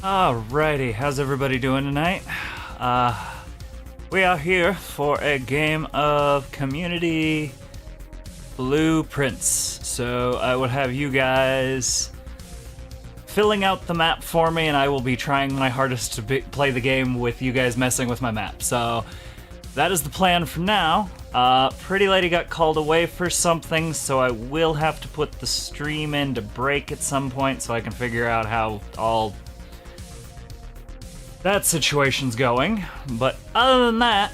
Alrighty, how's everybody doing tonight? We are here for a game of community blueprints. So I will have you guys filling out the map for me, and I will be trying my hardest to play the game with you guys messing with my map. So that is the plan for now. Pretty Lady got called away for something, so I will have to put the stream in to break at some point so I can figure out how all that situation's going. But other than that,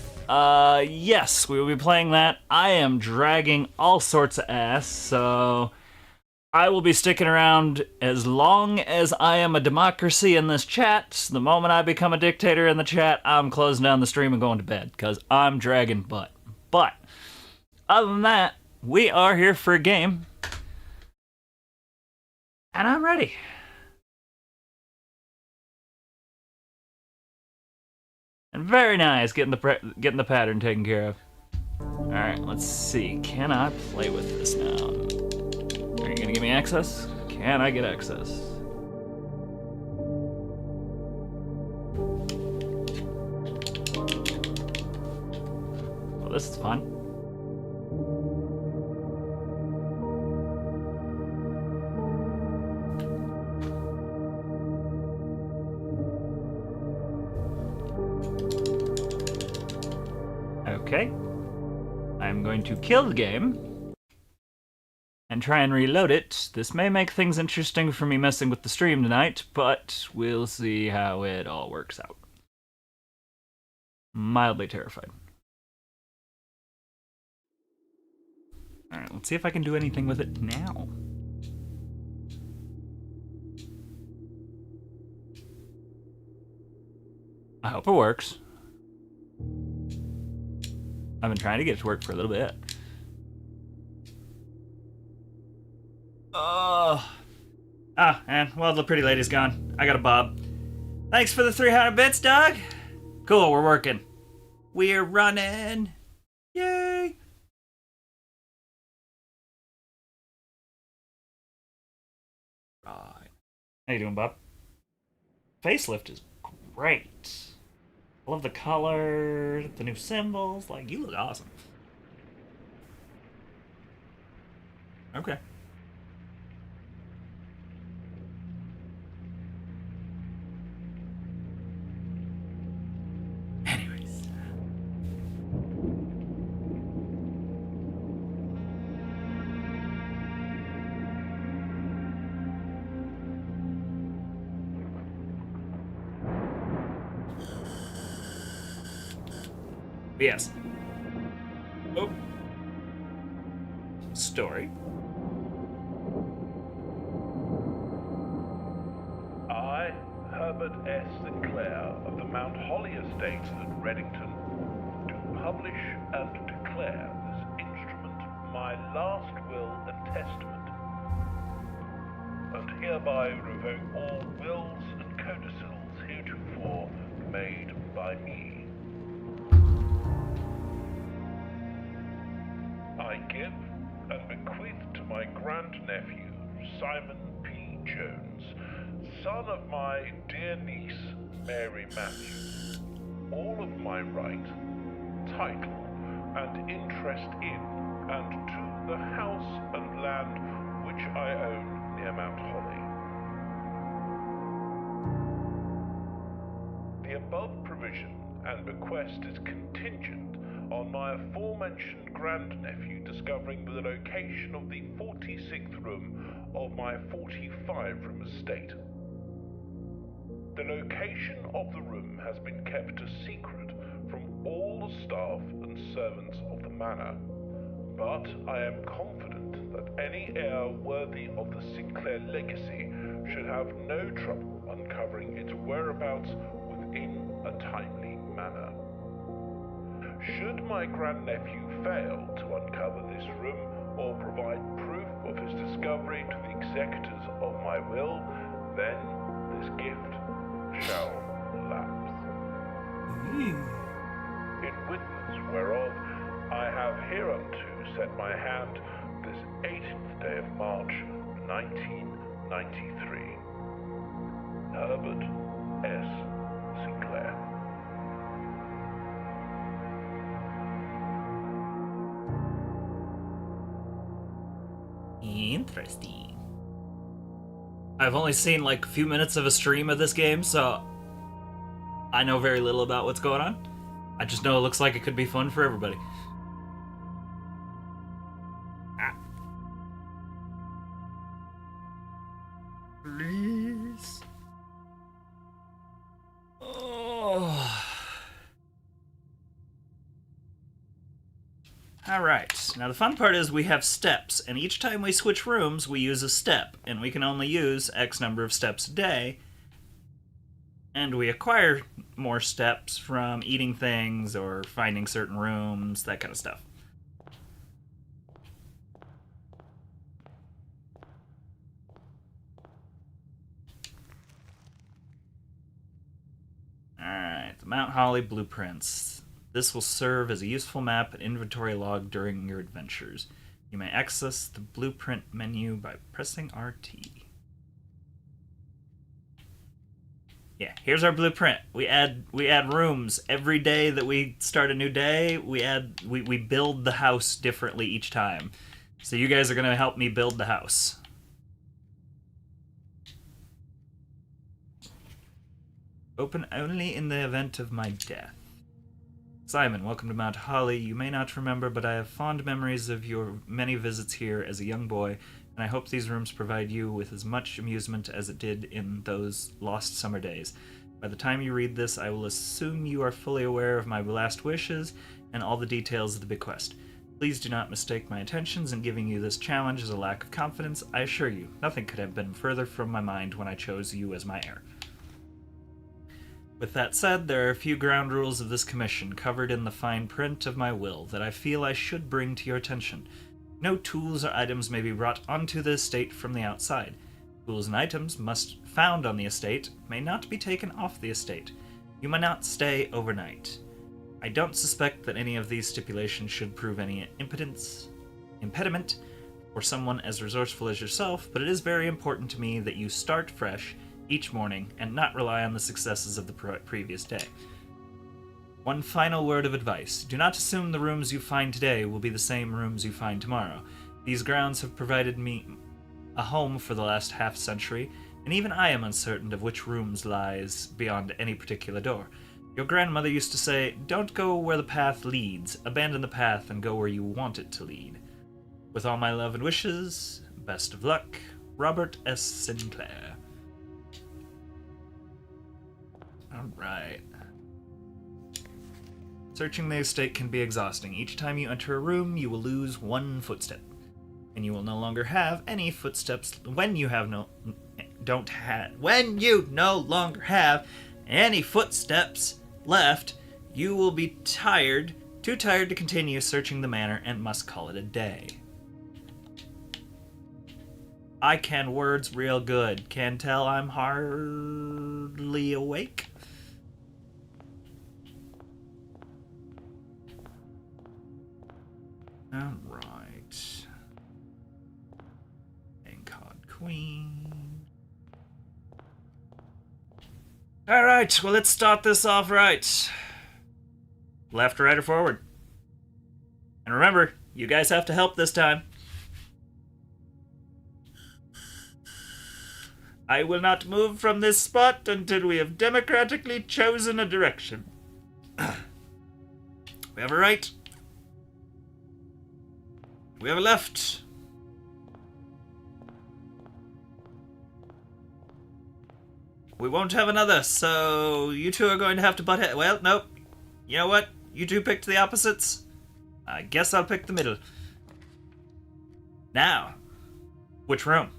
yes, we will be playing that. I am dragging all sorts of ass, so I will be sticking around as long as I am a democracy in this chat. The moment I become a dictator in the chat, I'm closing down the stream and going to bed, because I'm dragging butt. But other than that, we are here for a game, and I'm ready. And very nice, getting the pattern taken care of. All right, let's see. Can I play with this now? Are you gonna give me access? Can I get access? Well, this is fun. Okay. I'm going to kill the game and try and reload it. This may make things interesting for me messing with the stream tonight, but we'll see how it all works out. Mildly terrified. Alright, let's see if I can do anything with it now. I hope it works. I've been trying to get it to work for a little bit. And well, the Pretty Lady's gone. I got a bob. Thanks for the 300 bits, Doug. Cool, we're working. We're running. Yay. Right. How you doing, Bob? Facelift is great. I love the color, the new symbols. Like, you look awesome. Okay. Anyways. Yes. Oh. Story. I, Herbert S. Sinclair of the Mount Holly Estate at Reddington, do publish and declare this instrument my last will and testament, and hereby revoke all wills and codicils heretofore made by me. I give and bequeath to my grandnephew, Simon P. Jones, son of my dear niece, Mary Matthews, all of my right, title, and interest in and to the house and land which I own near Mount Holly. The above provision and bequest is contingent on my aforementioned grandnephew discovering the location of the 46th room of my 45-room estate. The location of the room has been kept a secret from all the staff and servants of the manor, but I am confident that any heir worthy of the Sinclair legacy should have no trouble uncovering its whereabouts within a timely manner. Should my grandnephew fail to uncover this room or provide proof of his discovery to the executors of my will, then this gift shall lapse. In witness whereof I have hereunto set my hand this 18th day of March, 1993. Herbert S. Sinclair. Interesting. I've only seen like a few minutes of a stream of this game, so I know very little about what's going on. I just know it looks like it could be fun for everybody. Please. Oh. Alright, now the fun part is we have steps, and each time we switch rooms, we use a step, and we can only use X number of steps a day. And we acquire more steps from eating things or finding certain rooms, that kind of stuff. Alright, the Mount Holly blueprints. This will serve as a useful map and inventory log during your adventures. You may access the blueprint menu by pressing RT. Yeah, here's our blueprint. We add rooms every day that we start a new day. We build the house differently each time. So you guys are gonna help me build the house. Open only in the event of my death. Simon, welcome to Mount Holly. You may not remember, but I have fond memories of your many visits here as a young boy, and I hope these rooms provide you with as much amusement as it did in those lost summer days. By the time you read this, I will assume you are fully aware of my last wishes and all the details of the bequest. Please do not mistake my intentions in giving you this challenge as a lack of confidence. I assure you, nothing could have been further from my mind when I chose you as my heir. With that said, there are a few ground rules of this commission covered in the fine print of my will that I feel I should bring to your attention. No tools or items may be brought onto the estate from the outside. Tools and items found on the estate may not be taken off the estate. You may not stay overnight. I don't suspect that any of these stipulations should prove any impediment for someone as resourceful as yourself, but it is very important to me that you start fresh each morning and not rely on the successes of the previous day. One final word of advice. Do not assume the rooms you find today will be the same rooms you find tomorrow. These grounds have provided me a home for the last half-century, and even I am uncertain of which rooms lies beyond any particular door. Your grandmother used to say, "Don't go where the path leads. Abandon the path and go where you want it to lead." With all my love and wishes, best of luck, Robert S. Sinclair. Alright. Searching the estate can be exhausting. Each time you enter a room, you will lose one footstep. And you will no longer have any footsteps when you no longer have any footsteps left, you will be too tired to continue searching the manor and must call it a day. I can words real good. Can tell I'm hardly awake. Alright. Encod Queen. Alright, well, let's start this off right. Left, right, or forward. And remember, you guys have to help this time. I will not move from this spot until we have democratically chosen a direction. We have a right. We have a left. We won't have another, so you two are going to have to butt heads. Well, nope. You know what? You two picked the opposites. I guess I'll pick the middle. Now, which room?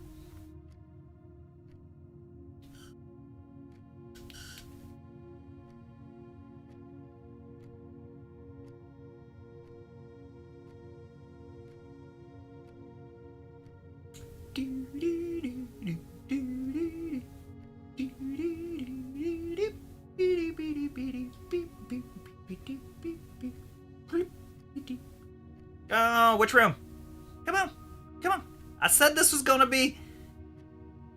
Oh, which room? Come on. Come on. I said this was gonna be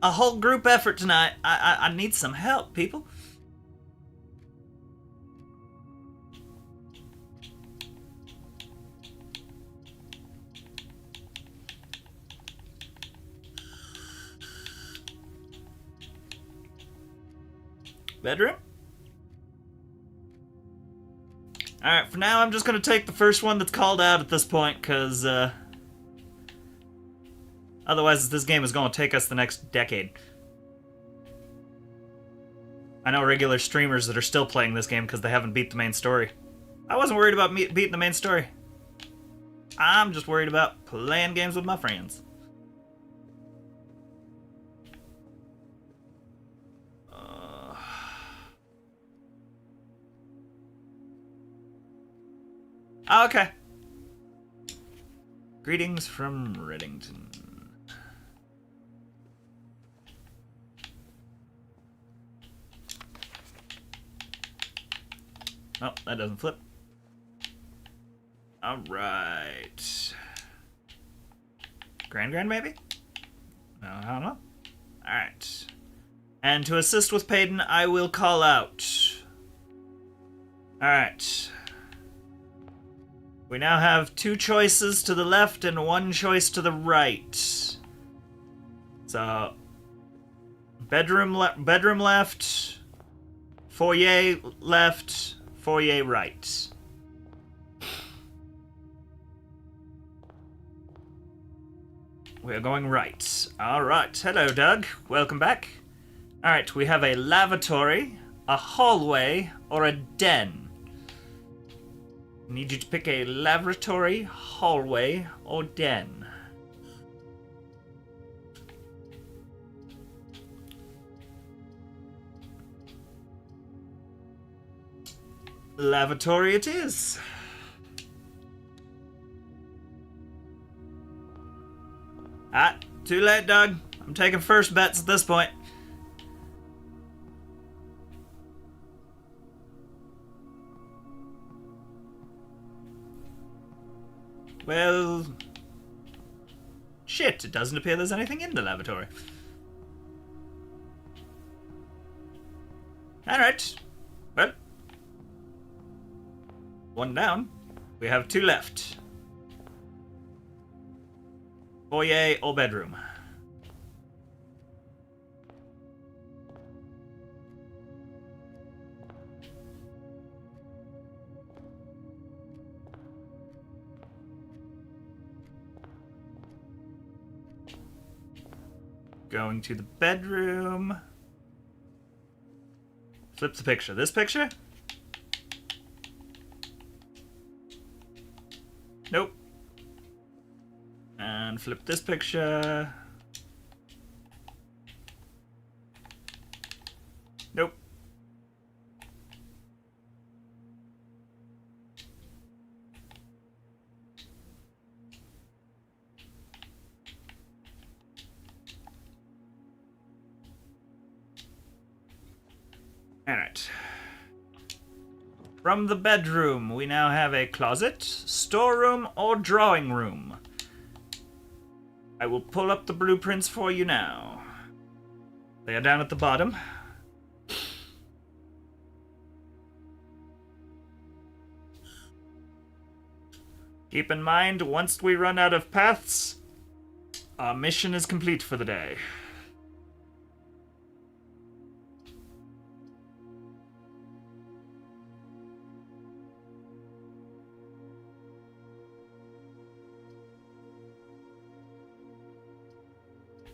a whole group effort tonight. I need some help, people. Bedroom? Alright, for now I'm just gonna take the first one that's called out at this point, because, otherwise this game is gonna take us the next decade. I know regular streamers that are still playing this game because they haven't beat the main story. I wasn't worried about beating the main story. I'm just worried about playing games with my friends. Okay. Greetings from Reddington. Oh, that doesn't flip. Alright. Grand maybe? No, I don't know. Alright. And to assist with Payton, I will call out. Alright. We now have 2 choices to the left and 1 choice to the right. So, bedroom left, foyer left, foyer right. We're going right. Alright, hello Doug, welcome back. Alright, we have a lavatory, a hallway, or a den. I need you to pick a lavatory, hallway, or den. Lavatory it is. Ah, too late, Doug. I'm taking first bets at this point. Well... shit, it doesn't appear there's anything in the lavatory. Alright. Well. 1 down. We have 2 left. Foyer or bedroom? Going to the bedroom. Flip the picture. This picture? Nope. And flip this picture. Nope. Alright. From the bedroom, we now have a closet, storeroom, or drawing room. I will pull up the blueprints for you now. They are down at the bottom. Keep in mind, once we run out of paths, our mission is complete for the day.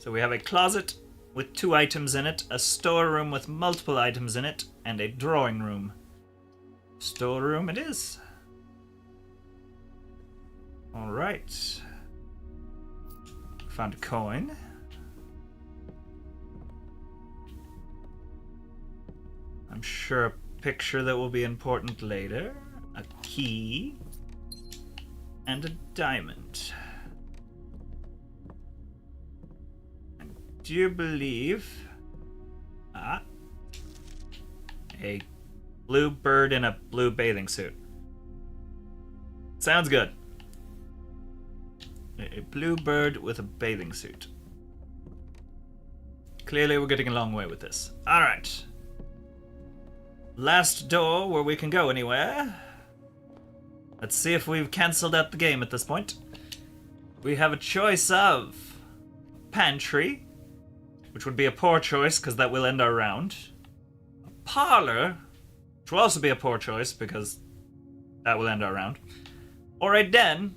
So we have a closet with 2 items in it, a storeroom with multiple items in it, and a drawing room. Storeroom it is. Alright. Found a coin. I'm sure a picture that will be important later. A key. And a diamond. Do you believe... a blue bird in a blue bathing suit. Sounds good. A blue bird with a bathing suit. Clearly we're getting a long way with this. Alright. Last door where we can go anywhere. Let's see if we've cancelled out the game at this point. We have a choice of pantry, which would be a poor choice because that will end our round. A parlor, which will also be a poor choice because that will end our round, or a den,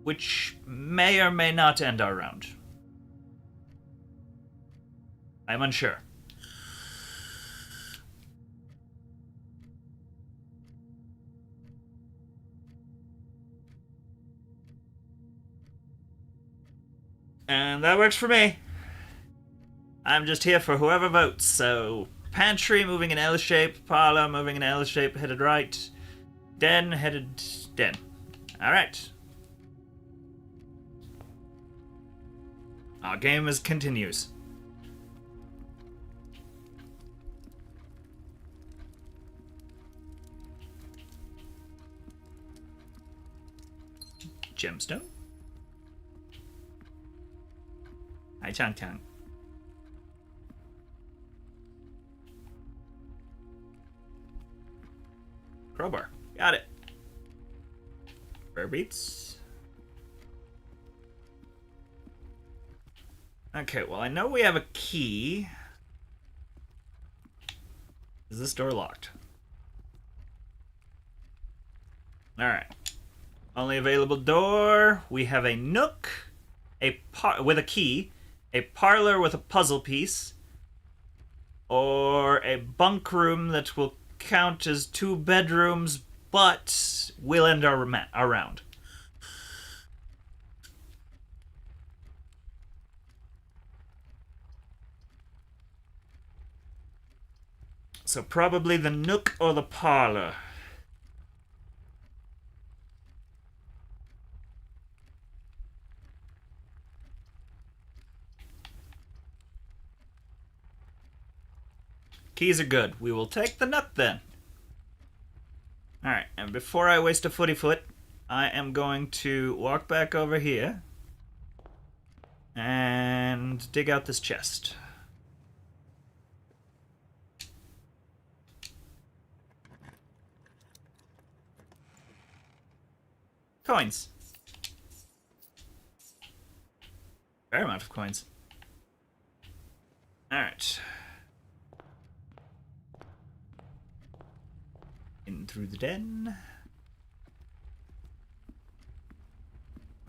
which may or may not end our round. I'm unsure. And that works for me. I'm just here for whoever votes, so pantry moving in L shape, parlor moving in L shape, headed right, den headed den. Alright. Our game continues. Gemstone. Hi, Chang Chang. Crowbar. Got it. Bear beats. Okay, well, I know we have a key. Is this door locked? Alright. Only available door. We have a nook with a key, a parlor with a puzzle piece, or a bunk room that will count as 2 bedrooms, but will end our round. So probably the nook or the parlor. Keys are good. We will take the nook then. Alright, and before I waste a footy foot, I am going to walk back over here and dig out this chest. Coins. Fair amount of coins. Alright. In through the den.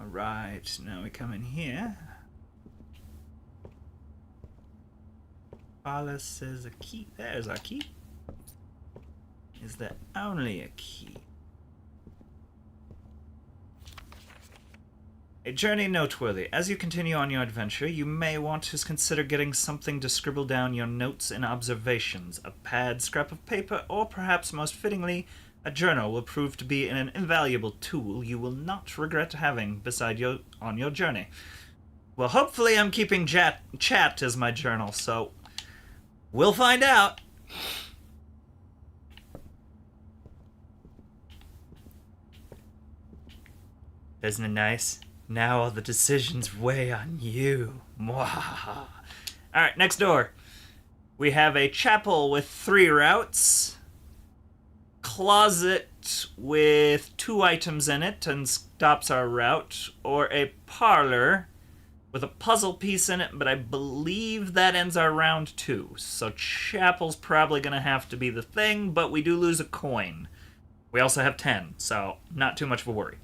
Alright, now we come in here. Palace says a key. There's our key. Is there only a key? A journey noteworthy. As you continue on your adventure, you may want to consider getting something to scribble down your notes and observations. A pad, scrap of paper, or perhaps most fittingly, a journal will prove to be an invaluable tool you will not regret having on your journey. Well, hopefully I'm keeping chat as my journal, so we'll find out. Isn't it nice? Now all the decisions weigh on you. Mwahaha. Alright, next door. We have a chapel with 3 routes. Closet with 2 items in it and stops our route. Or a parlor with a puzzle piece in it, but I believe that ends our round 2. So chapel's probably going to have to be the thing, but we do lose a coin. We also have 10, so not too much of a worry.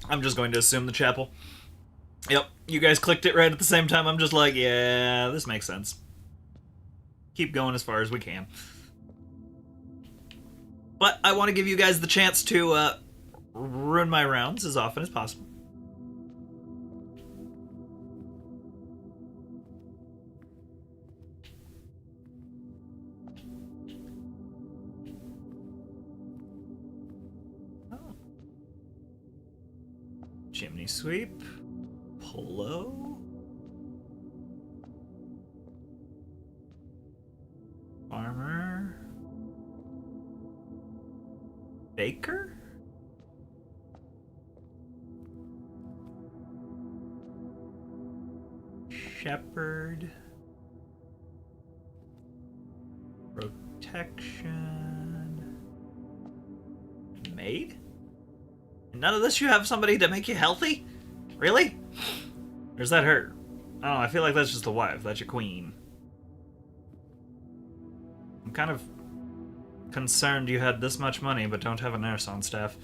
I'm just going to assume the chapel. Yep, you guys clicked it right at the same time. I'm just like, yeah, this makes sense. Keep going as far as we can. But I want to give you guys the chance to ruin my rounds as often as possible. Chimney sweep. Polo. Farmer. Baker? Shepherd. Protection. Maid? None of this you have somebody to make you healthy? Really? Or does that hurt? I don't know, I feel like that's just the wife. That's your queen. I'm kind of concerned you had this much money but don't have a nurse on staff.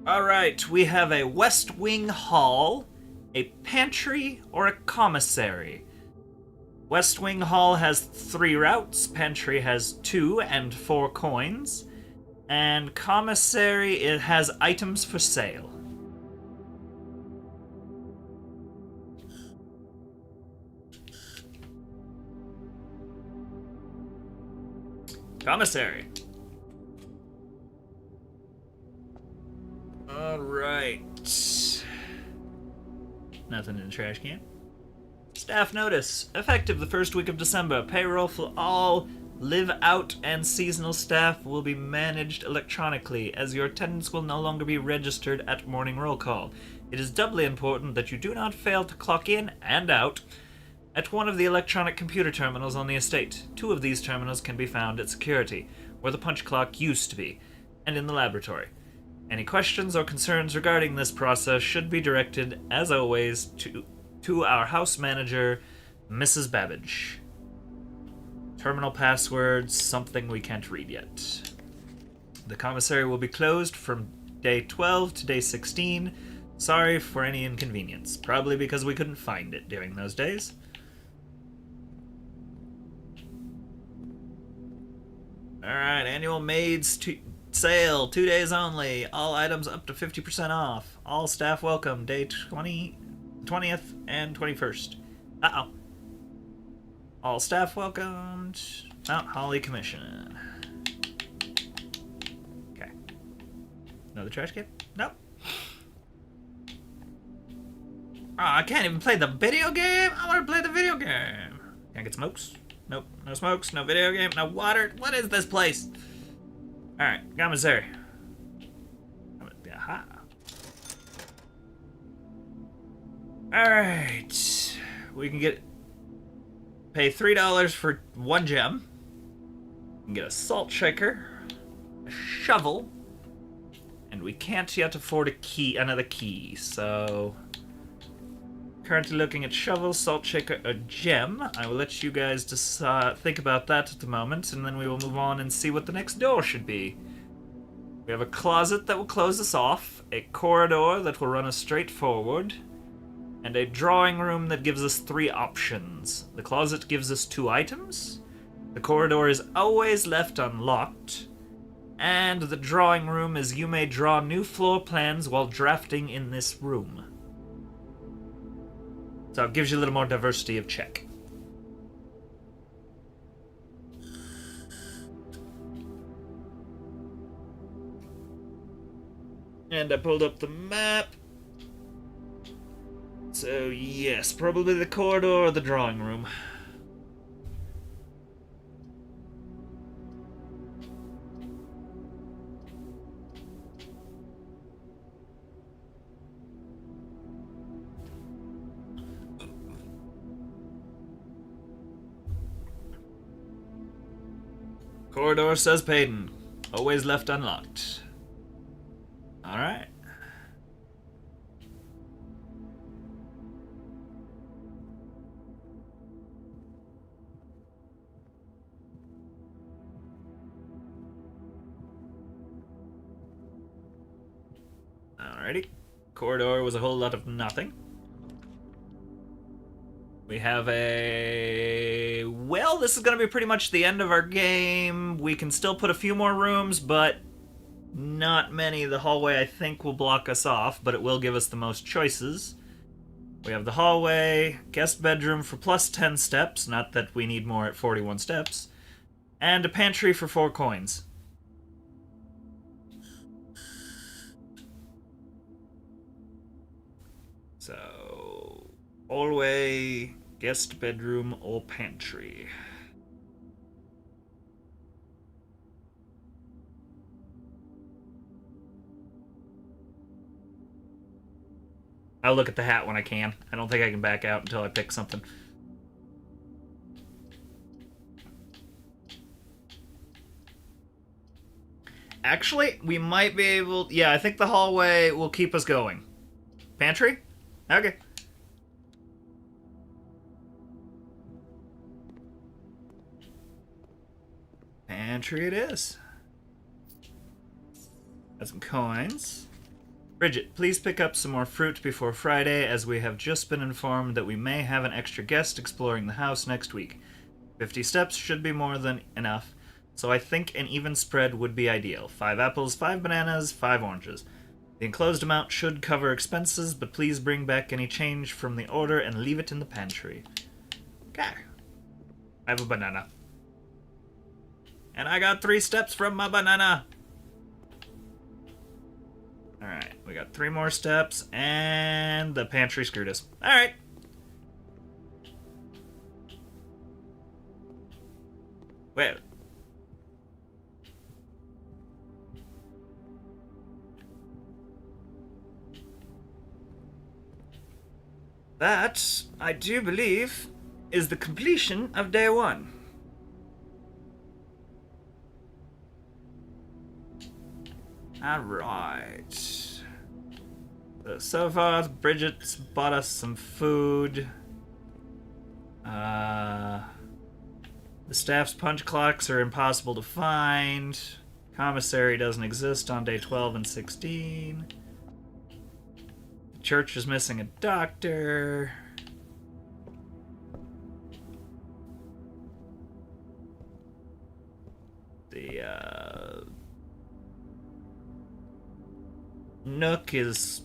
Alright, we have a West Wing Hall, a pantry, or a commissary. West Wing Hall has 3 routes, pantry has 2 and 4 coins, and commissary, it has items for sale. Commissary. Alright. Nothing in the trash can. Staff notice. Effective the first week of December, payroll for all live-out and seasonal staff will be managed electronically, as your attendance will no longer be registered at morning roll call. It is doubly important that you do not fail to clock in and out at one of the electronic computer terminals on the estate. 2 of these terminals can be found at security, where the punch clock used to be, and in the laboratory. Any questions or concerns regarding this process should be directed, as always, to our house manager, Mrs. Babbage. Terminal passwords, something we can't read yet. The commissary will be closed from day 12 to day 16. Sorry for any inconvenience, probably because we couldn't find it during those days. Alright, annual maids sale, 2 days only. All items up to 50% off. All staff welcome, day 20th and 21st. Uh-oh. All staff welcomed. Mount Holly Commission. Okay. Another trash can? Nope. Oh, I can't even play the video game? I want to play the video game. Can I get smokes? Nope. No smokes, no video game, no water. What is this place? Alright, commissary. Aha. Alright. We can pay $3 for 1 gem. We can get a salt shaker, a shovel, and we can't yet afford another key, so currently looking at shovel, salt shaker, a gem. I will let you guys think about that at the moment, and then we will move on and see what the next door should be. We have a closet that will close us off, a corridor that will run us straight forward, and a drawing room that gives us 3 options. The closet gives us 2 items, the corridor is always left unlocked, and the drawing room is you may draw new floor plans while drafting in this room. So it gives you a little more diversity of check. And I pulled up the map. So yes, probably the corridor or the drawing room. Corridor says Payton. Always left unlocked. Alright. Alrighty. Corridor was a whole lot of nothing. We have a... Well, this is going to be pretty much the end of our game. We can still put a few more rooms, but not many. The hallway, I think, will block us off, but it will give us the most choices. We have the hallway, guest bedroom for plus 10 steps, not that we need more at 41 steps, and a pantry for 4 coins. So, hallway, guest bedroom, or pantry. I'll look at the hat when I can. I don't think I can back out until I pick something. Actually, we might be able... Yeah, I think the hallway will keep us going. Pantry? Okay. Pantry it is. Got some coins. Bridget, please pick up some more fruit before Friday, as we have just been informed that we may have an extra guest exploring the house next week. 50 steps should be more than enough, so I think an even spread would be ideal. 5 apples, 5 bananas, 5 oranges. The enclosed amount should cover expenses, but please bring back any change from the order and leave it in the pantry. Okay. I have a banana. And I got 3 steps from my banana. Alright, we got 3 more steps, and the pantry screwed us. Alright. Wait. That, I do believe, is the completion of day 1. Alright. So far, Bridget's bought us some food. The staff's punch clocks are impossible to find. Commissary doesn't exist on day 12 and 16. The church is missing a doctor. The, Nook is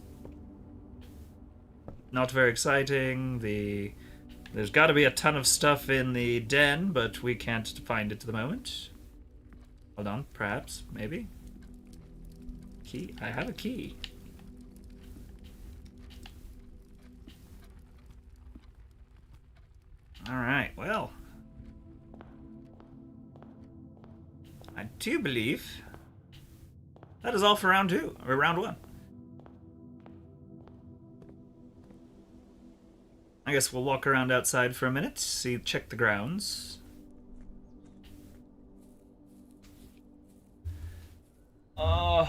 not very exciting. There's got to be a ton of stuff in the den, but we can't find it at the moment. Hold on, perhaps, maybe. Key? I have a key. Alright, well. I do believe that is all for round 2, or round 1. I guess we'll walk around outside for a minute, check the grounds. Oh.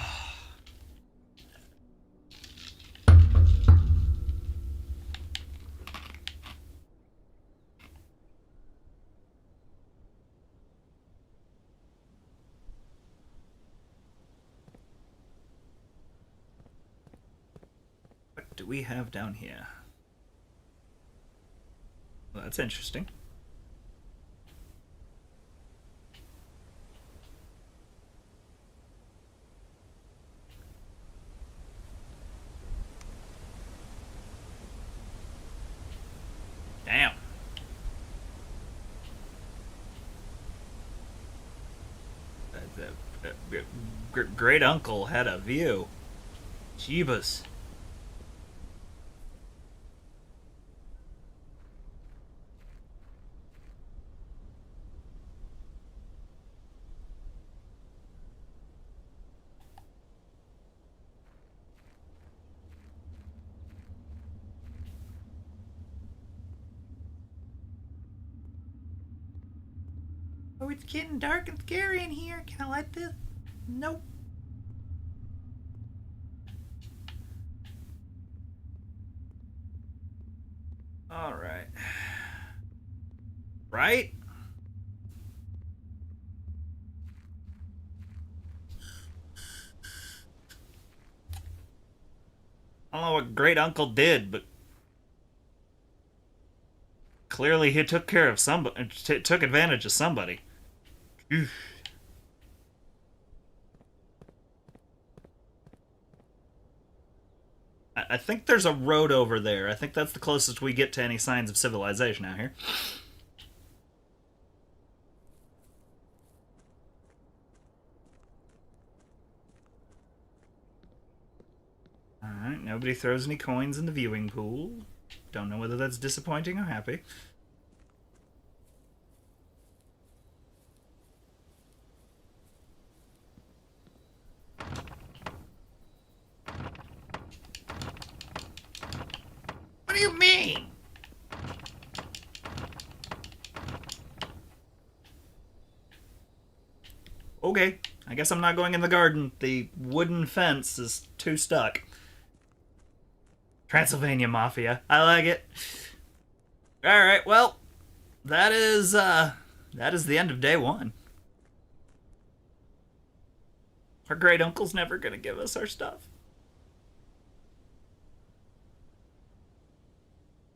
What do we have down here? Well, that's interesting. Damn. The great uncle had a view. Jeebus. Oh, it's getting dark and scary in here. Can I light this? Nope. Alright. Right? I don't know what great uncle did, but clearly he took care of somebody, took advantage of somebody. Oof. I think there's a road over there. I think that's the closest we get to any signs of civilization out here. Alright, nobody throws any coins in the viewing pool. Don't know whether that's disappointing or happy. What do you mean? Okay, I guess I'm not going in the garden. The wooden fence is too stuck. Transylvania Mafia. I like it. Alright, well, that is the end of day one. Our great uncle's never gonna give us our stuff.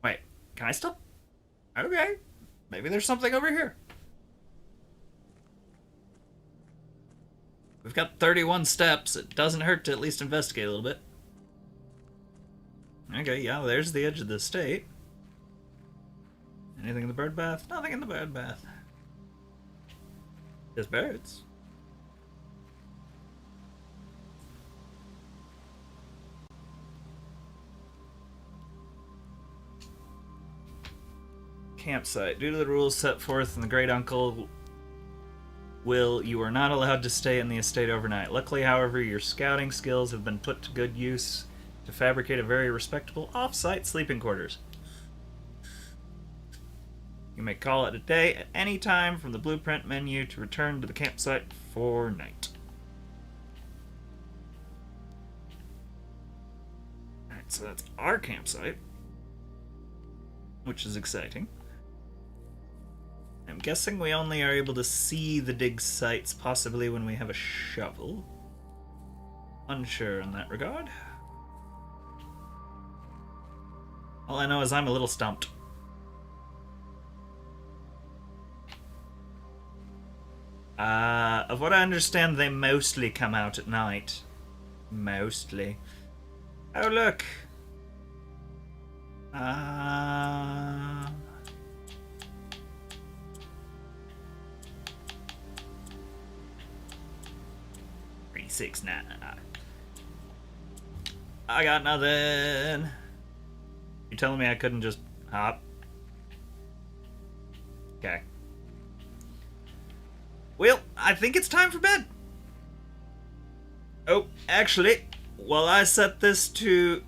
Wait, can I still? Okay. Maybe there's something over here. We've got 31 steps. It doesn't hurt to at least investigate a little bit. Okay, yeah, there's the edge of the estate. Anything in the bird bath? Nothing in the bird bath. Just birds. Campsite. Due to the rules set forth in the Great Uncle Will, you are not allowed to stay in the estate overnight. Luckily, however, your scouting skills have been put to good use to fabricate a very respectable off-site sleeping quarters. You may call it a day at any time from the blueprint menu to return to the campsite for night. Alright, so that's our campsite, which is exciting. I'm guessing we only are able to see the dig sites possibly when we have a shovel. Unsure in that regard. All I know is I'm a little stumped. Of what I understand, they mostly come out at night. Mostly. Oh, look! Uh... 369. I got nothing. You telling me I couldn't just hop? Okay. Well, I think it's time for bed. Oh, actually, while I set this to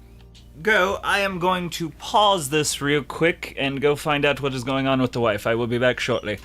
go, I am going to pause this real quick and go find out what is going on with the wife. I will be back shortly.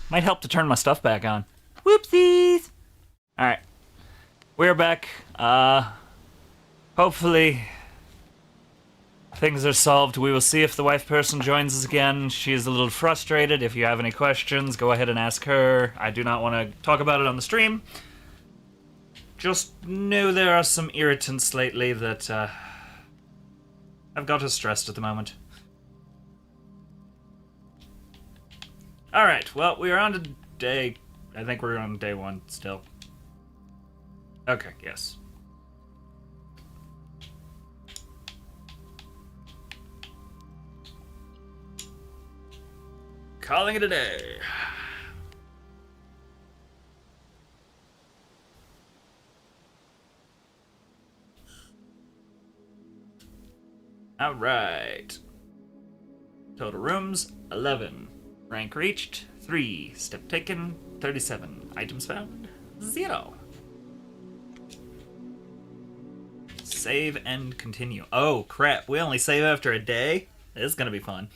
Might help to turn my stuff back on. Whoopsies! Alright. We're back. Hopefully things are solved. We will see if the wife person joins us again. She's a little frustrated. If you have any questions, go ahead and ask her. I do not want to talk about it on the stream. Just know there are some irritants lately that have got us stressed at the moment. Alright, well, we are on to day... I think we're on day 1 still. Okay, yes. Calling it a day. Alright. Total rooms, 11. Rank reached, 3. Step taken, 37. Items found, 0. Save and continue. Oh, crap. We only save after a day? This is gonna be fun.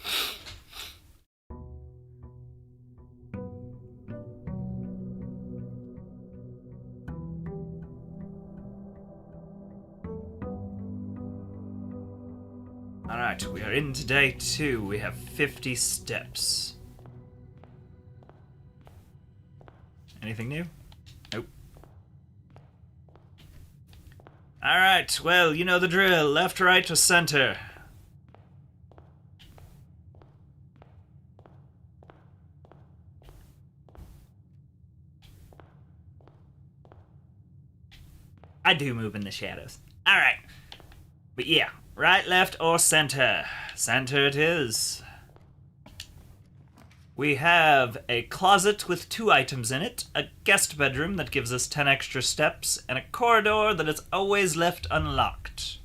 Alright, we are into day 2. We have 50 steps. Anything new? Nope. Alright, well, you know the drill. Left, right, or center? I do move in the shadows. Alright. But yeah, right, left, or center? Center it is. We have a closet with 2 items in it, a guest bedroom that gives us 10 extra steps, and a corridor that is always left unlocked.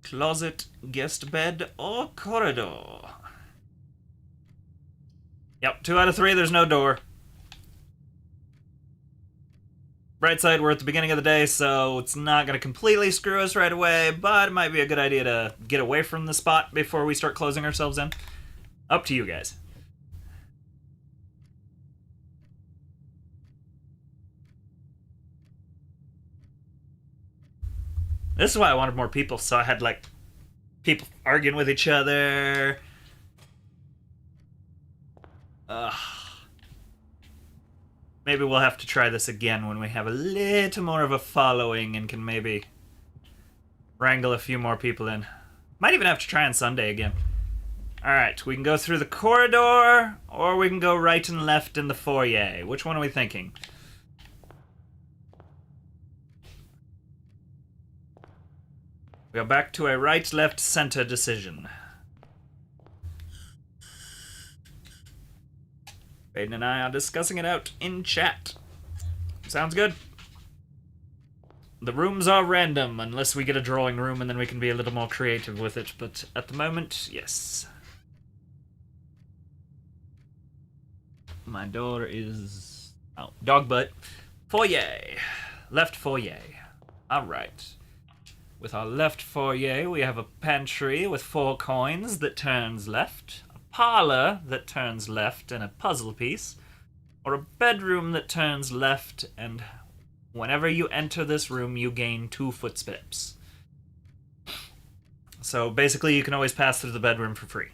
Closet, guest bed, or corridor? Yep, 2 out of 3, there's no door. Bright side, we're at the beginning of the day, so it's not going to completely screw us right away, but it might be a good idea to get away from the spot before we start closing ourselves in. Up to you guys. This is why I wanted more people, so I had, like, people arguing with each other. Maybe we'll have to try this again when we have a little more of a following and can maybe wrangle a few more people in. Might even have to try on Sunday again. Alright, we can go through the corridor, or we can go right and left in the foyer. Which one are we thinking? We go back to a right, left, center decision. Baden and I are discussing it out in chat. Sounds good. The rooms are random, unless we get a drawing room, and then we can be a little more creative with it. But at the moment, yes. My door is... oh, dog butt. Foyer. Left foyer. Alright. With our left foyer, we have a pantry with 4 coins that turns left, a parlor that turns left and a puzzle piece, or a bedroom that turns left, and whenever you enter this room, you gain 2 footsteps. So basically, you can always pass through the bedroom for free.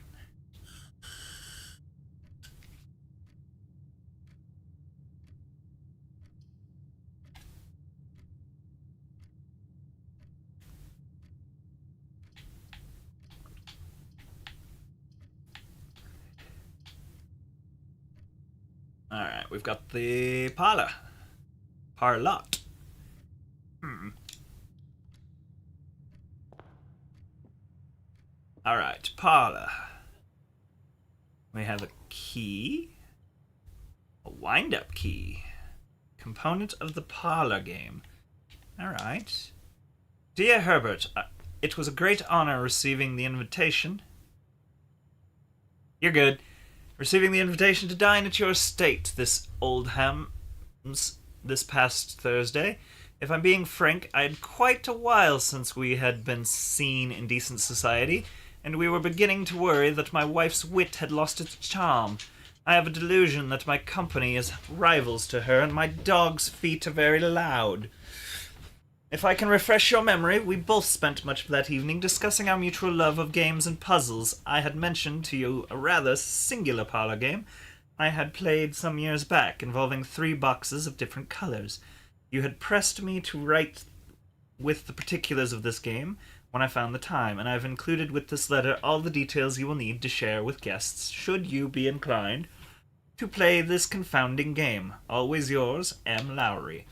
Alright, we've got the parlor. Parlot. Alright, parlor. We have a key. A wind-up key. Component of the parlor game. Alright. Dear Herbert, it was a great honor receiving the invitation. You're good. receiving the invitation to dine at your estate this Oldham's this past Thursday. If I'm being frank, I had quite a while since we had been seen in decent society, and we were beginning to worry that my wife's wit had lost its charm. I have a delusion that my company is rivals to her, and my dog's feet are very loud. If I can refresh your memory, we both spent much of that evening discussing our mutual love of games and puzzles. I had mentioned to you a rather singular parlor game I had played some years back, involving 3 boxes of different colors. You had pressed me to write with the particulars of this game when I found the time, and I've included with this letter all the details you will need to share with guests, should you be inclined to play this confounding game. Always yours, M. Lowry.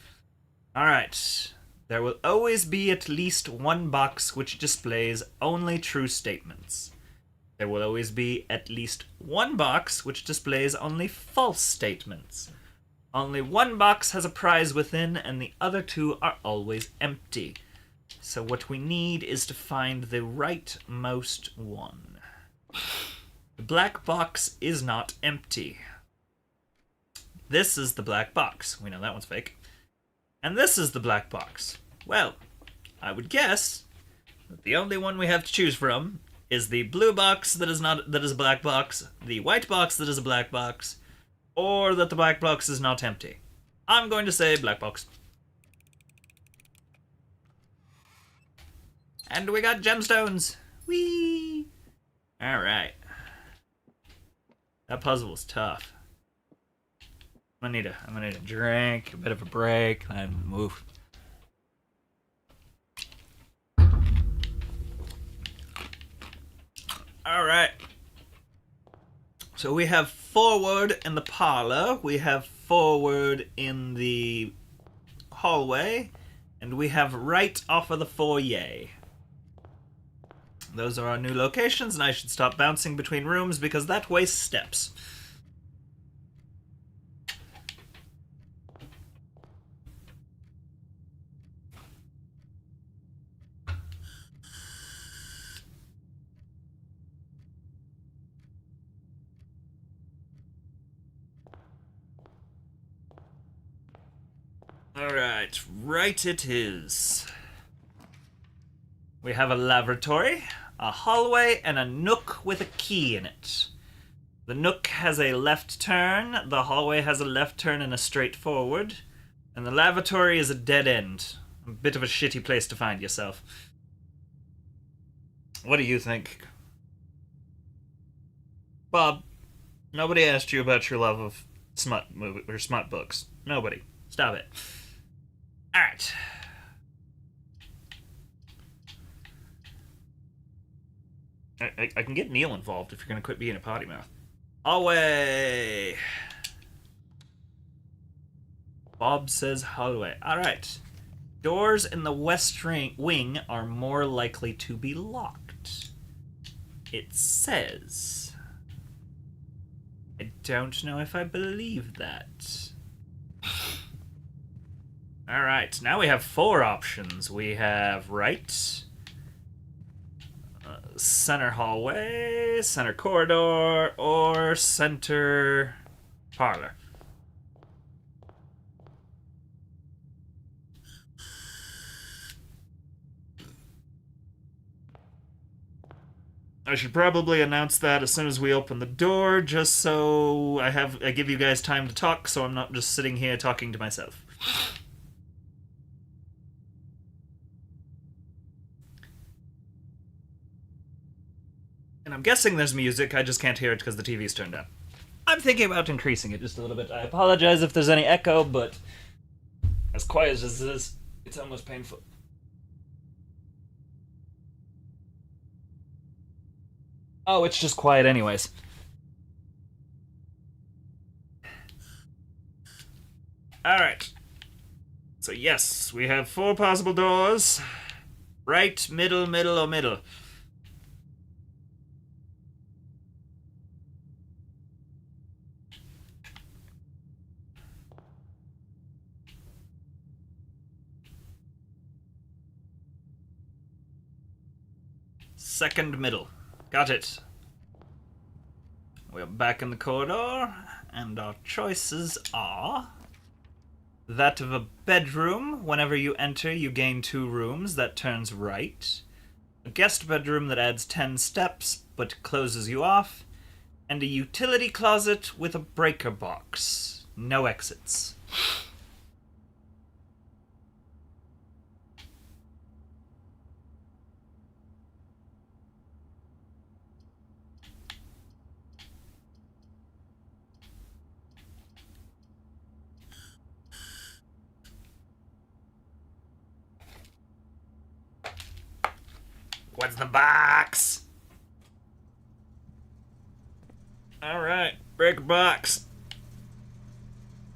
Alright. There will always be at least 1 box which displays only true statements. There will always be at least 1 box which displays only false statements. Only 1 box has a prize within, and the other 2 are always empty. So what we need is to find the rightmost one. The black box is not empty. This is the black box. We know that one's fake. And this is the black box. Well, I would guess that the only one we have to choose from is the blue box that is a black box, the white box that is a black box, or that the black box is not empty. I'm going to say black box. And we got gemstones. Whee! Alright. That puzzle was tough. I'm gonna need a drink, a bit of a break, and move. Alright. So we have forward in the parlor, we have forward in the hallway, and we have right off of the foyer. Those are our new locations, and I should stop bouncing between rooms because that wastes steps. Alright, right it is. We have a lavatory, a hallway, and a nook with a key in it. The nook has a left turn, the hallway has a left turn and a straight forward, and the lavatory is a dead end. A bit of a shitty place to find yourself. What do you think? Bob, nobody asked you about your love of smut books. Nobody. Stop it. Alright. I can get Neil involved if you're going to quit being a potty mouth. Hallway! Bob says hallway. Alright. Doors in the west wing are more likely to be locked. It says. I don't know if I believe that. Alright, now we have 4 options. We have right, center hallway, center corridor, or center parlor. I should probably announce that as soon as we open the door, just so I give you guys time to talk, so I'm not just sitting here talking to myself. And I'm guessing there's music, I just can't hear it because the TV's turned down. I'm thinking about increasing it just a little bit. I apologize if there's any echo, but as quiet as this is, it's almost painful. Oh, it's just quiet anyways. Alright. So yes, we have 4 possible doors. Right, middle, middle, or middle. Second middle. Got it. we're back in the corridor, and our choices are that of a bedroom. Whenever you enter, you gain 2 rooms. That turns right. A guest bedroom that adds 10 steps, but closes you off. And a utility closet with a breaker box. No exits. What's the box? Alright, break a box.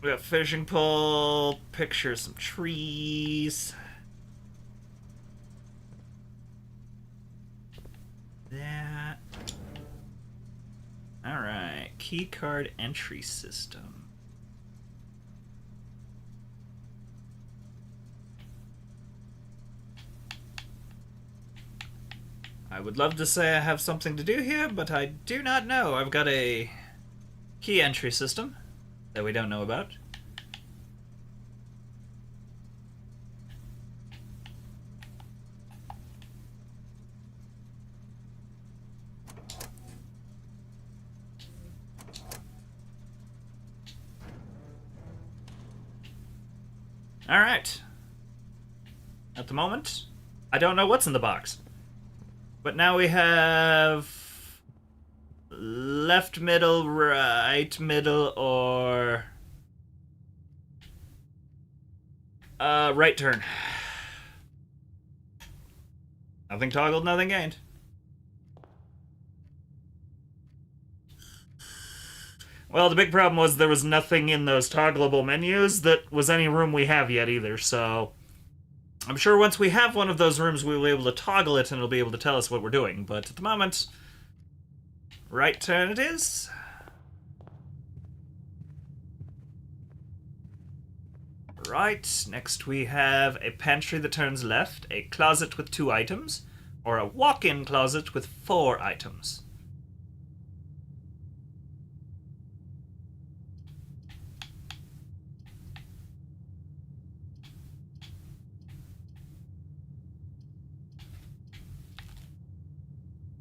We got fishing pole, picture some trees. That. Alright, key card entry system. I would love to say I have something to do here, but I do not know. I've got a key entry system that we don't know about. Alright. At the moment, I don't know what's in the box. But now we have left middle, right middle, or right turn. Nothing toggled, nothing gained. Well, the big problem was there was nothing in those toggleable menus that was any room we have yet either, so I'm sure once we have one of those rooms, we'll be able to toggle it and it'll be able to tell us what we're doing. But at the moment, right turn it is. Right, next we have a pantry that turns left, a closet with 2 items, or a walk-in closet with 4 items.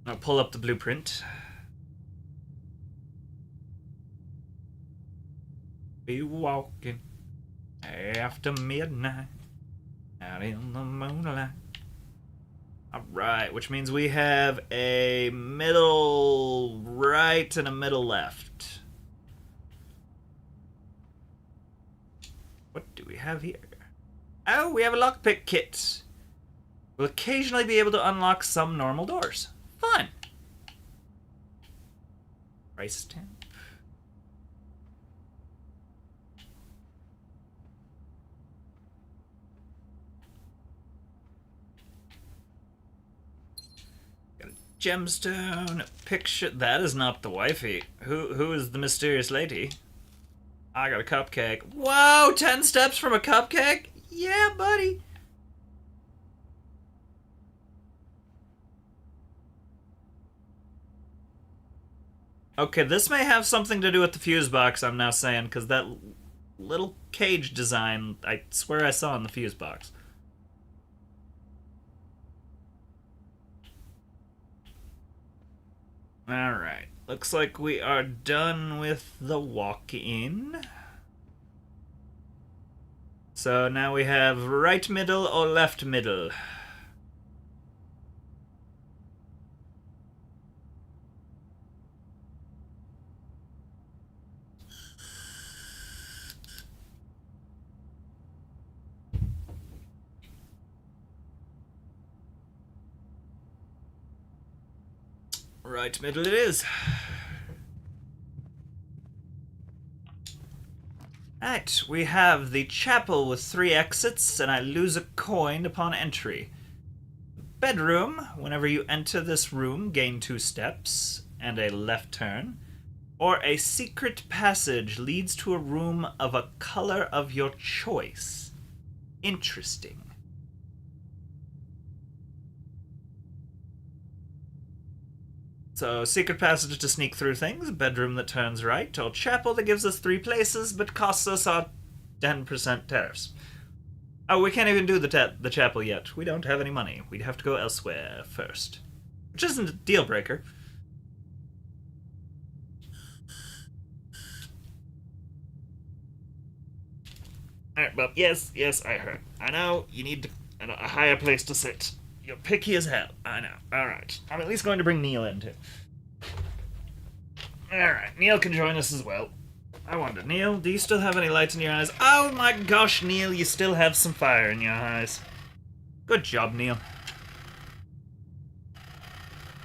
I'll pull up the blueprint. Be walking after midnight out in the moonlight. Alright, which means we have a middle right and a middle left. What do we have here? Oh, we have a lockpick kit. We'll occasionally be able to unlock some normal doors. Fun. Price stamp. Got a gemstone, a picture. That is not the wifey. Who is the mysterious lady? I got a cupcake. Whoa, 10 steps from a cupcake? Yeah, buddy. Okay, this may have something to do with the fuse box, I'm now saying, because that little cage design, I swear I saw in the fuse box. Alright, looks like we are done with the walk-in. So now we have right middle or left middle. Right middle it is. Right, we have the chapel with 3 exits, and I lose a coin upon entry. Bedroom, whenever you enter this room, gain 2 steps and a left turn. Or a secret passage leads to a room of a color of your choice. Interesting. So, secret passage to sneak through things, bedroom that turns right, or chapel that gives us 3 places but costs us our 10% tariffs. Oh, we can't even do the chapel yet. We don't have any money. We'd have to go elsewhere first. Which isn't a deal breaker. Alright, well, yes, I heard. I know you need a higher place to sit. You're picky as hell. I know. Alright. I'm at least going to bring Neil in, too. Alright, Neil can join us as well. I wonder, Neil, do you still have any lights in your eyes? Oh my gosh, Neil, you still have some fire in your eyes. Good job, Neil.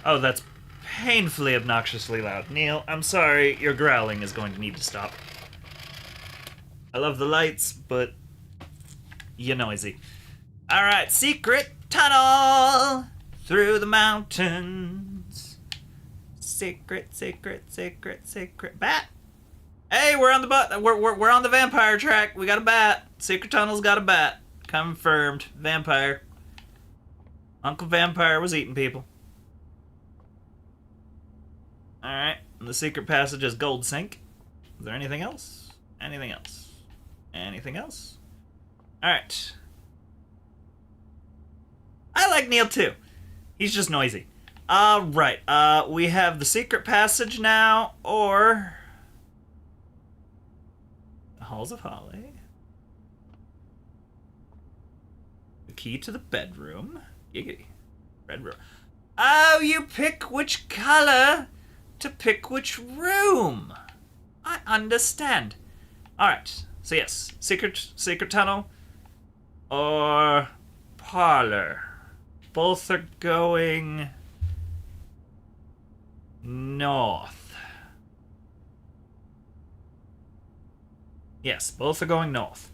Oh, that's painfully obnoxiously loud. Neil, I'm sorry, your growling is going to need to stop. I love the lights, but you're noisy. Alright, secret tunnel through the mountains. Secret bat. Hey, we're on the we're on the vampire track. We got a bat. Secret tunnel's got a bat. Confirmed. Vampire. Uncle Vampire was eating people. Alright, the secret passage is gold sink. Is there anything else? Anything else? Anything else? Alright. I like Neil too. He's just noisy. Right. We have the secret passage now, or the Halls of Holly. The key to the bedroom. Giggity. Red room. Oh, you pick which color to pick which room. I understand. Alright. So yes, secret tunnel or parlor. Both are going north. Yes, both are going north.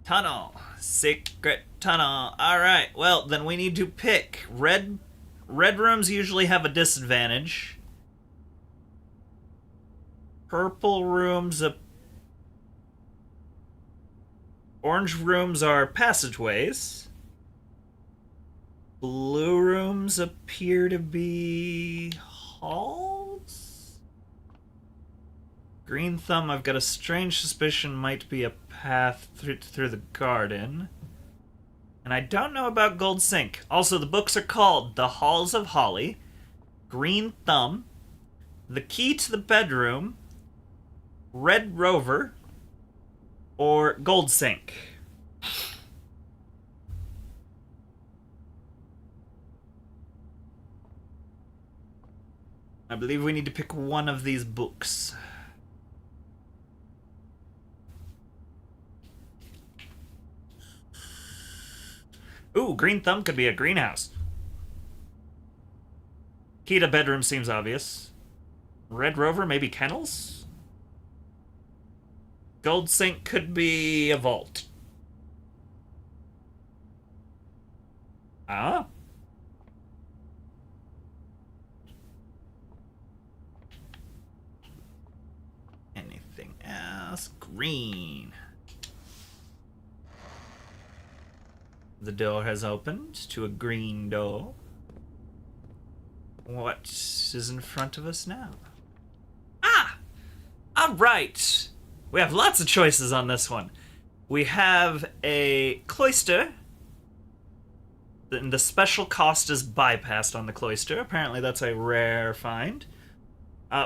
Tunnel. Secret tunnel. Alright, well, then we need to pick. Red rooms usually have a disadvantage. Purple rooms... Orange rooms are passageways. Blue rooms appear to be... halls? Green thumb, I've got a strange suspicion might be a path through the garden. And I don't know about gold sink. Also, the books are called The Halls of Holly, Green Thumb, The Key to the Bedroom, Red Rover, or Gold Sink. I believe we need to pick one of these books. Ooh, Green Thumb could be a greenhouse. Key to bedroom seems obvious. Red Rover, maybe kennels? Gold Sink could be a vault. Ah. Anything else? Green. The door has opened to a green door. What is in front of us now? Ah! Alright! We have lots of choices on this one. We have a cloister. The special cost is bypassed on the cloister. Apparently that's a rare find.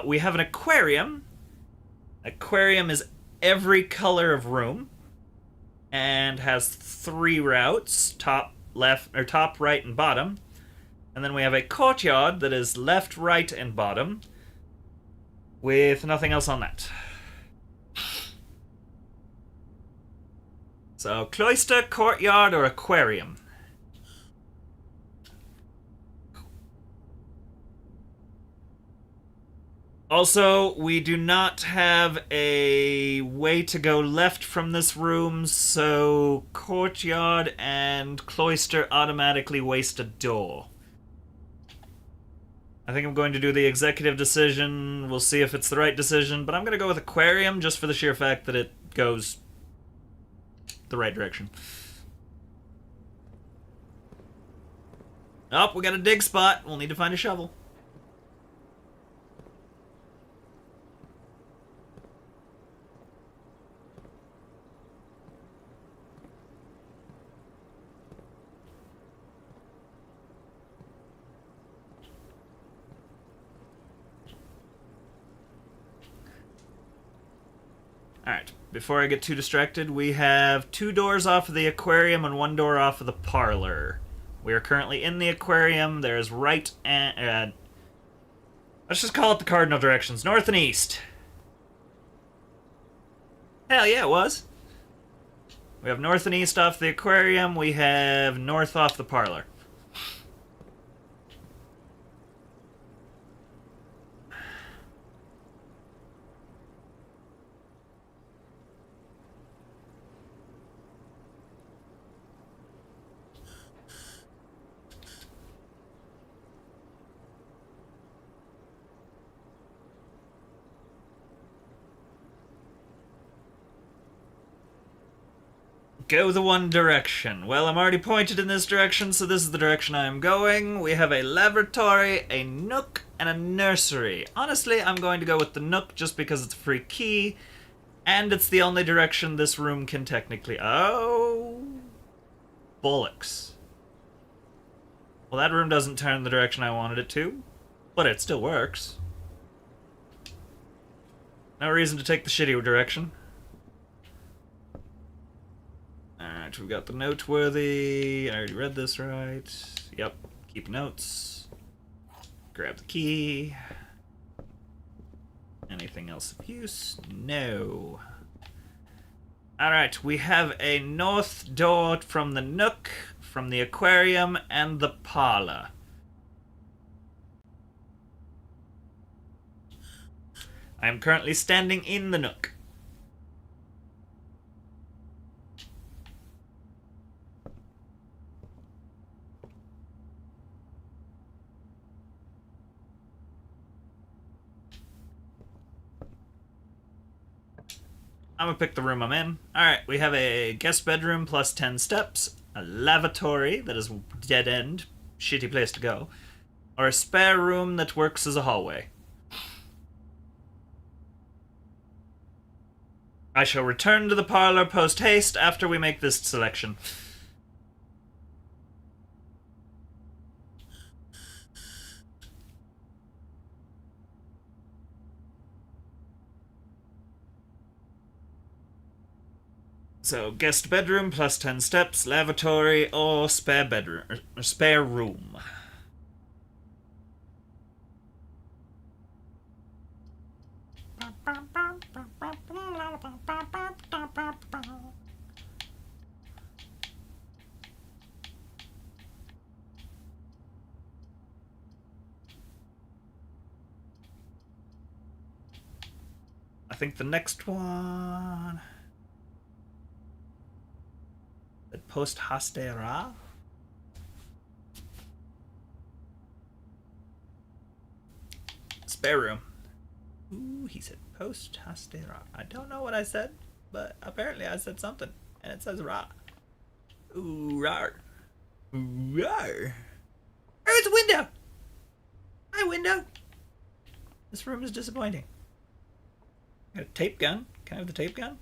We have an aquarium. Aquarium is every color of room. And has 3 routes, top, left, or top, right, and bottom. And then we have a courtyard that is left, right, and bottom, with nothing else on that. So, cloister, courtyard, or aquarium? Also, we do not have a way to go left from this room, so courtyard and cloister automatically waste a door. I think I'm going to do the executive decision. We'll see if it's the right decision, but I'm going to go with aquarium just for the sheer fact that it goes the right direction. Oh, we got a dig spot. We'll need to find a shovel. Alright, before I get too distracted, we have 2 doors off of the aquarium and 1 door off of the parlor. We are currently in the aquarium. There's right and... let's just call it the cardinal directions. North and east. Hell yeah, it was. We have north and east off the aquarium. We have north off the parlor. Go the one direction. Well, I'm already pointed in this direction, so this is the direction I am going. We have a laboratory, a nook, and a nursery. Honestly, I'm going to go with the nook just because it's a free key, and it's the only direction this room can technically... oh... bollocks. Well, that room doesn't turn the direction I wanted it to, but it still works. No reason to take the shitty direction. Alright, we've got the noteworthy. I already read this right. Yep, keep notes. Grab the key. Anything else of use? No. Alright, we have a north door from the nook, from the aquarium, and the parlor. I am currently standing in the nook. I'm gonna pick the room I'm in. Alright, we have a guest bedroom plus 10 steps, a lavatory that is dead end, shitty place to go, or a spare room that works as a hallway. I shall return to the parlor post-haste after we make this selection. So, guest bedroom plus 10 steps, lavatory, or spare bedroom, or spare room. I think the next one... post hastera. Spare room. Ooh, he said post hastera. I don't know what I said, but apparently I said something, and it says ra. Ooh, rar. Rar. Oh, it's a window. Hi, window. This room is disappointing. Got a tape gun. Can I have the tape gun?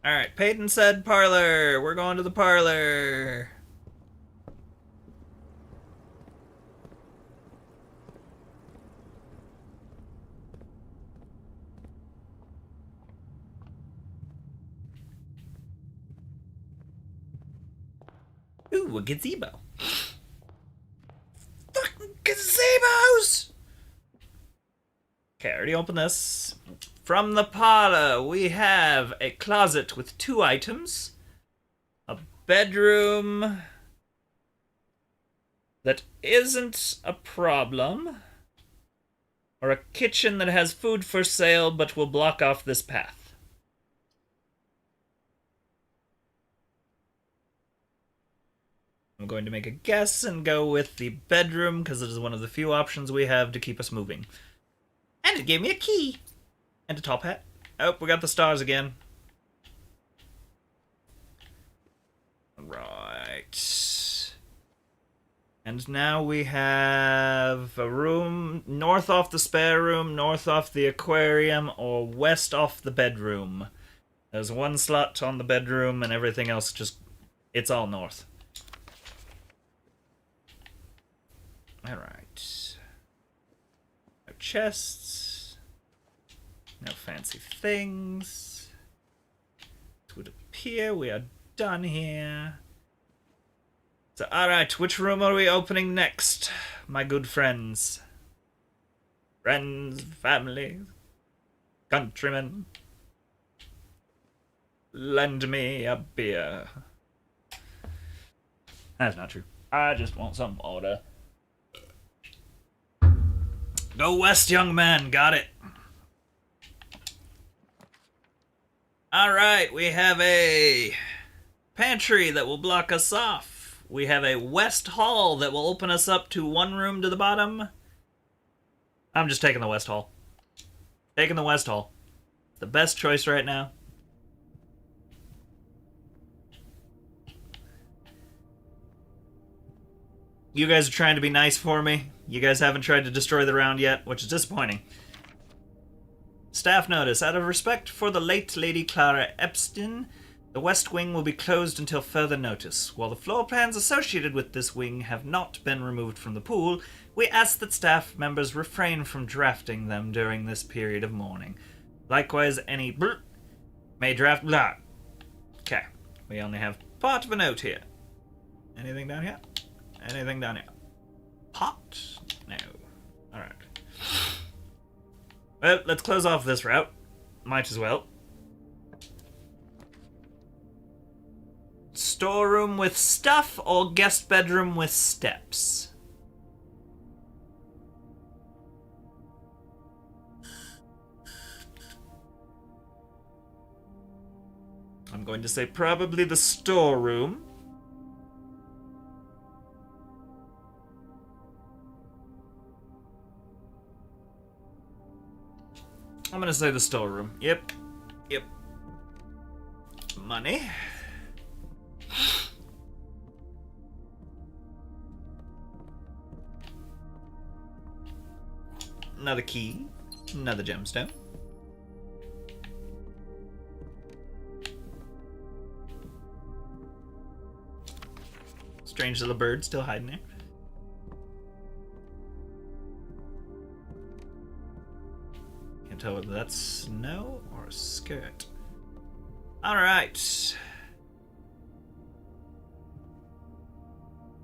Alright, Peyton said parlor. We're going to the parlor. Ooh, a gazebo. Fucking gazebos! Okay, I already opened this. From the parlor, we have a closet with 2 items, a bedroom that isn't a problem, or a kitchen that has food for sale but will block off this path. I'm going to make a guess and go with the bedroom because it is one of the few options we have to keep us moving. And it gave me a key. And a top hat. Oh, we got the stars again. Right. And now we have a room north off the spare room, north off the aquarium, or west off the bedroom. There's one slot on the bedroom and everything else just... it's all north. Alright. No chests. No fancy things. It would appear we are done here. So, alright, which room are we opening next, my good friends? Friends, family, countrymen. Lend me a beer. That's not true. I just want some water. Go west, young man. Got it. Alright, we have a pantry that will block us off. We have a west hall that will open us up to one room to the bottom. I'm just taking the west hall. Taking the west hall. The best choice right now. You guys are trying to be nice for me. You guys haven't tried to destroy the round yet, which is disappointing. Staff notice. Out of respect for the late Lady Clara Epstein, the west wing will be closed until further notice. While the floor plans associated with this wing have not been removed from the pool, we ask that staff members refrain from drafting them during this period of mourning. Likewise, any may draft blah. Okay, we only have part of a note here. Anything down here? Anything down here? Pot? No. Alright. Well, let's close off this route. Might as well. Storeroom with stuff or guest bedroom with steps? I'm going to say probably the storeroom. I'm gonna say the storeroom. Yep. Yep. Money. Another key. Another gemstone. Strange little bird still hiding there. Can't tell whether that's snow or a skirt. Alright.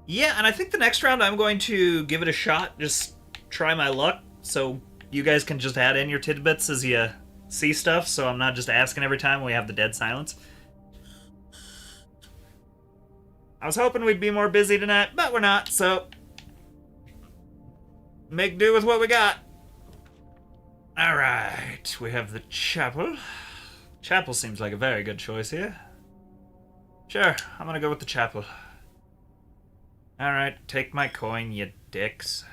Yeah, and I think the next round I'm going to give it a shot. Just try my luck. So you guys can just add in your tidbits as you see stuff. So I'm not just asking every time we have the dead silence. I was hoping we'd be more busy tonight, but we're not, so make do with what we got. Alright, we have the chapel. Chapel seems like a very good choice here. Sure, I'm gonna go with the chapel. Alright, take my coin, you dicks.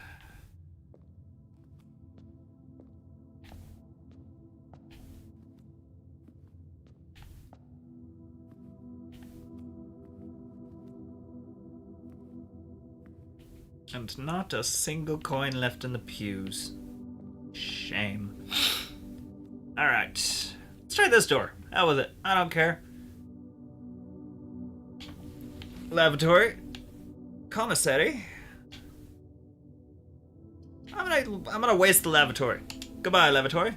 And not a single coin left in the pews. Shame. Alright. Let's try this door. Hell with it. I don't care. Lavatory. Commissary. I'm gonna waste the lavatory. Goodbye, lavatory.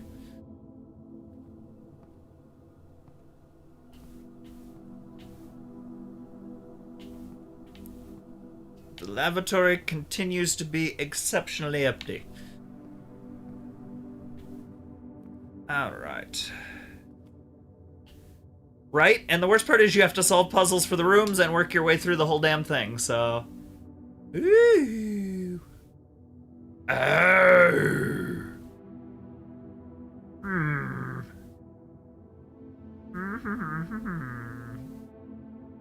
The lavatory continues to be exceptionally empty. Alright. Right? And the worst part is you have to solve puzzles for the rooms and work your way through the whole damn thing, so... Ooh. Oh.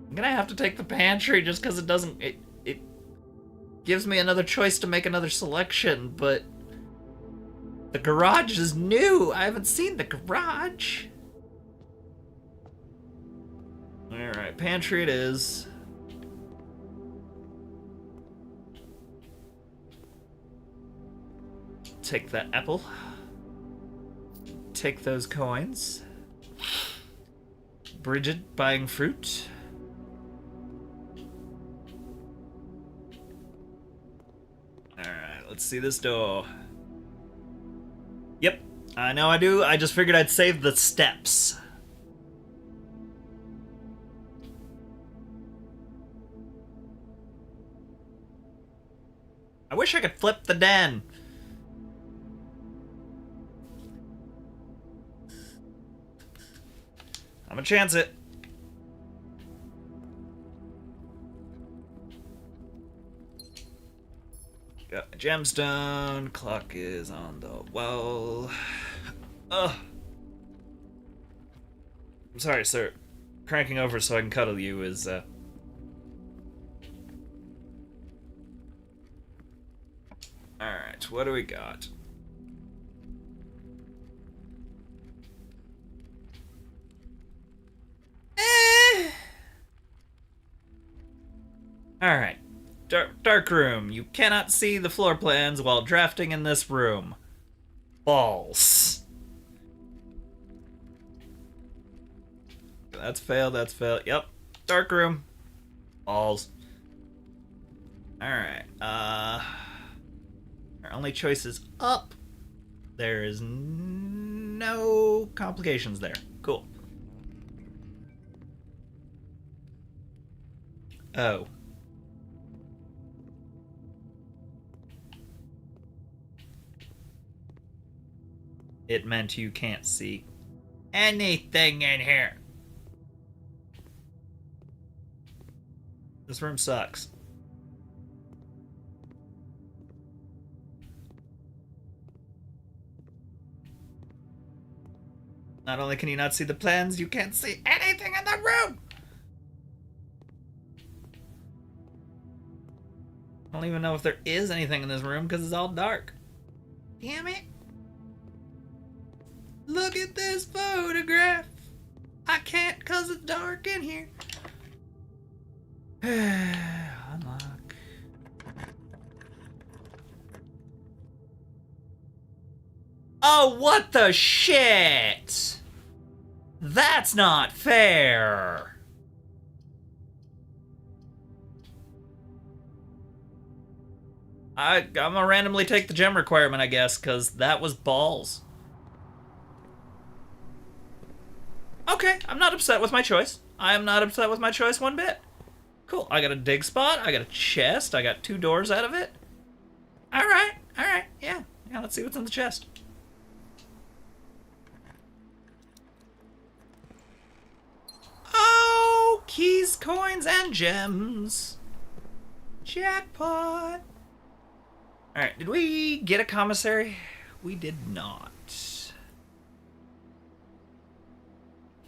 I'm gonna have to take the pantry just because it doesn't... it gives me another choice to make another selection, but the garage is new. I haven't seen the garage. Alright, pantry it is. Take that apple. Take those coins. Bridget buying fruit. Alright, let's see this door. Yep, I know I do. I just figured I'd save the steps. I wish I could flip the den. I'm gonna chance it. Got a gemstone. Clock is on the wall. Ugh. I'm sorry, sir. Cranking over so I can cuddle you is, Alright, what do we got? Alright. Dark room. You cannot see the floor plans while drafting in this room. Balls. That's failed, that's failed. Yep. Dark room. Balls. Alright. Our only choice is up. There is no complications there. Cool. Oh. It meant you can't see anything in here. This room sucks. Not only can you not see the plans, you can't see anything in the room! I don't even know if there is anything in this room because it's all dark. Damn it. Look at this photograph. I can't because it's dark in here. Unlock. Oh, what the shit? That's not fair. I'm gonna randomly take the gem requirement, I guess, because that was balls. Okay, I'm not upset with my choice. I am not upset with my choice one bit. Cool, I got a dig spot, I got a chest, I got 2 doors out of it. Alright, yeah, let's see what's in the chest. Oh, keys, coins, and gems. Jackpot. Alright, did we get a commissary? We did not.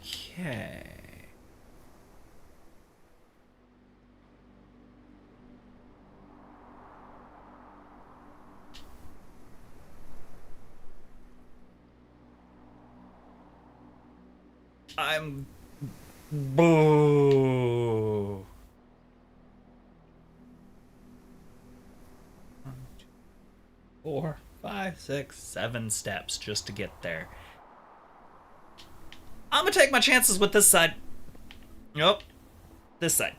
Okay. I'm... Boo. 1, 2, 4, 5, 6, 7 steps just to get there. I'm gonna take my chances with this side. Nope. This side.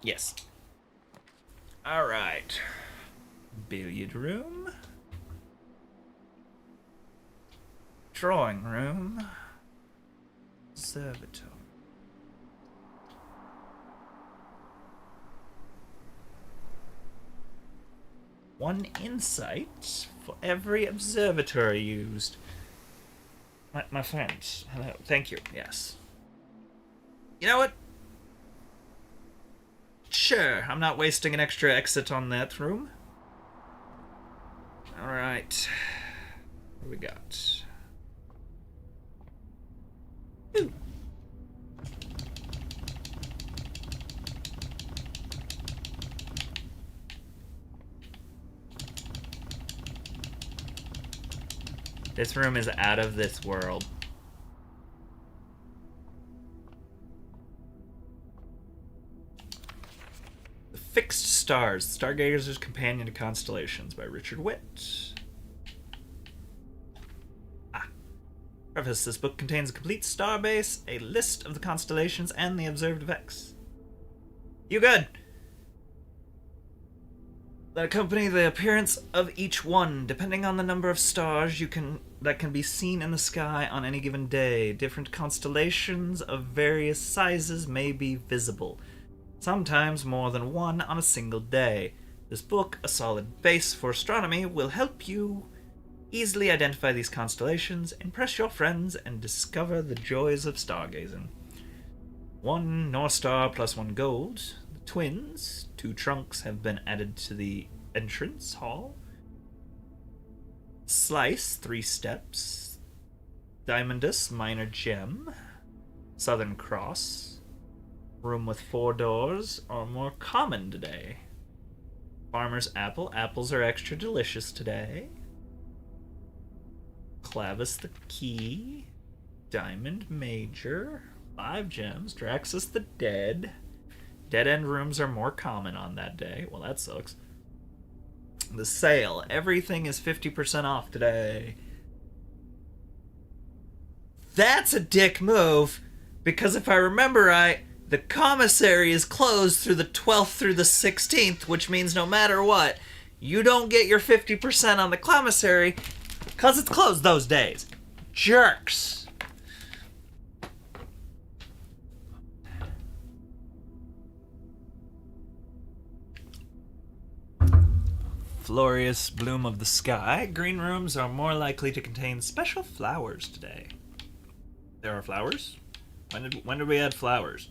Yes. Alright. Billiard room. Drawing room. Observatory. One insight for every observatory used. My friends. Hello. Thank you. Yes. You know what? Sure. I'm not wasting an extra exit on that room. Alright. What do we got? Ooh. This room is out of this world. The Fixed Stars, Stargazer's Companion to Constellations by Richard Witt. Preface: this book contains a complete starbase, a list of the constellations, and the observed effects. You good? That accompany the appearance of each one, depending on the number of stars that can be seen in the sky on any given day. Different constellations of various sizes may be visible, sometimes more than one on a single day. This book, a solid base for astronomy, will help you easily identify these constellations, impress your friends, and discover the joys of stargazing. 1 North Star plus 1 gold. The twins, 2 trunks have been added to the entrance hall. Slice, 3 steps. Diamondus, minor gem. Southern Cross. Room with 4 doors are more common today. Farmer's apple, apples are extra delicious today. Clavis the key. Diamond major. 5 gems. Draxus the dead. Dead end rooms are more common on that day. Well, that sucks. The sale. Everything is 50% off today. That's a dick move, because if I remember right, the commissary is closed through the 12th through the 16th, which means no matter what, you don't get your 50% on the commissary because it's closed those days. Jerks. Florious bloom of the sky. Green rooms are more likely to contain special flowers today. There are flowers? When did we add flowers?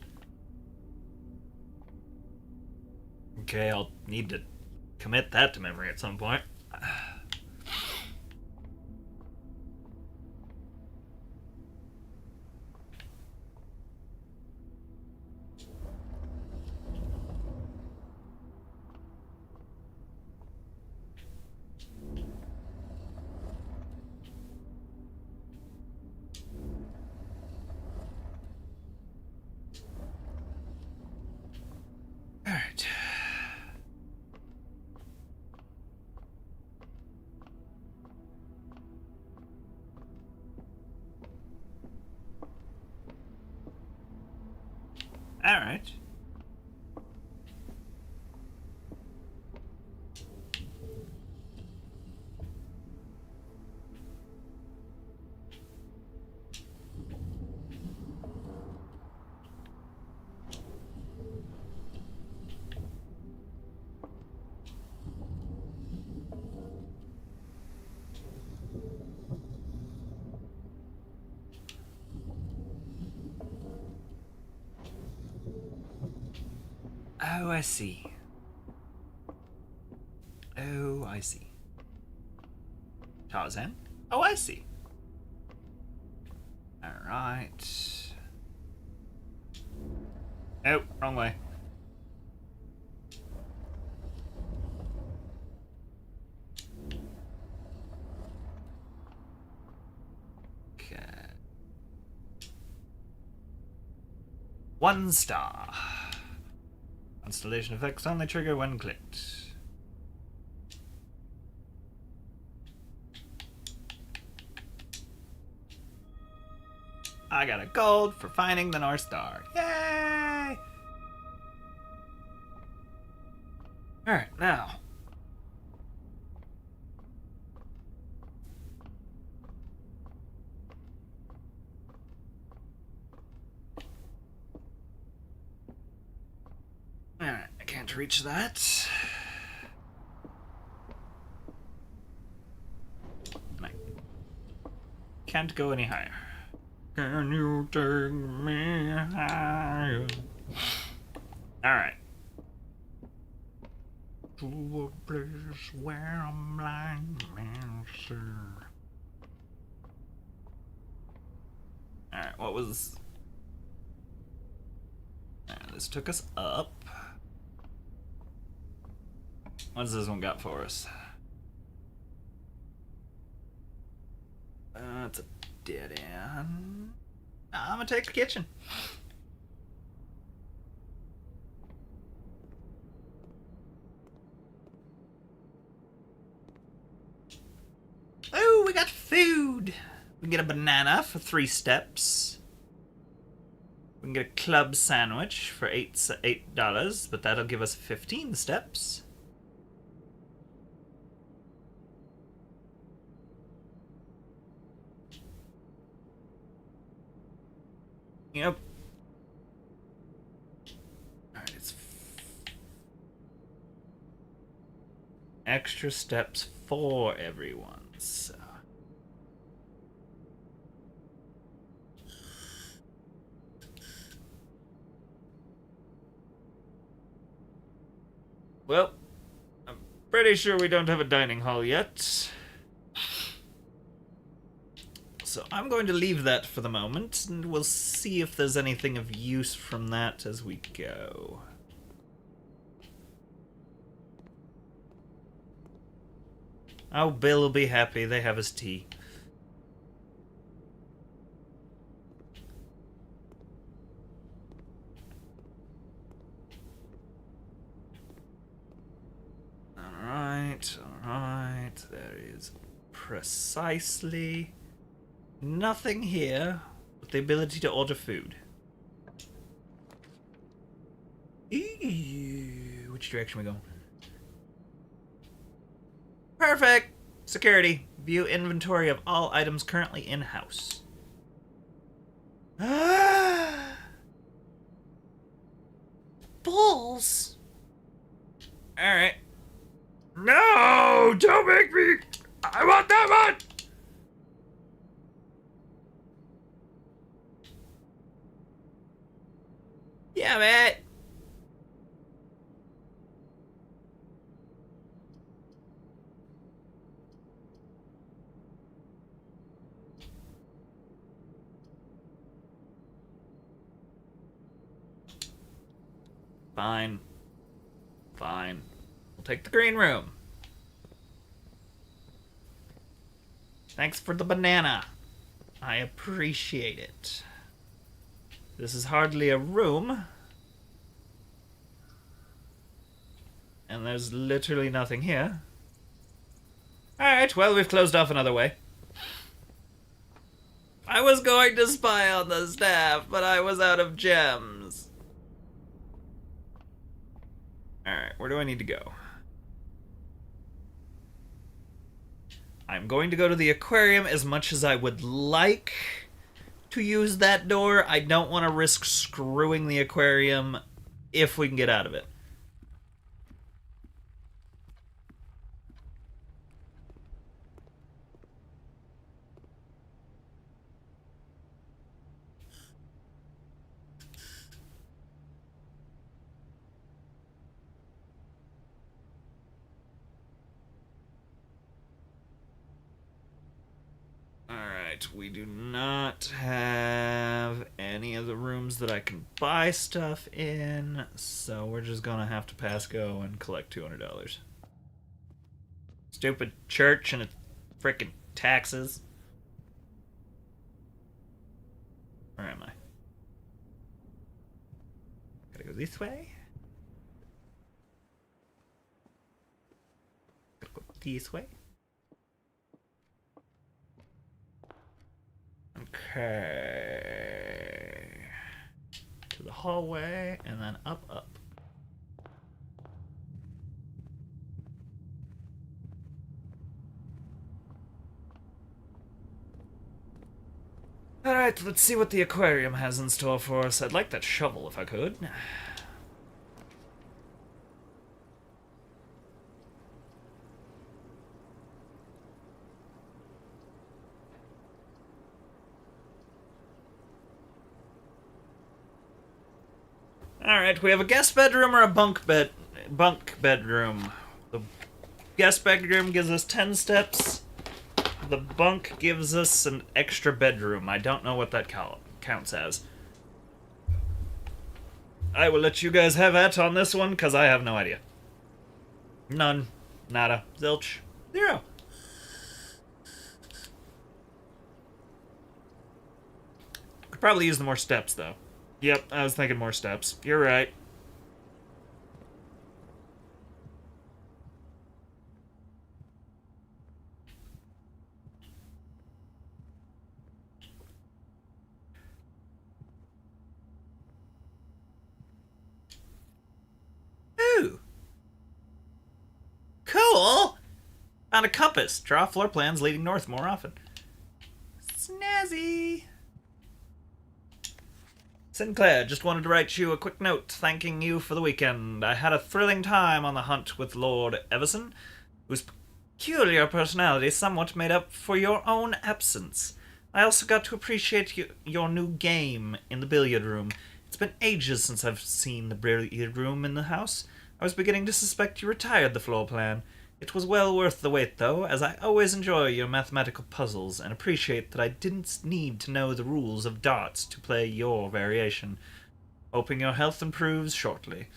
Okay, I'll need to commit that to memory at some point. Alright. Alright. Oh, I see. Oh, I see. Tarzan? Oh, I see. Alright. Oh, wrong way. Okay. 1 star. Constellation effects only trigger when clicked. I got a gold for finding the North Star. Yay! Alright, now. Alright, I can't reach that. And I can't go any higher. Can you take me higher? Alright. To a place where I'm blind man, sir. Alright, what was... this took us up. What does this one got for us? That's a dead end. I'm gonna take the kitchen. Oh, we got food. We can get a banana for 3 steps. We can get a club sandwich for $8, but that'll give us 15 steps. Yep. Alright, it's extra steps for everyone, so. Well, I'm pretty sure we don't have a dining hall yet. So I'm going to leave that for the moment, and we'll see if there's anything of use from that as we go. Oh, Bill will be happy. They have his tea. Alright. There is precisely nothing here with the ability to order food. Ew. Which direction are we going? Perfect! Security. View inventory of all items currently in-house. Balls! Alright. No! Don't make me! I want that one! Yeah, man. Fine. We'll take the green room. Thanks for the banana. I appreciate it. This is hardly a room. And there's literally nothing here. Alright, well, we've closed off another way. I was going to spy on the staff, but I was out of gems. Alright, where do I need to go? I'm going to go to the aquarium as much as I would like to use that door. I don't want to risk screwing the aquarium if we can get out of it. We do not have any of the rooms that I can buy stuff in, so we're just gonna have to pass go and collect $200. Stupid church and its frickin' taxes. Where am I? Gotta go this way? Gotta go this way? Okay. To the hallway, and then up. Alright, let's see what the aquarium has in store for us. I'd like that shovel if I could. Alright, we have a guest bedroom or a bunk bedroom. The guest bedroom gives us 10 steps. The bunk gives us an extra bedroom. I don't know what that counts as. I will let you guys have at on this one, because I have no idea. None. Nada. Zilch. 0. could probably use the more steps, though. Yep, I was thinking more steps. You're right. Ooh. Cool! Found a compass. Draw floor plans leading north more often. Snazzy! Sinclair, just wanted to write you a quick note thanking you for the weekend. I had a thrilling time on the hunt with Lord Everson, whose peculiar personality somewhat made up for your own absence. I also got to appreciate your new game in the billiard room. It's been ages since I've seen the billiard room in the house. I was beginning to suspect you retired the floor plan. It was well worth the wait, though, as I always enjoy your mathematical puzzles and appreciate that I didn't need to know the rules of darts to play your variation. Hoping your health improves shortly.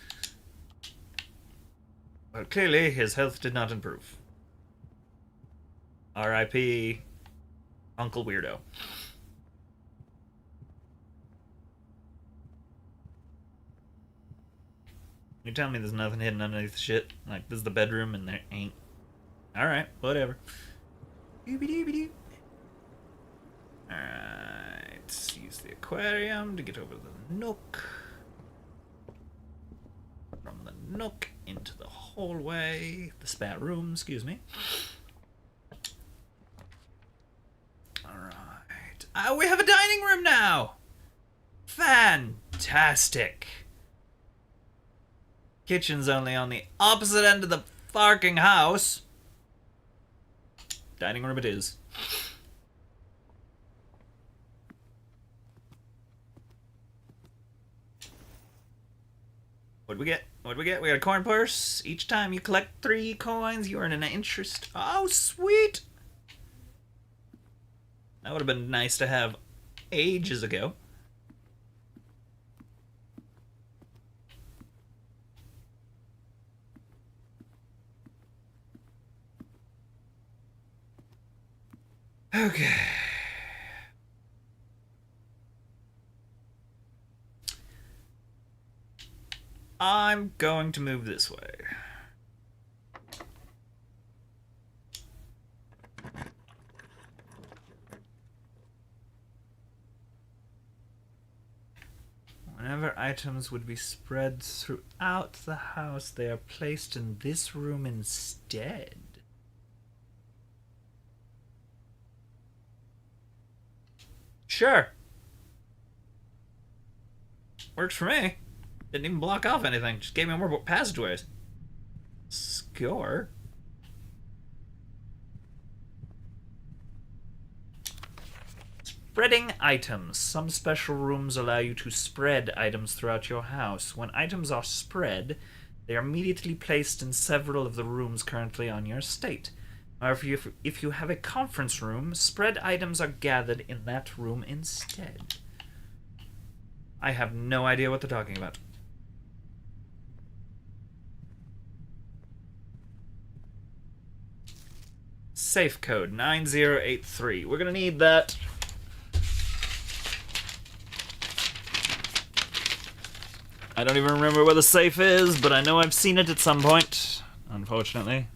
Well, clearly his health did not improve. R.I.P. Uncle Weirdo. You telling me there's nothing hidden underneath the shit? Like, this is the bedroom and there ain't. Alright, whatever. Doobie-doobie-doo. Alright, let's use the aquarium to get over the nook. From the nook into the hallway. The spare room, excuse me. Alright. We have a dining room now! Fantastic! Kitchen's only on the opposite end of the fucking house. Dining room it is. What'd we get? What'd we get? We got a coin purse. Each time you collect 3 coins, you earn an interest. Oh, sweet! That would have been nice to have ages ago. Okay. I'm going to move this way. Whenever items would be spread throughout the house, they are placed in this room instead. Sure. Works for me. Didn't even block off anything. Just gave me more passageways. Score. Spreading items. Some special rooms allow you to spread items throughout your house. When items are spread, they are immediately placed in several of the rooms currently on your estate. However, if you have a conference room, spread items are gathered in that room instead. I have no idea what they're talking about. Safe code 9083. We're gonna need that. I don't even remember where the safe is, but I know I've seen it at some point, unfortunately.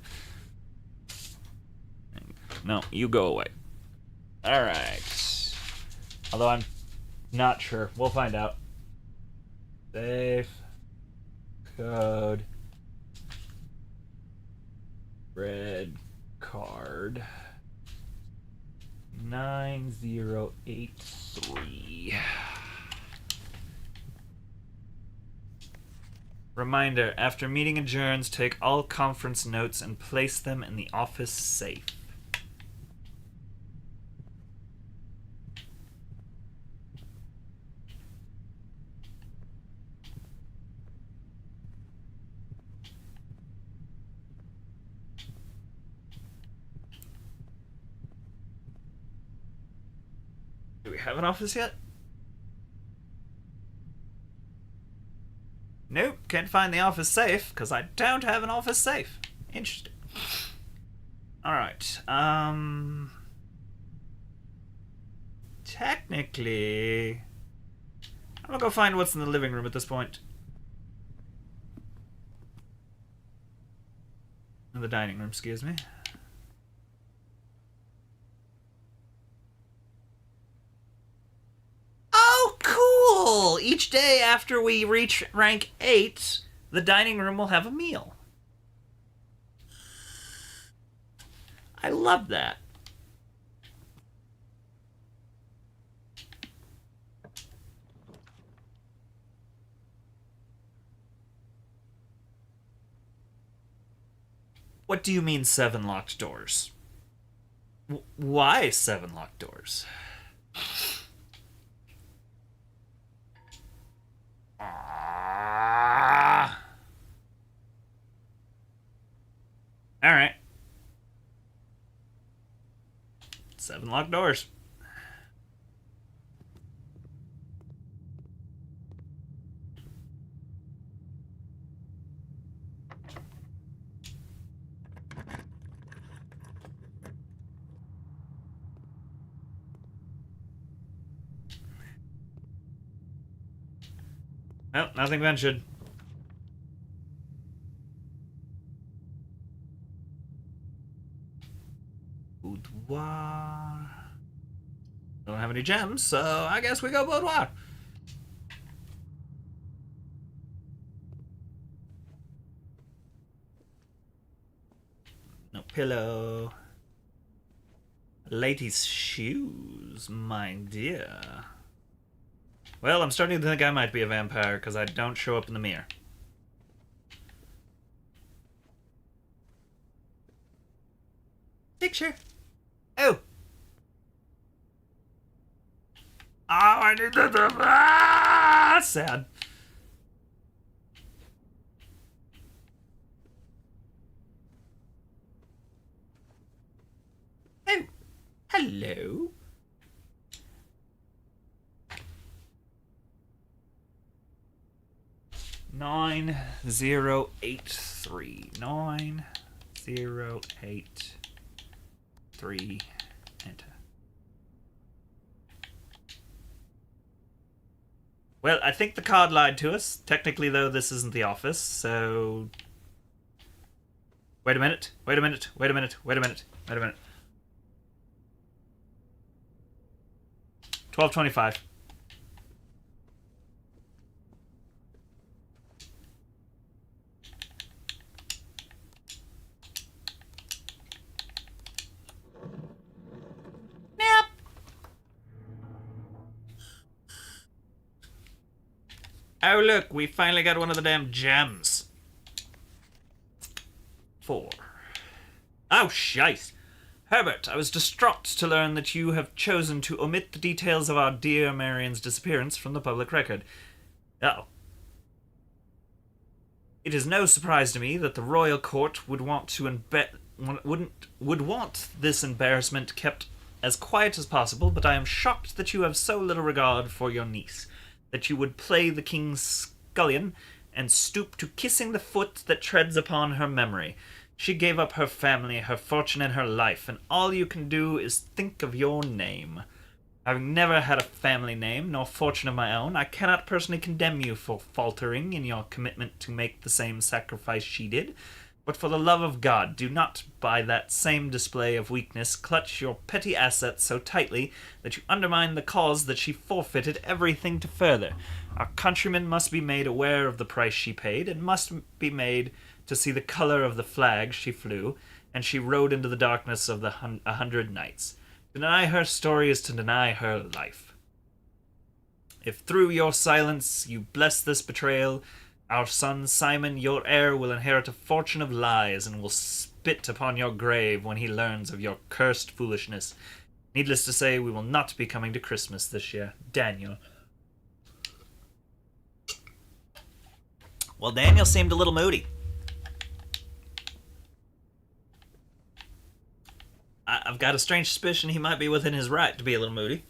No, you go away. Alright. Although I'm not sure. We'll find out. Safe. Code. Red card. 9083. Reminder, after meeting adjourns, take all conference notes and place them in the office safe. Do we have an office yet? Nope, can't find the office safe, because I don't have an office safe. Interesting. Alright, technically, I'm gonna go find what's in the living room at this point. In the dining room, excuse me. Oh, cool! Each day after we reach rank 8, the dining room will have a meal. I love that. What do you mean 7 locked doors? Why 7 locked doors? Alright. 7 locked doors. Well, nothing ventured. Boudoir. Don't have any gems, so I guess we go boudoir. No pillow. Lady's shoes, my dear. Well, I'm starting to think I might be a vampire because I don't show up in the mirror. Picture. Oh. Oh, I need the sad. Oh. Hello. Nine 083 9083. Enter. Well, I think the card lied to us. Technically, though, this isn't the office, so... Wait a minute. 1225. Oh, look, we finally got one of the damn gems. 4. Oh, shite. Herbert, I was distraught to learn that you have chosen to omit the details of our dear Marion's disappearance from the public record. Oh. It is no surprise to me that the royal court would want this embarrassment kept as quiet as possible, but I am shocked that you have so little regard for your niece, that you would play the king's scullion and stoop to kissing the foot that treads upon her memory. She gave up her family, her fortune, and her life, and all you can do is think of your name. Having never had a family name, nor fortune of my own, I cannot personally condemn you for faltering in your commitment to make the same sacrifice she did, but for the love of God, do not, by that same display of weakness, clutch your petty assets so tightly that you undermine the cause that she forfeited everything to further. Our countrymen must be made aware of the price she paid, and must be made to see the color of the flag she flew, and she rode into the darkness of the 100 nights. To deny her story is to deny her life. If through your silence you bless this betrayal, our son Simon, your heir, will inherit a fortune of lies, and will spit upon your grave when he learns of your cursed foolishness. Needless to say, we will not be coming to Christmas this year. Daniel. Well, Daniel seemed a little moody. I've got a strange suspicion he might be within his right to be a little moody.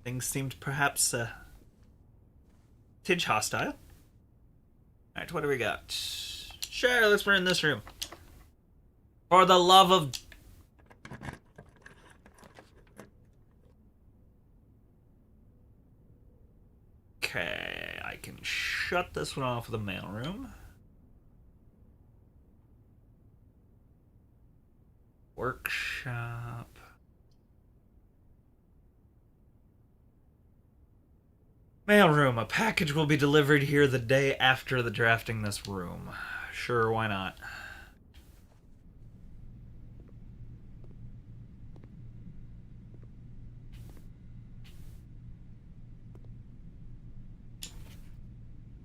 Things seemed perhaps tidge hostile. Alright, what do we got? Sure, let's run in this room. For the love of... shut this one off with a mailroom. Workshop. Mailroom. A package will be delivered here the day after the drafting this room. Sure, why not?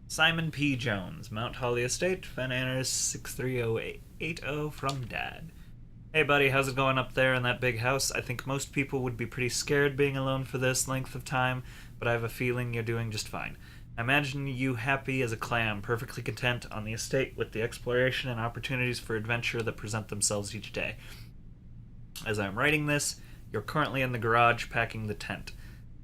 Simon P. Jones, Mount Holly Estate, Van Anners 63080 from Dad. Hey buddy, how's it going up there in that big house? I think most people would be pretty scared being alone for this length of time, but I have a feeling you're doing just fine. I imagine you happy as a clam, perfectly content on the estate with the exploration and opportunities for adventure that present themselves each day. As I'm writing this, you're currently in the garage packing the tent.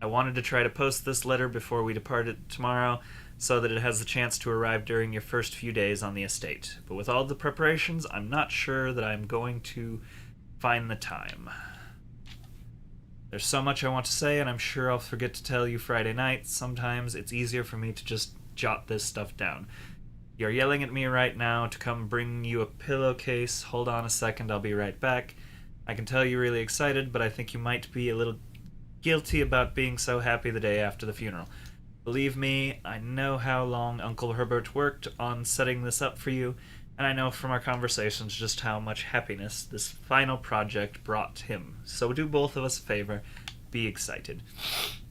I wanted to try to post this letter before we departed tomorrow, so that it has the chance to arrive during your first few days on the estate. But with all the preparations, I'm not sure that I'm going to find the time. There's so much I want to say, and I'm sure I'll forget to tell you Friday night. Sometimes it's easier for me to just jot this stuff down. You're yelling at me right now to come bring you a pillowcase. Hold on a second, I'll be right back. I can tell you're really excited, but I think you might be a little guilty about being so happy the day after the funeral. Believe me, I know how long Uncle Herbert worked on setting this up for you, and I know from our conversations just how much happiness this final project brought him. So do both of us a favor, be excited.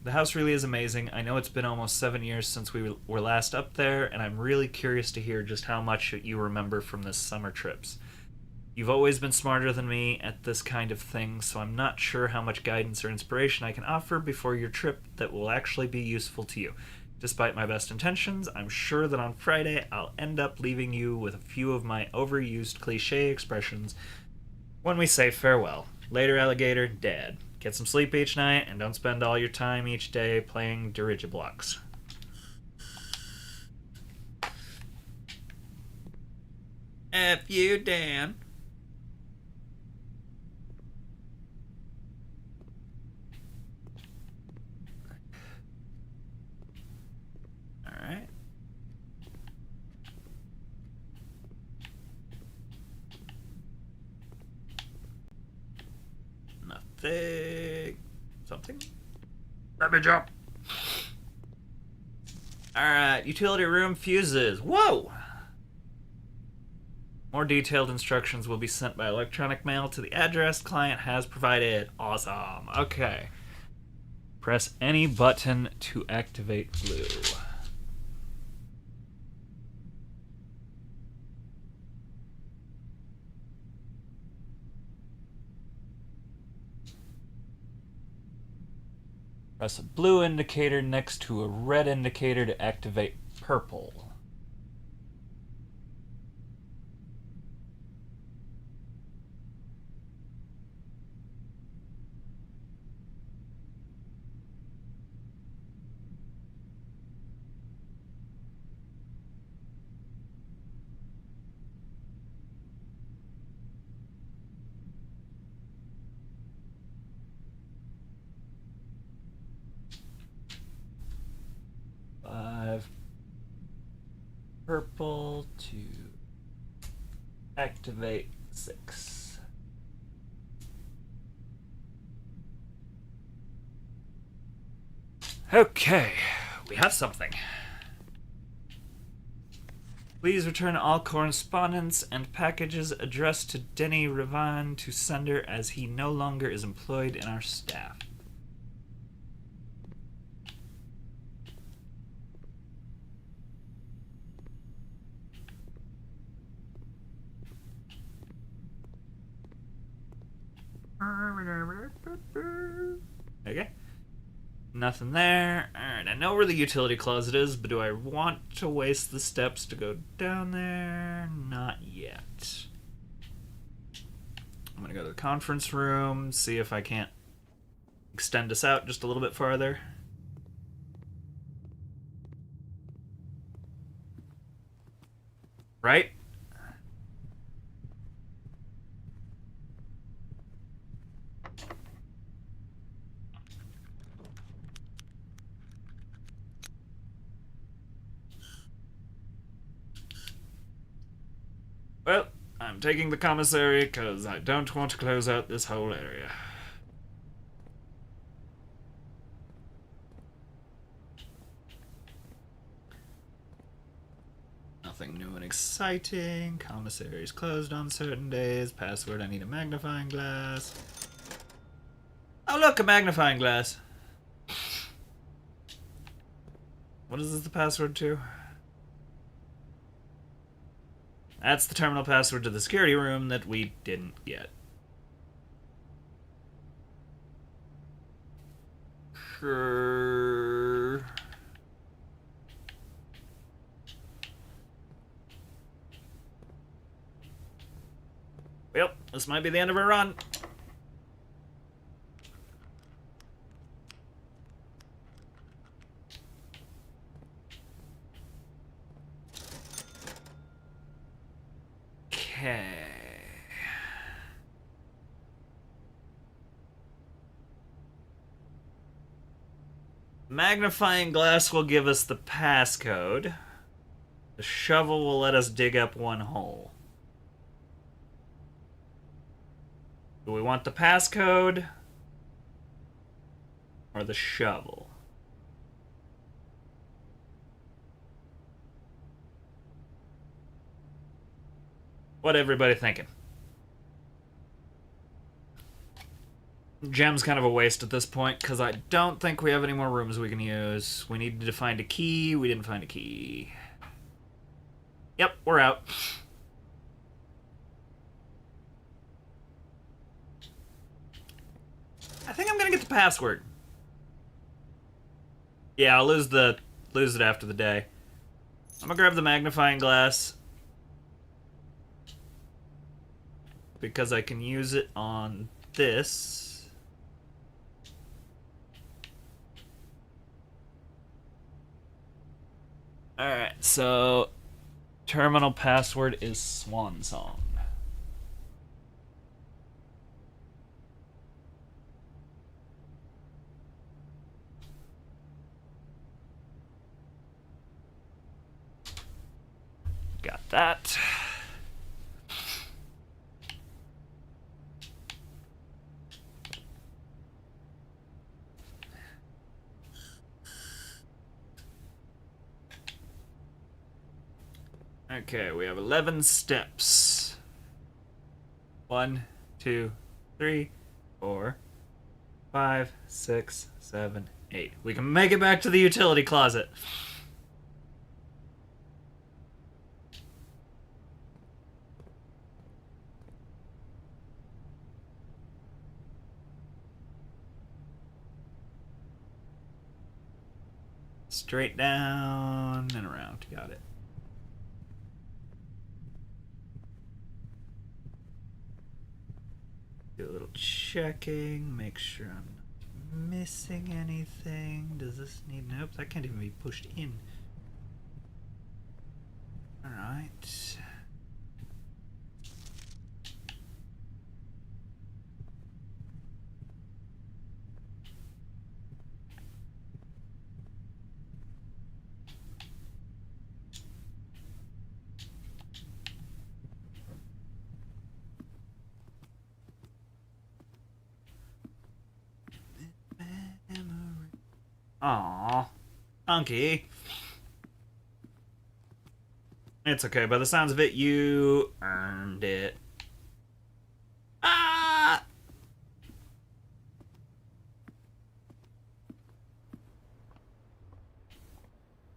The house really is amazing. I know it's been almost 7 years since we were last up there, and I'm really curious to hear just how much you remember from this summer trips. You've always been smarter than me at this kind of thing, so I'm not sure how much guidance or inspiration I can offer before your trip that will actually be useful to you. Despite my best intentions, I'm sure that on Friday I'll end up leaving you with a few of my overused cliche expressions when we say farewell. Later, alligator, Dad. Get some sleep each night, and don't spend all your time each day playing dirigiblocks. F you, Dan. Alright. Nothing. Something? Let me jump. Alright, utility room fuses. Whoa! More detailed instructions will be sent by electronic mail to the address client has provided. Awesome. Okay. Press any button to activate blue. Press a blue indicator next to a red indicator to activate purple. Purple to activate 6. Okay, we have something. Please return all correspondence and packages addressed to Denny Revan to sender as he no longer is employed in our staff. Okay. Nothing there. Alright, I know where the utility closet is, but do I want to waste the steps to go down there? Not yet. I'm gonna go to the conference room, see if I can't extend us out just a little bit farther. Right? Well, I'm taking the commissary because I don't want to close out this whole area. Nothing new and exciting. Commissary is closed on certain days. Password, I need a magnifying glass. Oh look, a magnifying glass. What is this the password to? That's the terminal password to the security room that we didn't get. Sure. Well, this might be the end of our run. Okay. Magnifying glass will give us the passcode. The shovel will let us dig up one hole. Do we want the passcode or the shovel? What everybody thinking? Gem's kind of a waste at this point because I don't think we have any more rooms we can use. We needed to find a key. We didn't find a key. Yep, we're out. I think I'm gonna get the password. Yeah, I'll lose it after the day. I'm gonna grab the magnifying glass because I can use it on this. Alright, so terminal password is Swan Song. Got that. Okay, we have 11 steps. 1, 2, 3, 4, 5, 6, 7, 8. We can make it back to the utility closet. Straight down and around. Got it. Do a little checking, make sure I'm not missing anything. Does this need... Nope, that can't even be pushed in. Alright. Aww. Unky. It's okay. By the sounds of it, you earned it. Ah!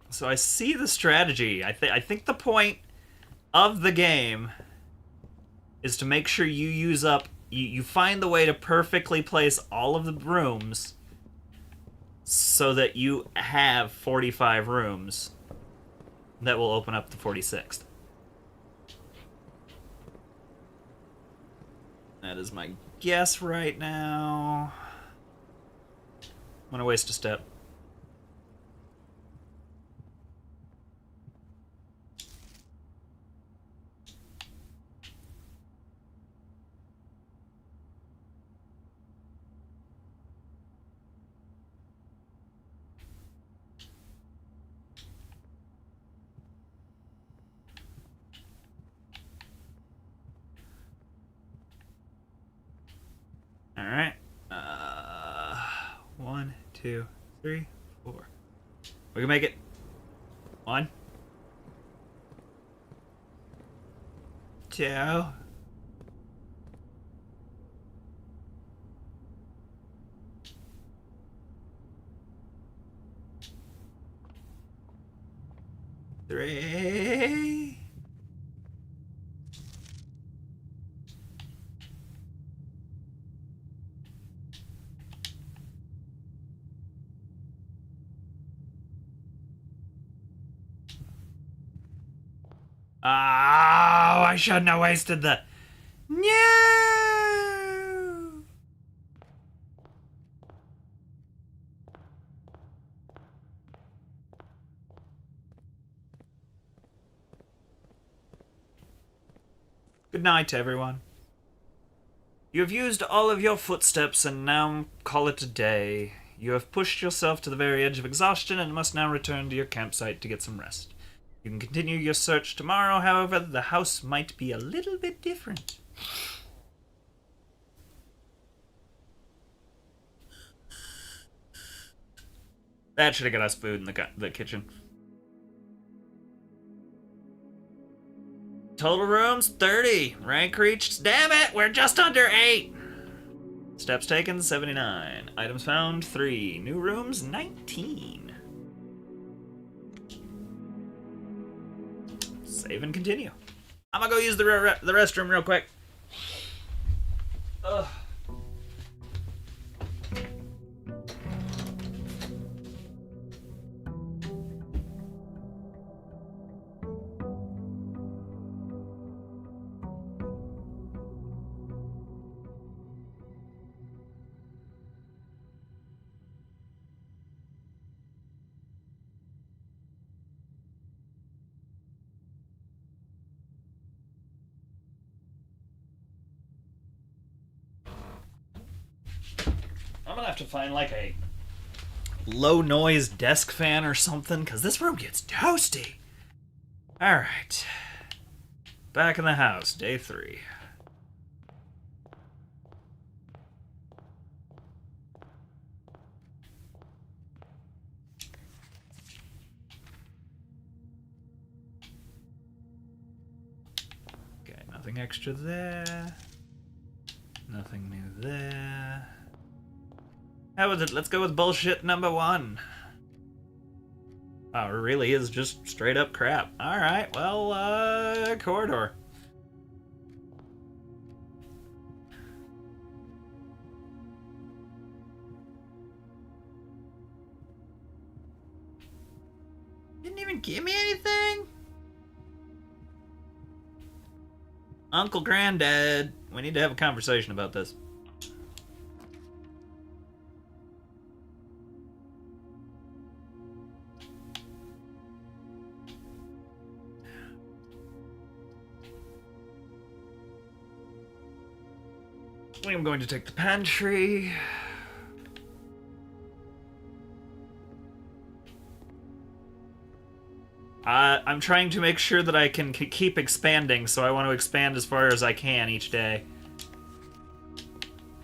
So I see the strategy. I think the point of the game is to make sure you use up... You find the way to perfectly place all of the rooms so that you have 45 rooms that will open up the 46th. That is my guess right now. I'm gonna waste a step. 2, 3, 4. We can make it. 1, 2. 3. Oh, I shouldn't have wasted the... No! Good night, everyone. You have used all of your footsteps and now call it a day. You have pushed yourself to the very edge of exhaustion and must now return to your campsite to get some rest. You can continue your search tomorrow, however, the house might be a little bit different. That should have got us food in the kitchen. Total rooms, 30. Rank reached. Damn it, we're just under 8. Steps taken, 79. Items found, 3. New rooms, 19. Save and continue. I'm gonna go use the restroom real quick. Ugh. I'm gonna have to find like a low noise desk fan or something, because this room gets toasty. Alright. Back in the house, day 3. Okay, nothing extra there. Nothing new there. How was it? Let's go with bullshit number 1. Oh, it really is just straight up crap. Alright, well, corridor. Didn't even give me anything? Uncle Granddad, we need to have a conversation about this. I'm going to take the pantry. I'm trying to make sure that I can keep expanding, so I want to expand as far as I can each day.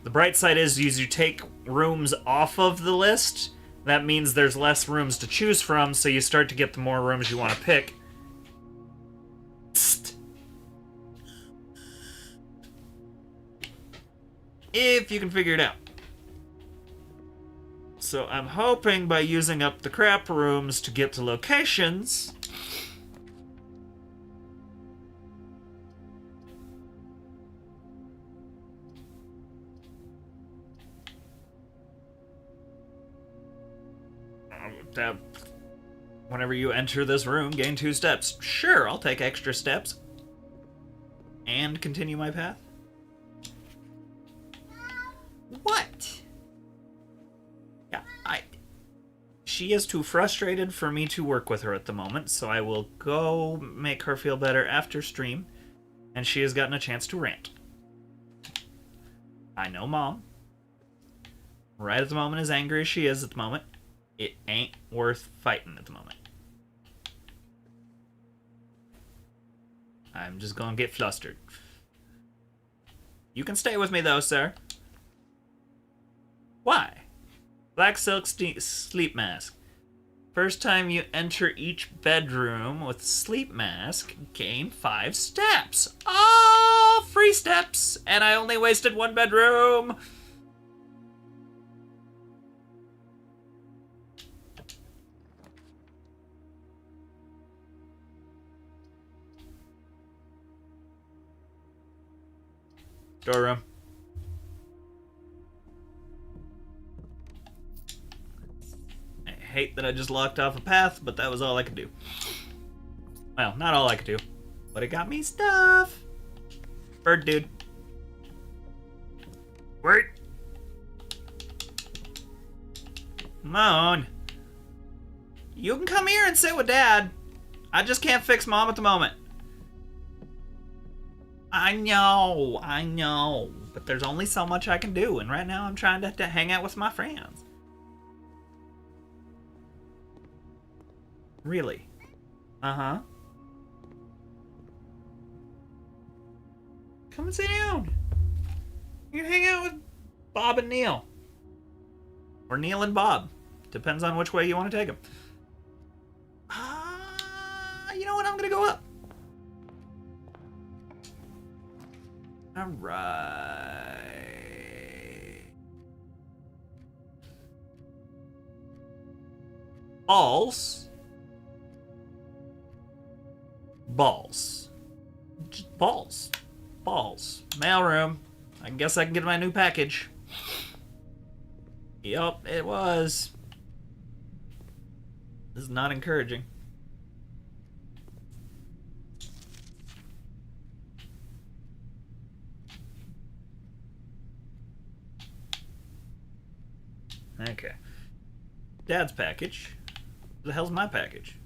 The bright side is, as you take rooms off of the list, that means there's less rooms to choose from, so you start to get the more rooms you want to pick. If you can figure it out. So I'm hoping by using up the crap rooms to get to locations... whenever you enter this room, gain 2 steps. Sure, I'll take extra steps. And continue my path. What? Yeah, she is too frustrated for me to work with her at the moment, so I will go make her feel better after stream, and she has gotten a chance to rant. I know Mom, right at the moment, as angry as she is at the moment, it ain't worth fighting at the moment. I'm just gonna get flustered. You can stay with me though, sir. Why? Black silk sleep mask. First time you enter each bedroom with sleep mask, gain 5 steps. Oh, free steps! And I only wasted 1 bedroom! Storeroom. I hate that I just locked off a path, but that was all I could do. Well, not all I could do, but it got me stuff. Bird dude. Wait. Come on. You can come here and sit with Dad. I just can't fix Mom at the moment. I know, but there's only so much I can do, and right now I'm trying to hang out with my friends. Really? Uh-huh. Come and sit down. You can hang out with Bob and Neil. Or Neil and Bob. Depends on which way you want to take them. You know what? I'm gonna go up. Alright. Balls. Just balls. Mailroom. I guess I can get my new package. Yup, it was. This is not encouraging. Okay. Dad's package. What the hell's my package?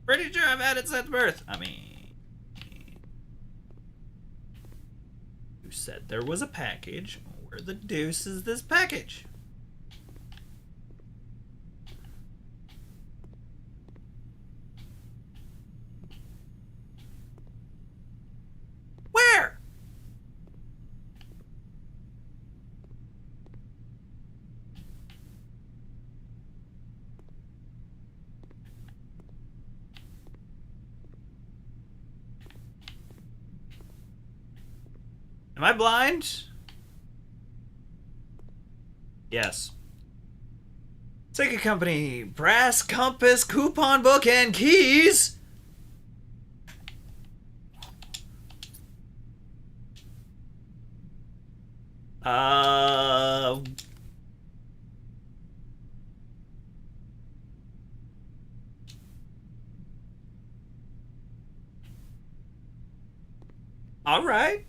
Pretty sure I've had it since birth. I mean, you said there was a package. Where the deuce is this package? Where? Am I blind? Yes. Take a company, brass, compass, coupon book, and keys. All right.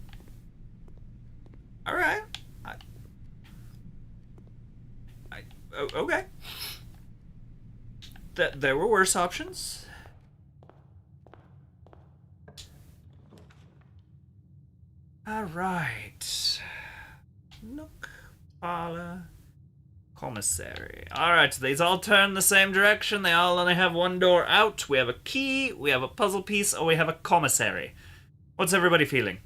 Okay. There were worse options. All right. Nook, parlor, commissary. All right, these all turn the same direction. They all only have one door out. We have a key, we have a puzzle piece, or we have a commissary. What's everybody feeling?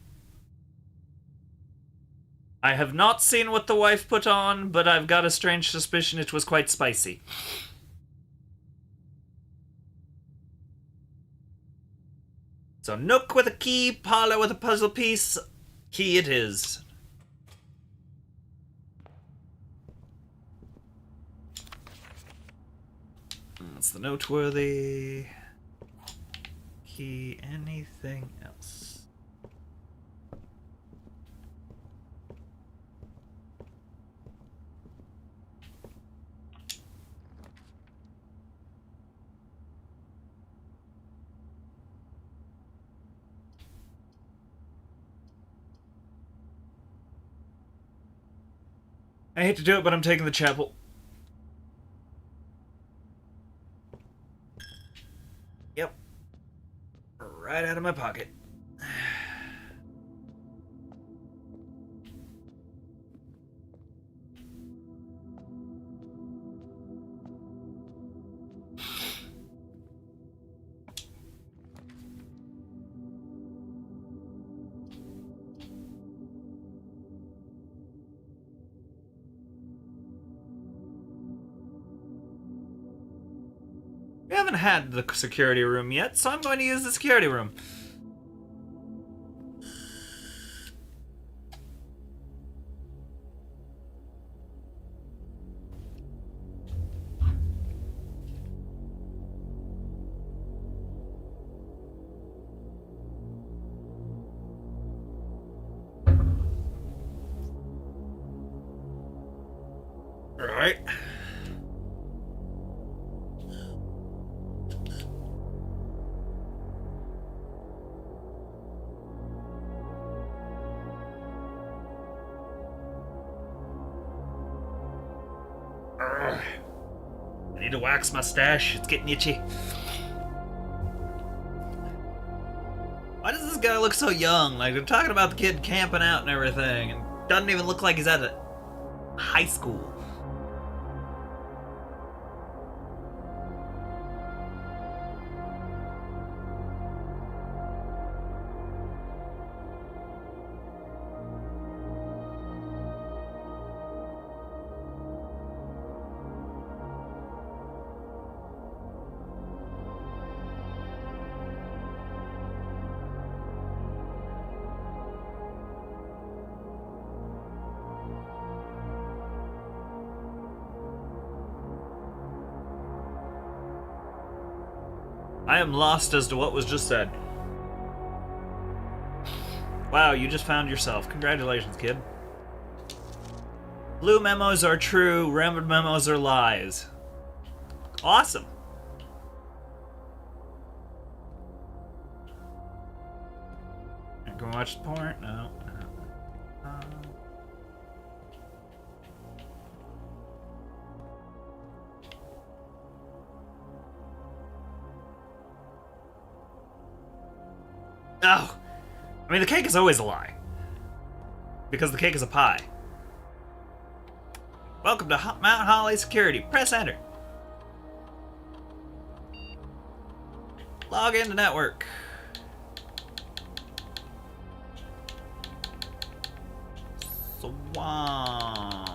I have not seen what the wife put on, but I've got a strange suspicion it was quite spicy. So nook with a key, parlor with a puzzle piece. Key it is. That's the noteworthy. Key, anything else? I hate to do it, but I'm taking the chapel. Yep. Right out of my pocket. haven't had the security room yet, so I'm going to use the security room. Right. I need to wax my stash. It's getting itchy. Why does this guy look so young? Like, they're talking about the kid camping out and everything, and doesn't even look like he's at a high school. I am lost as to what was just said. Wow, you just found yourself. Congratulations, kid. Blue memos are true, red memos are lies. Awesome. Can we watch the porn? No. Oh! I mean, the cake is always a lie. Because the cake is a pie. Welcome to Mount Holly Security. Press enter. Log into network. Swan.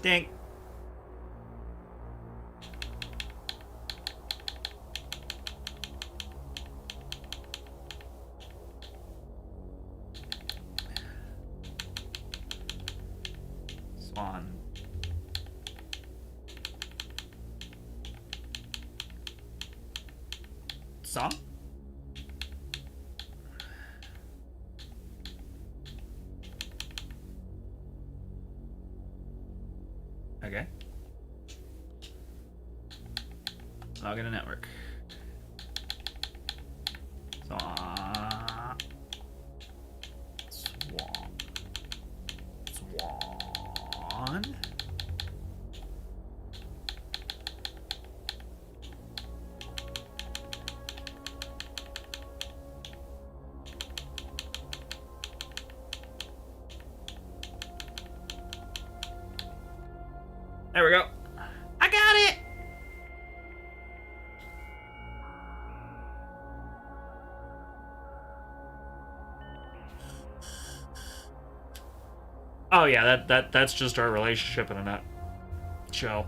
Dang. Swan. Song? Okay. Log in a network. Swan. There we go. I got it! Oh yeah, that's just our relationship in a nutshell.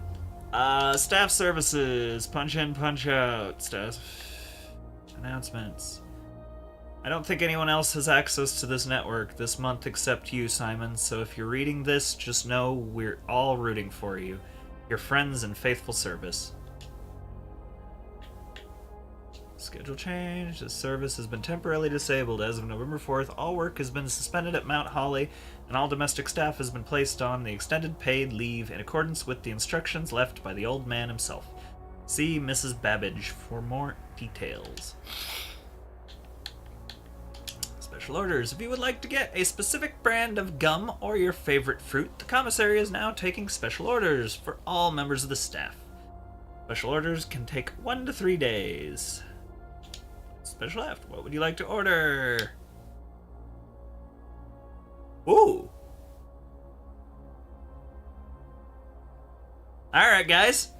Staff services, punch in, punch out, staff announcements. I don't think anyone else has access to this network this month except you, Simon, so if you're reading this, just know we're all rooting for you. Your friends and faithful service. Schedule change. This service has been temporarily disabled. As of November 4th, all work has been suspended at Mount Holly, and all domestic staff has been placed on the extended paid leave in accordance with the instructions left by the old man himself. See Mrs. Babbage for more details. Special orders. If you would like to get a specific brand of gum or your favorite fruit, the commissary is now taking special orders for all members of the staff. Special orders can take 1 to 3 days. Special F, what would you like to order? Ooh. Alright, guys.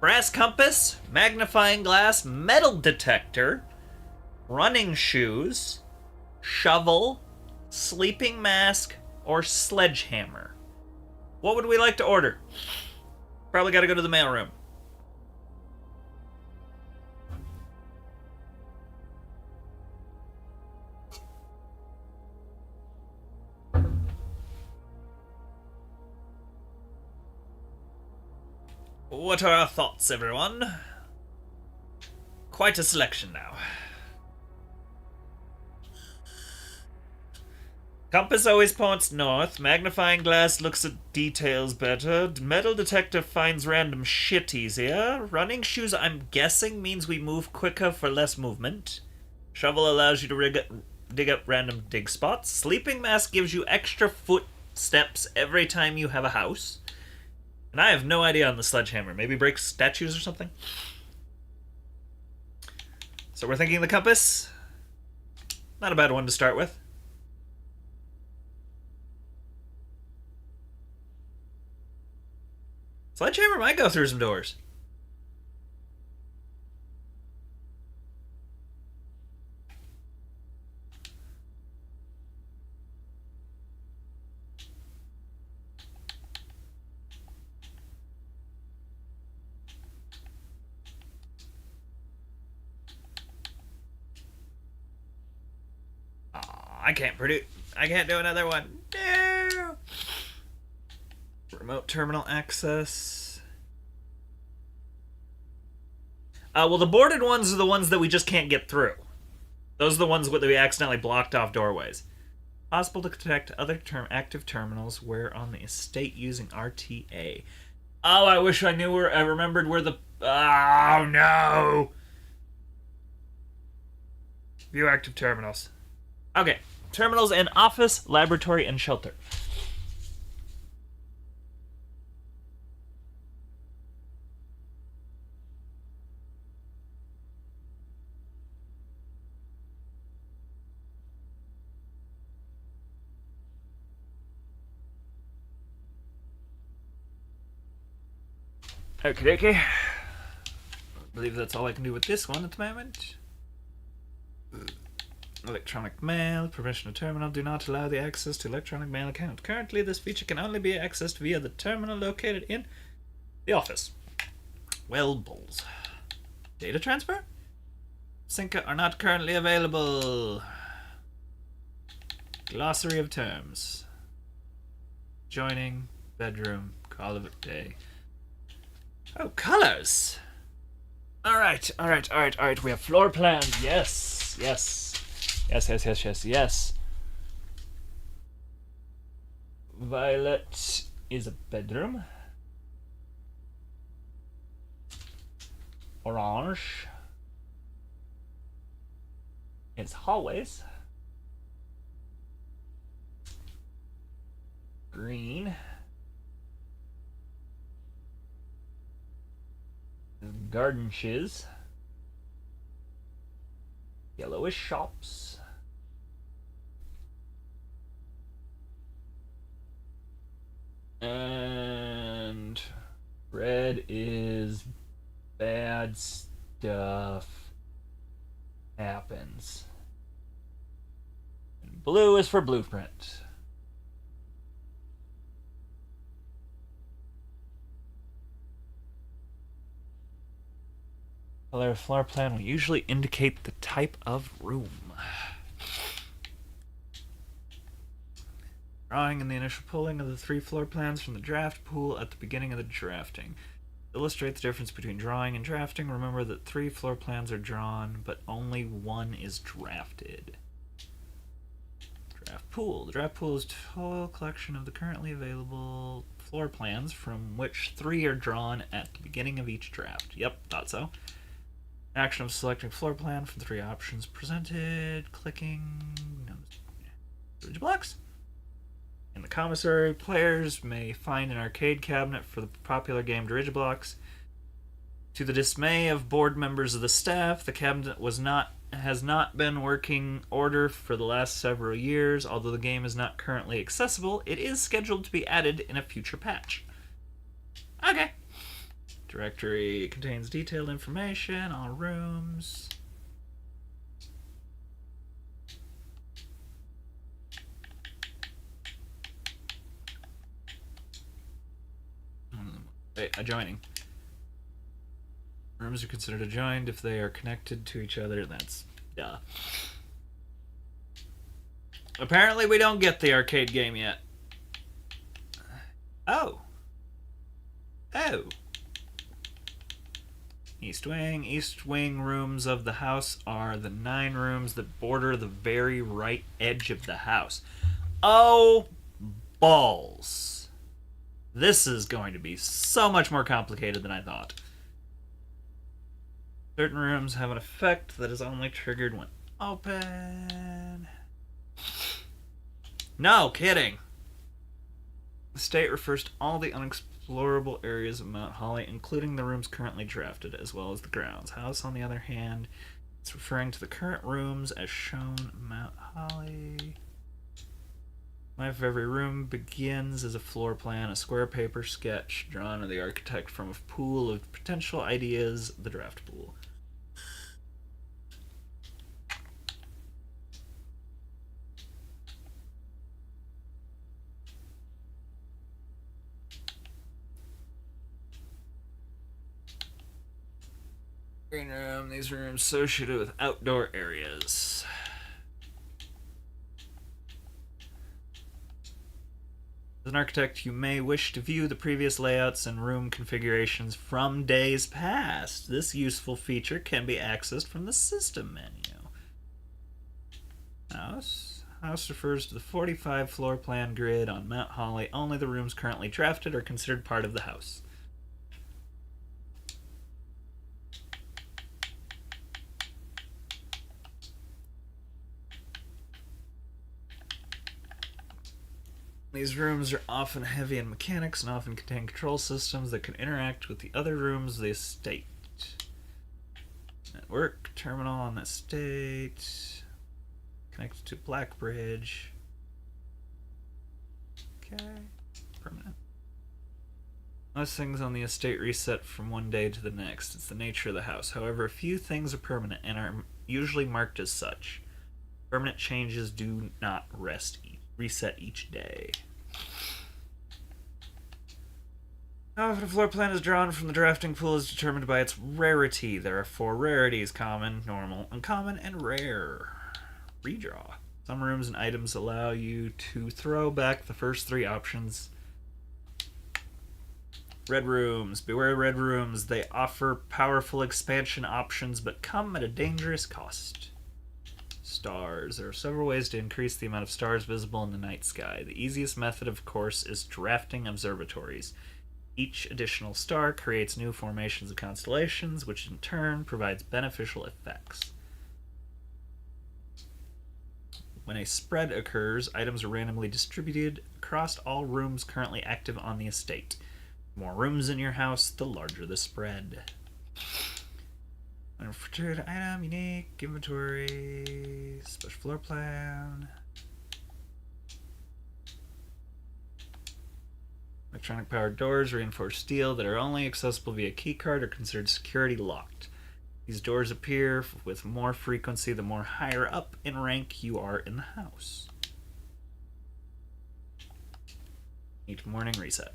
brass compass, magnifying glass, metal detector, running shoes, shovel, sleeping mask, or sledgehammer. What would we like to order? Probably gotta go to the mailroom. What are our thoughts, everyone? Quite a selection now. Compass always points north. Magnifying glass looks at details better. Metal detector finds random shit easier. Running shoes, I'm guessing, means we move quicker for less movement. Shovel allows you to dig up random dig spots. Sleeping mask gives you extra footsteps every time you have a house. And I have no idea on the sledgehammer. Maybe break statues or something? So we're thinking the compass. Not a bad one to start with. Sledgehammer might go through some doors. I can't do another one. No. Remote terminal access. Well, the boarded ones are the ones that we just can't get through. Those are the ones that we accidentally blocked off doorways. Possible to detect other active terminals where on the estate using RTA. Oh, I wish I remembered where the... Oh, no! View active terminals. Okay. Terminals in office, laboratory, and shelter. Okay. I believe that's all I can do with this one at the moment. Electronic mail, permission to terminal, do not allow the access to electronic mail account. Currently, this feature can only be accessed via the terminal located in the office. Well, balls. Data transfer? Synca are not currently available. Glossary of terms. Joining, bedroom, call of it day. Oh, colors! Alright. We have floor plans. Yes. Violet is a bedroom. Orange is hallways. Green is garden shiz. Yellow is shops. And red is bad stuff happens. And blue is for blueprint. Color floor plan will usually indicate the type of room. Drawing and the initial pulling of the 3 floor plans from the draft pool at the beginning of the drafting. Illustrate the difference between drawing and drafting. Remember that 3 floor plans are drawn, but only 1 is drafted. Draft pool. The draft pool is a total collection of the currently available floor plans from which 3 are drawn at the beginning of each draft. Yep, thought so. Action of selecting floor plan from 3 options presented. Clicking. Bridge blocks. In the commissary, players may find an arcade cabinet for the popular game Dirigiblocks. To the dismay of board members of the staff, the cabinet has not been working order for the last several years. Although the game is not currently accessible, it is scheduled to be added in a future patch. Okay. Directory contains detailed information on rooms. Adjoining. Rooms are considered adjoined if they are connected to each other. That's duh. Apparently we don't get the arcade game yet. Oh. Oh. East Wing. East Wing rooms of the house are the 9 rooms that border the very right edge of the house. Oh, balls. This is going to be so much more complicated than I thought. Certain rooms have an effect that is only triggered when open. No kidding. The state refers to all the unexplorable areas of Mount Holly, including the rooms currently drafted, as well as the grounds. House, on the other hand, it's referring to the current rooms as shown in Mount Holly. Life of every room begins as a floor plan, a square paper sketch drawn of the architect from a pool of potential ideas, the draft pool. Green room, these rooms associated with outdoor areas. As an architect, you may wish to view the previous layouts and room configurations from days past. This useful feature can be accessed from the system menu. House. House refers to the 45 floor plan grid on Mount Holly. Only the rooms currently drafted are considered part of the house. These rooms are often heavy in mechanics and often contain control systems that can interact with the other rooms of the estate. Network terminal on the estate. Connected to Black Bridge. Okay. Permanent. Most things on the estate reset from one day to the next. It's the nature of the house. However, a few things are permanent and are usually marked as such. Permanent changes do not reset each day. How often a floor plan is drawn from the drafting pool is determined by its rarity. There are 4 rarities: common, normal, uncommon, and rare. Redraw. Some rooms and items allow you to throw back the first 3 options. Red rooms. Beware red rooms. They offer powerful expansion options but come at a dangerous cost. Stars. There are several ways to increase the amount of stars visible in the night sky. The easiest method, of course, is drafting observatories. Each additional star creates new formations of constellations, which in turn provides beneficial effects. When a spread occurs, items are randomly distributed across all rooms currently active on the estate. The more rooms in your house, the larger the spread. Unfiltered item, unique, inventory, special floor plan. Electronic powered doors, reinforced steel, that are only accessible via keycard are considered security locked. These doors appear with more frequency the more higher up in rank you are in the house. Each morning reset.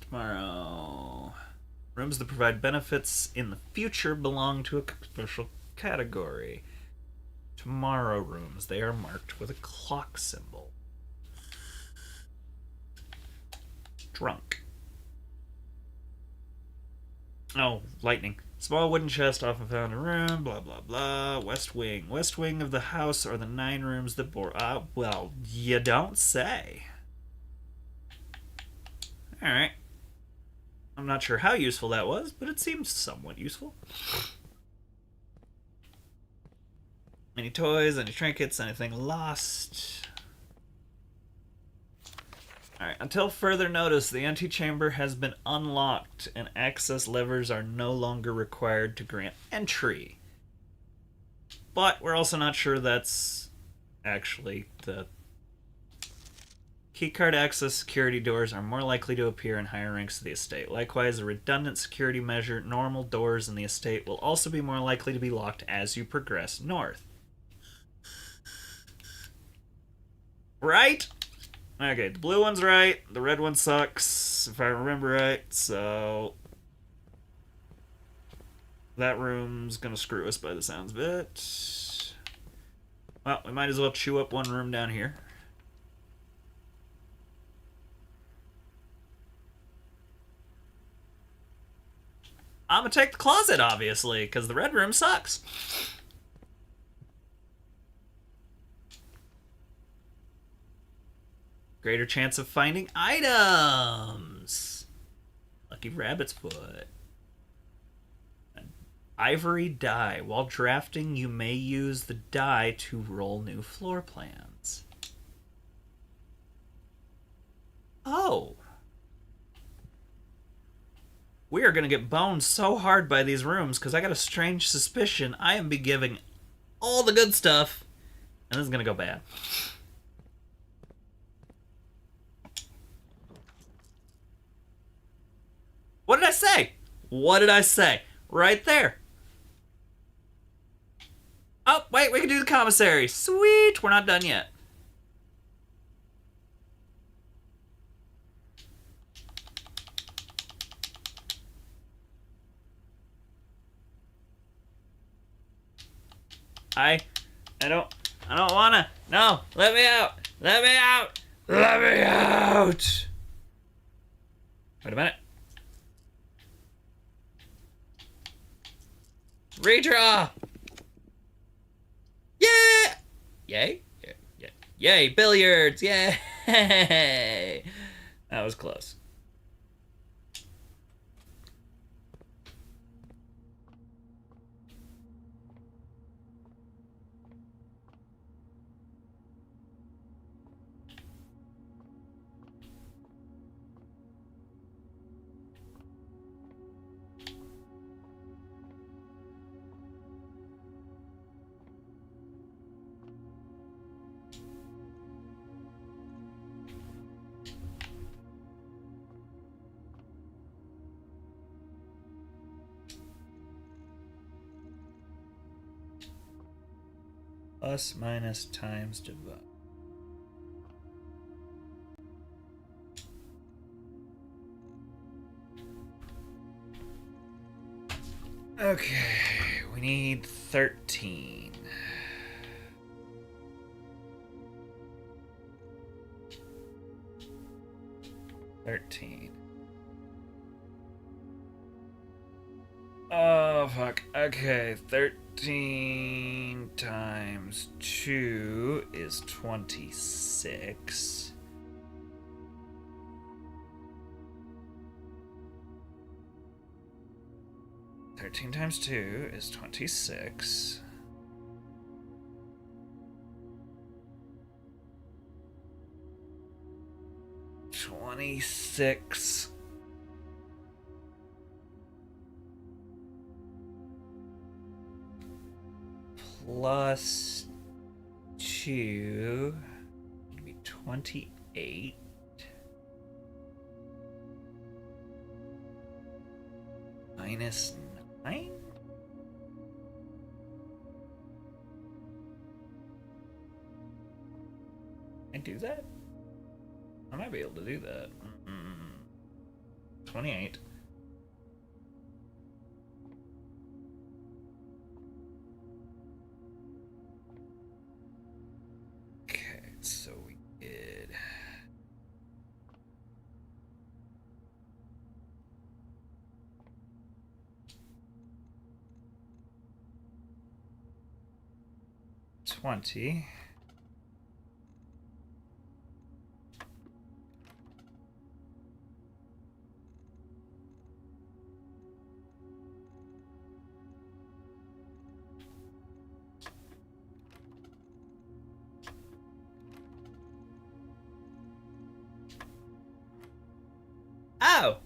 Tomorrow. Rooms that provide benefits in the future belong to a special category. Tomorrow rooms. They are marked with a clock symbol. Drunk. Oh, lightning. Small wooden chest often found in a room, blah blah blah. West wing. West wing of the house are the 9 rooms that bore... well, you don't say. Alright. I'm not sure how useful that was, but it seems somewhat useful. Any toys, any trinkets, anything lost? Alright, until further notice, the antechamber has been unlocked and access levers are no longer required to grant entry. But we're also not sure that's actually the Keycard access security doors are more likely to appear in higher ranks of the estate. Likewise, a redundant security measure, normal doors in the estate will also be more likely to be locked as you progress north. Right? Okay, the blue one's right. The red one sucks, if I remember right. So that room's gonna screw us by the sounds of it. Well, we might as well chew up one room down here. I'm gonna take the closet, obviously, because the red room sucks. Greater chance of finding items. Lucky rabbit's foot. An ivory die. While drafting, you may use the die to roll new floor plans. Oh. We are going to get boned so hard by these rooms because I got a strange suspicion I am be giving all the good stuff, and this is going to go bad. What did I say? What did I say? Right there. Oh, wait, we can do the commissary. Sweet, we're not done yet. I don't wanna. No, let me out. Let me out. Let me out. Wait a minute. Redraw. Yeah. Yay. Yeah. Yay. Billiards. Yay. That was close. Plus, minus, times, divide. Okay, we need 13. Oh, fuck. Okay, 13 times 2 is 26. Thirteen times 2 is 26. $26 plus 2 would be 28. Minus 9? I do that? I might be able to do that. 28. Okay, so we did. $20. Oh!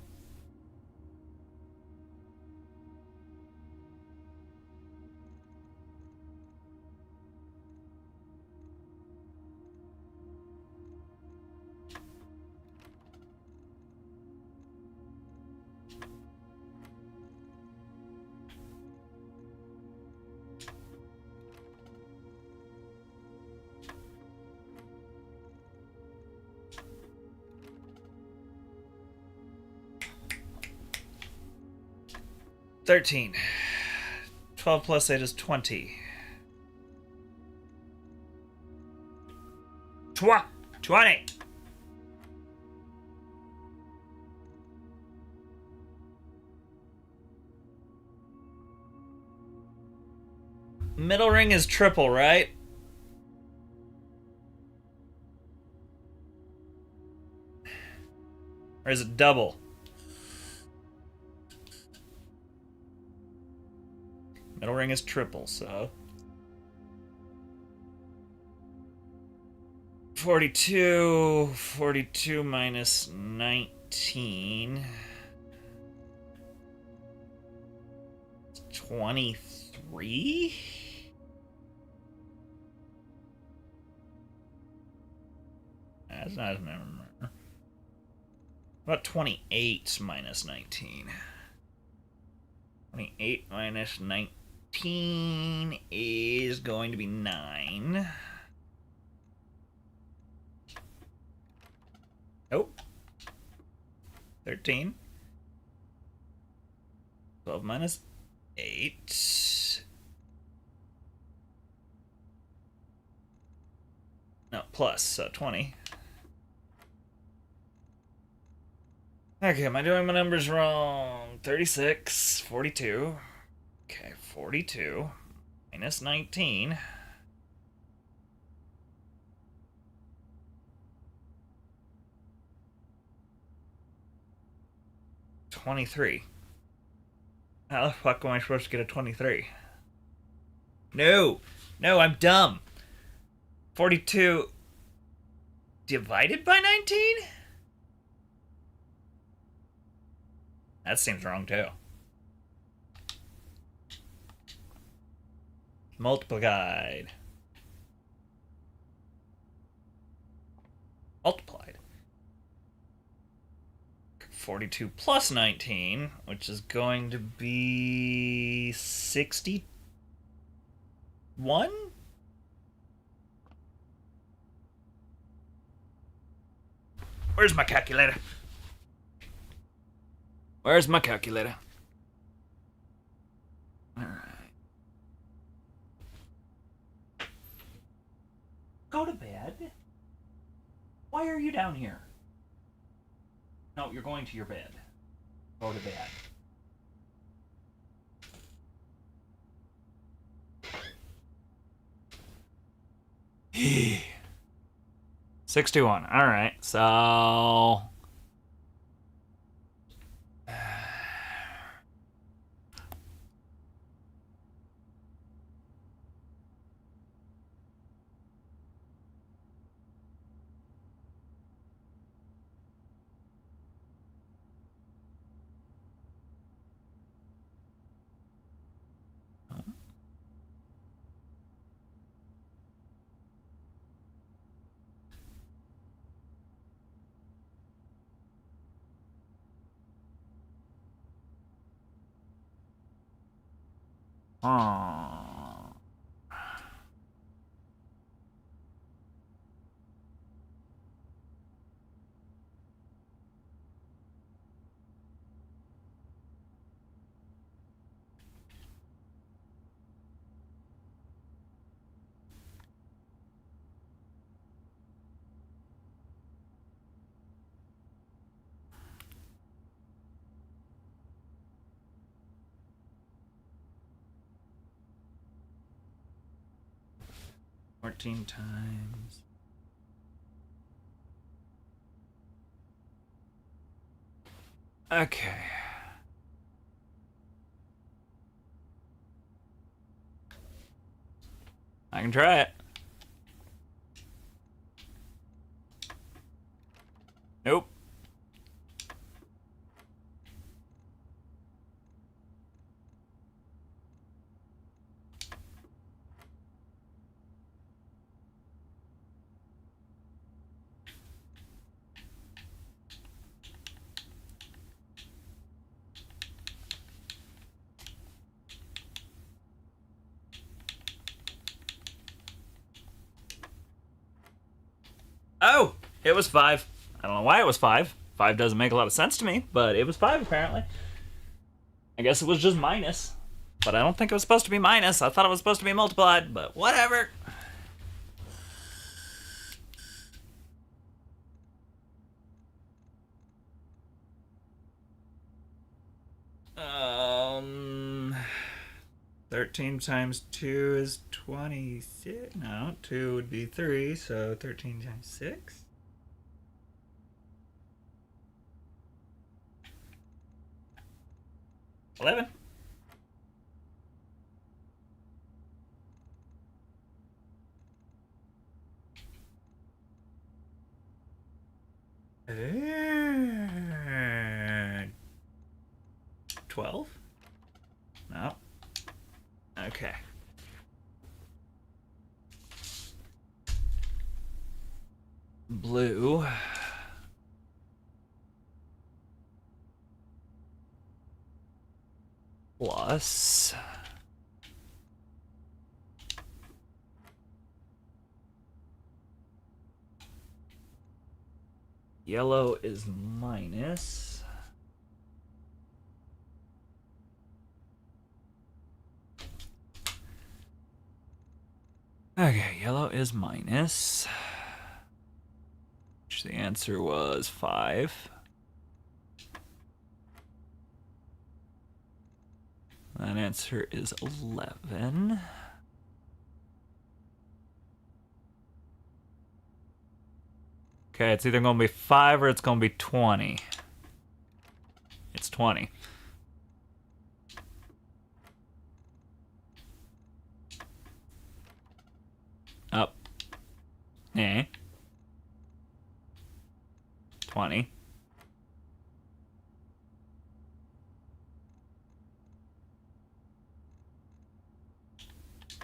13. 12 plus 8 is 20. 20! Middle ring is triple, right? Or is it double? Middle ring is triple, so 42 minus 19. 23? That's not a number. About 28 minus 19. 28 minus 19 is going to be 9. Nope. 13. 12 minus 8. No, plus, so 20. Okay, am I doing my numbers wrong? 36, 42. Okay, 42 minus 19. $23. How the fuck am I supposed to get a 23? No, I'm dumb. 42 divided by 19? That seems wrong too. Multiplied. 42 plus 19, which is going to be 61? Where's my calculator? Where's my calculator? Alright. Go to bed. Why are you down here? No, you're going to your bed. Go to bed. He. 61. Alright, so... Oh. Fourteen times. Okay. I can try it. Nope. Oh, it was 5. I don't know why it was 5. 5 doesn't make a lot of sense to me, but it was 5 apparently. I guess it was just minus. But I don't think it was supposed to be minus. I thought it was supposed to be multiplied, but whatever. Um, 13 times 2 is 26. No, 2 would be 3, so 13 times 6. 11. And 12? No. Okay. Blue. Plus. Yellow is minus. Okay, yellow is minus. Which the answer was 5. That answer is 11. Okay, it's either going to be 5 or it's going to be 20. It's 20. Up. Eh. 20.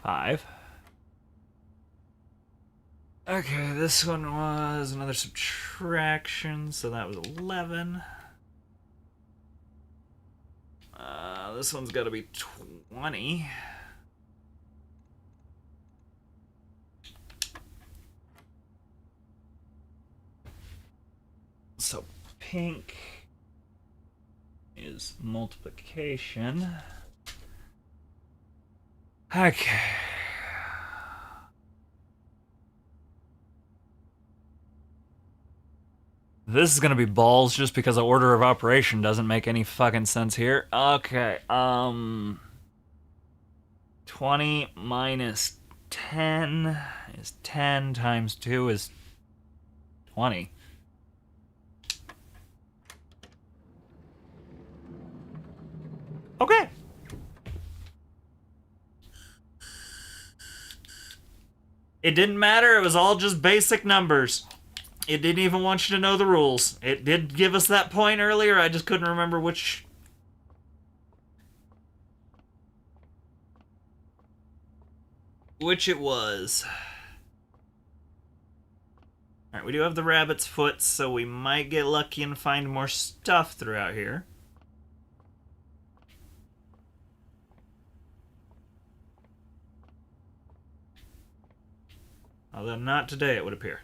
Five. Okay, this one was another subtraction, so that was 11. This one's got to be 20. So pink is multiplication. Okay. This is gonna be balls just because the order of operation doesn't make any fucking sense here. Okay, 20 minus 10 is 10 times 2 is 20. Okay. It didn't matter, it was all just basic numbers. It didn't even want you to know the rules. It did give us that point earlier, I just couldn't remember which it was. Alright, we do have the rabbit's foot, so we might get lucky and find more stuff throughout here. Although not today, it would appear.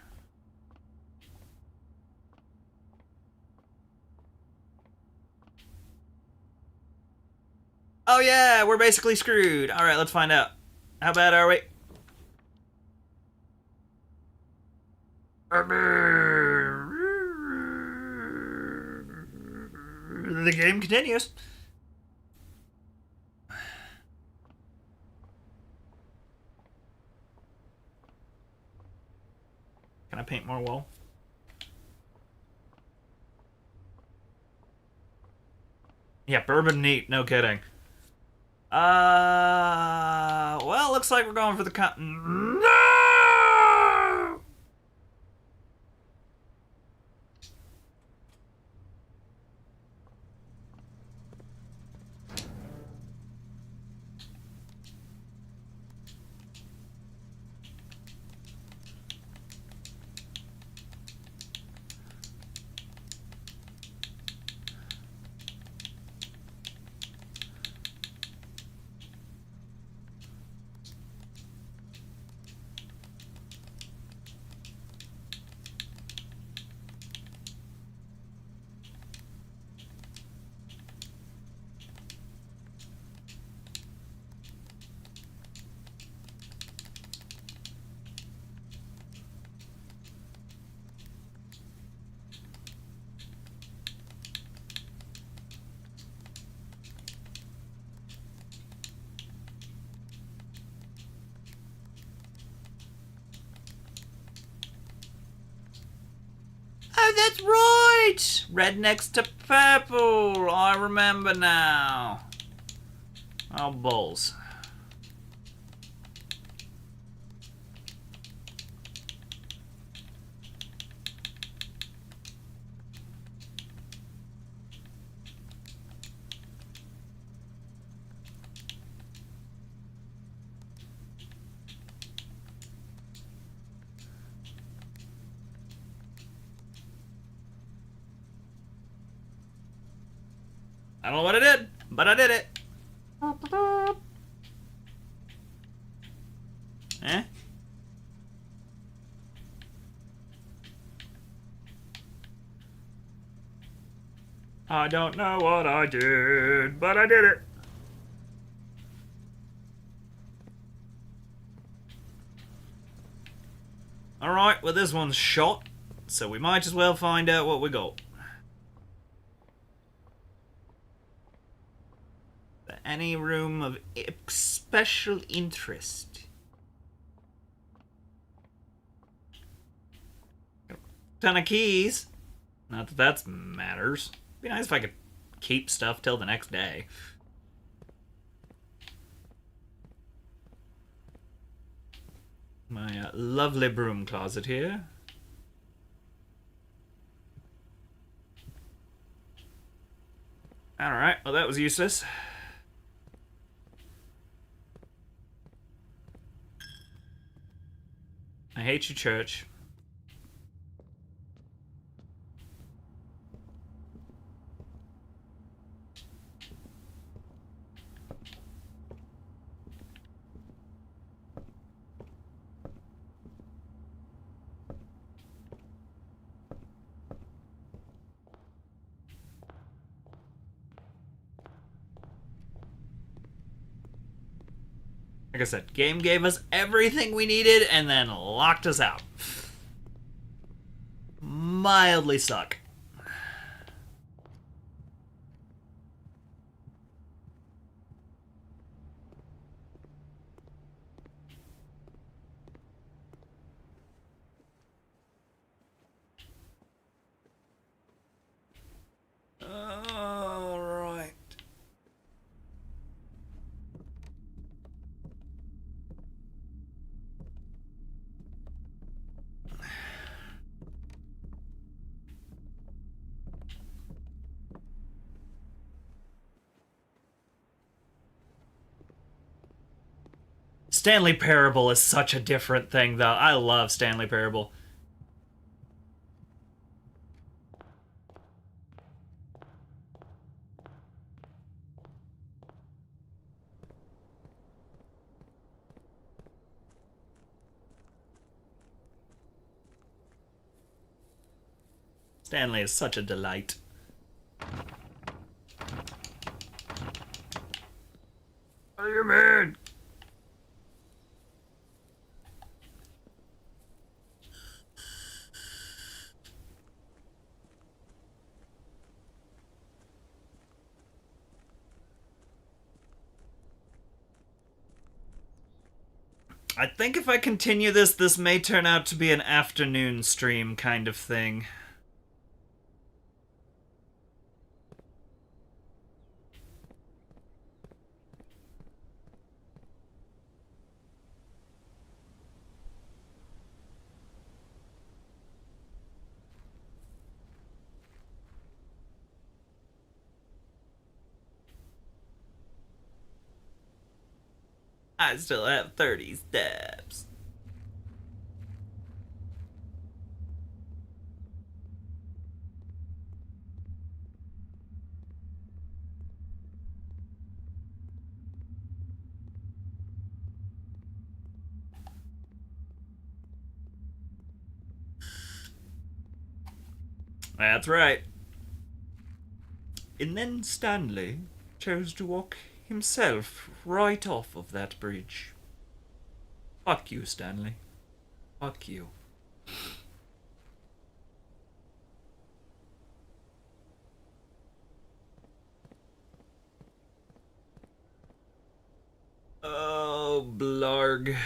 Oh yeah, we're basically screwed. Alright, let's find out. How bad are we? The game continues. Can I paint more wool? Yeah, bourbon neat, no kidding. Well, looks like we're going for the No! Oh, that's right! Red next to purple. I remember now. Oh, balls. I don't know what I did, but I did it. Eh? I don't know what I did, but I did it. Alright, well this one's shot, so we might as well find out what we got. Any room of special interest? Ton of keys. Not that that matters. Be nice if I could keep stuff till the next day. My lovely broom closet here. Alright, well that was useless. I hate you, church. Like I said, game gave us everything we needed and then locked us out. Mildly suck. Alright. Stanley Parable is such a different thing, though. I love Stanley Parable. Stanley is such a delight. What do you mean? I think if I continue this, this may turn out to be an afternoon stream kind of thing. I still have 30 steps. That's right. And then Stanley chose to walk himself right off of that bridge. Fuck you, Stanley. Fuck you. Oh, blarg.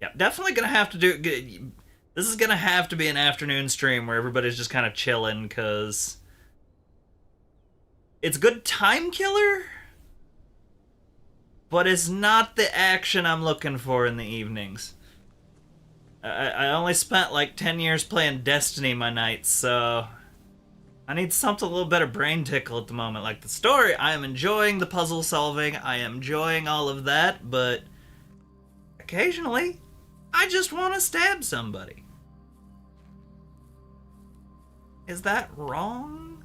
Yeah, definitely gonna have to do... This is gonna have to be an afternoon stream where everybody's just kind of chilling, because it's good time killer, but it's not the action I'm looking for in the evenings. I only spent like 10 years playing Destiny my nights, so I need something a little better brain tickle at the moment. Like the story, I am enjoying the puzzle solving, I am enjoying all of that, but occasionally, I just want to stab somebody. Is that wrong?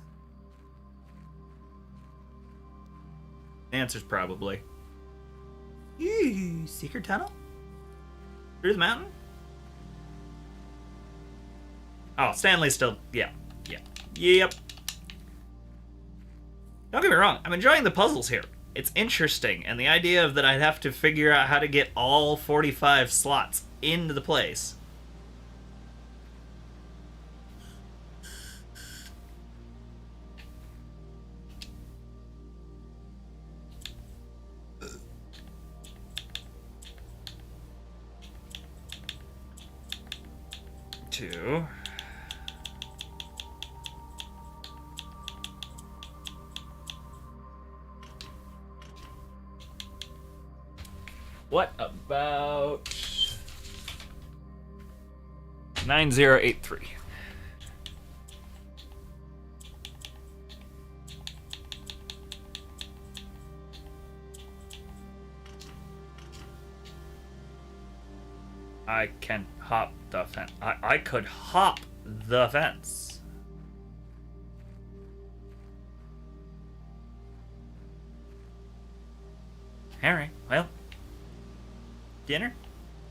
The answer's probably. Ooh, secret tunnel? Through the mountain? Oh, Stanley's still... Yeah. Yep. Don't get me wrong, I'm enjoying the puzzles here. It's interesting, and the idea of that I'd have to figure out how to get all 45 slots into the place. Two. What about 9083? I can hop the fence. I could hop the fence. Harry, well, dinner?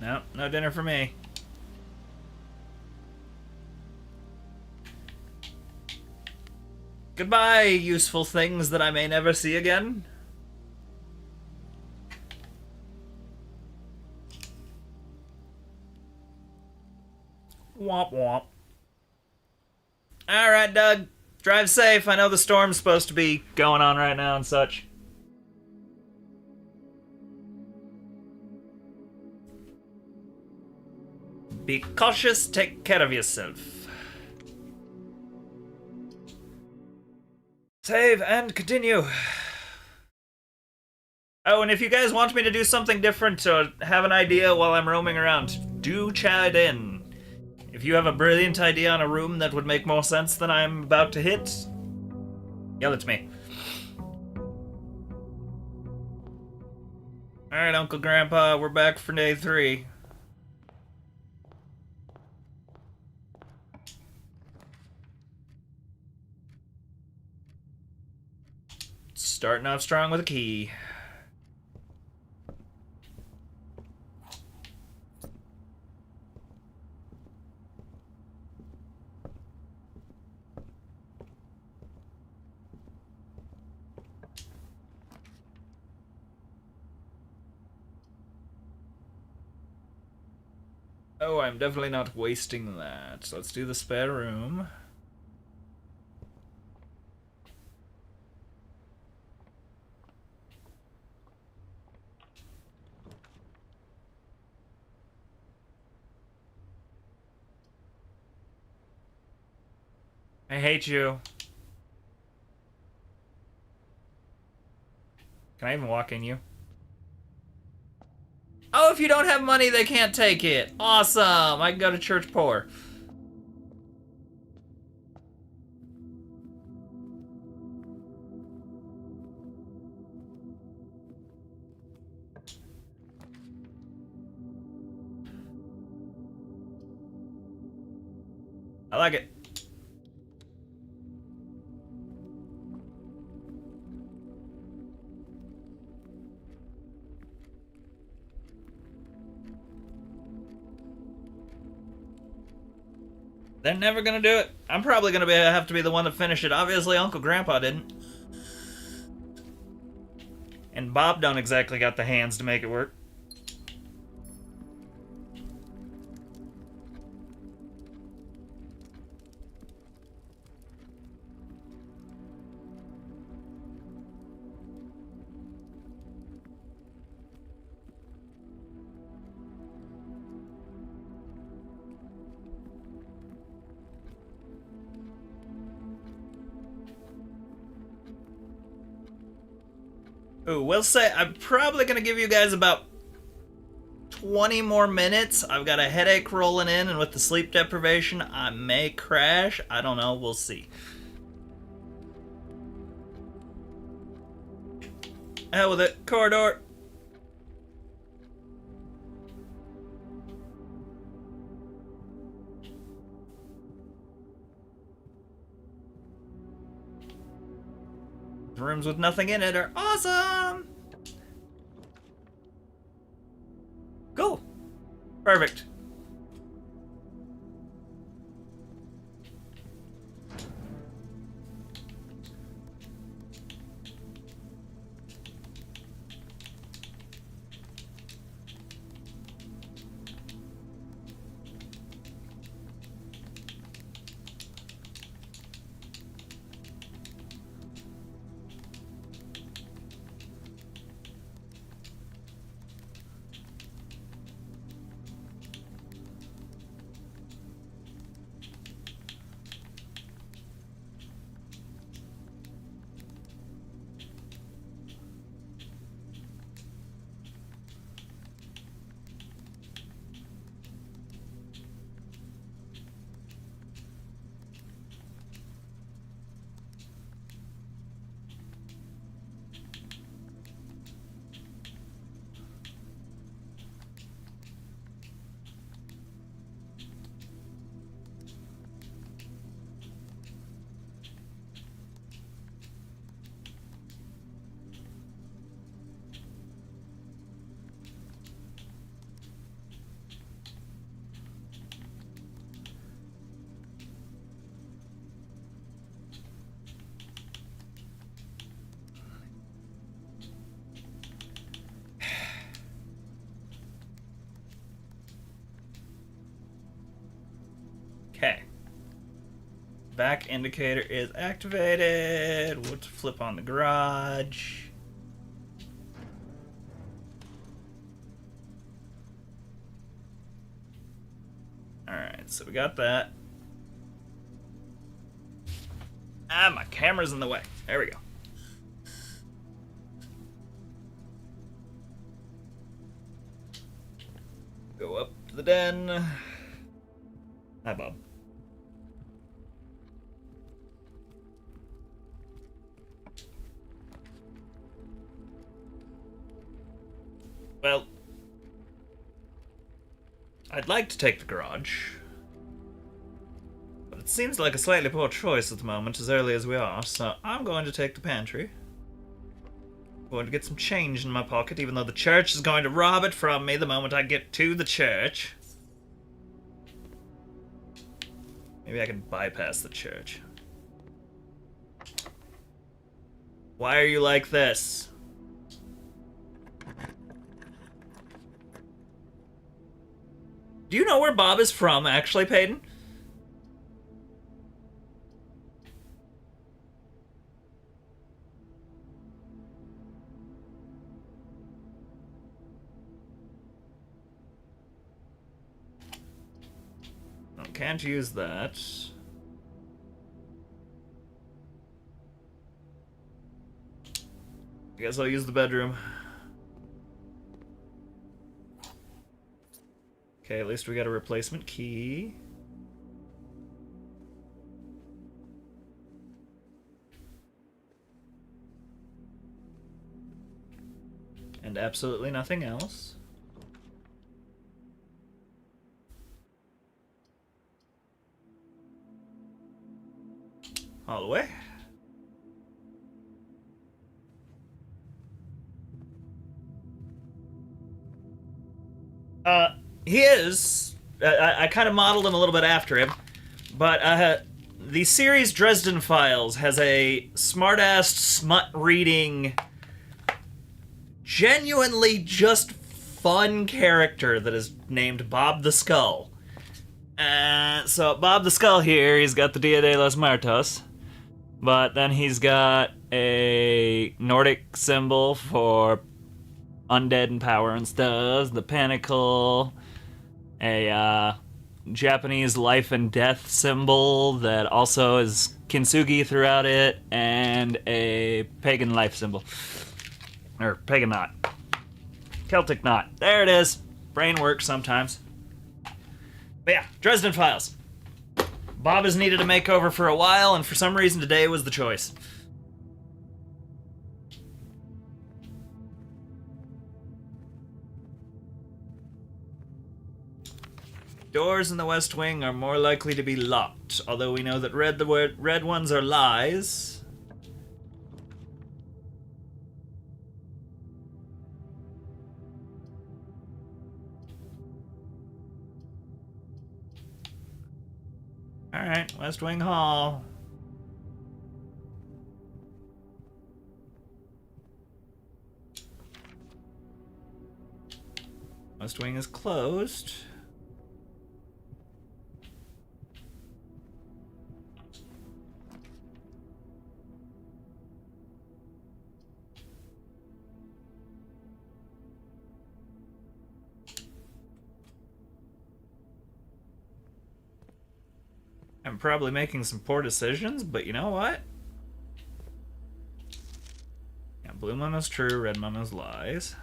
No, no dinner for me. Goodbye, useful things that I may never see again. Womp womp. Alright, Doug. Drive safe. I know the storm's supposed to be going on right now and such. Be cautious. Take care of yourself. Save and continue. Oh, and if you guys want me to do something different or have an idea while I'm roaming around, do chat in. If you have a brilliant idea on a room that would make more sense than I'm about to hit, yell at me. Alright, Uncle Grandpa, we're back for day 3. Starting off strong with a key. Oh, I'm definitely not wasting that. So let's do the spare room. I hate you. Can I even walk in you? Oh, if you don't have money, they can't take it. Awesome! I can go to church poor. I like it. They're never gonna do it. I'm probably gonna have to be the one to finish it. Obviously, Uncle Grandpa didn't. And Bob don't exactly got the hands to make it work. Ooh, we'll say I'm probably gonna give you guys about 20 more minutes. I've got a headache rolling in, and with the sleep deprivation, I may crash. I don't know. We'll see. Hell with it. Corridor. Rooms with nothing in it are awesome. Cool. Perfect. Okay. Back indicator is activated. We'll flip on the garage. Alright, so we got that. Ah, my camera's in the way. There we go. Go up to the den. Hi, Bob. Well, I'd like to take the garage, but it seems like a slightly poor choice at the moment, as early as we are, so I'm going to take the pantry. I'm going to get some change in my pocket, even though the church is going to rob it from me the moment I get to the church. Maybe I can bypass the church. Why are you like this? Do you know where Bob is from, actually, Peyton? Oh, can't use that. I guess I'll use the bedroom. Okay, at least we got a replacement key. And absolutely nothing else. Hallway. He is. I kind of modeled him a little bit after him. But the series Dresden Files has a smart-ass, smut-reading, genuinely just fun character that is named Bob the Skull. So Bob the Skull here, he's got the Dia de los Muertos. But then he's got a Nordic symbol for undead and power and stuff, the pentacle, a Japanese life and death symbol that also is kintsugi throughout it, and a pagan life symbol. Or pagan knot. Celtic knot. There it is. Brain works sometimes. But yeah, Dresden Files. Bob has needed a makeover for a while, and for some reason today was the choice. Doors in the West Wing are more likely to be locked, although we know that the red ones are lies. Alright, West Wing Hall. West Wing is closed. I'm probably making some poor decisions, but you know what? Yeah, blue mama's true, red mama's lies.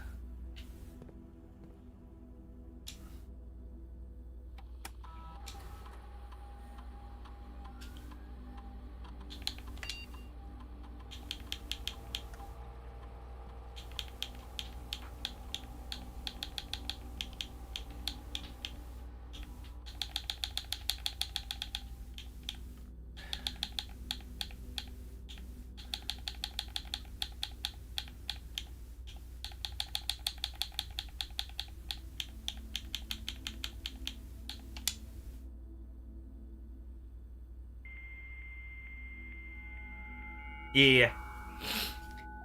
Yeah.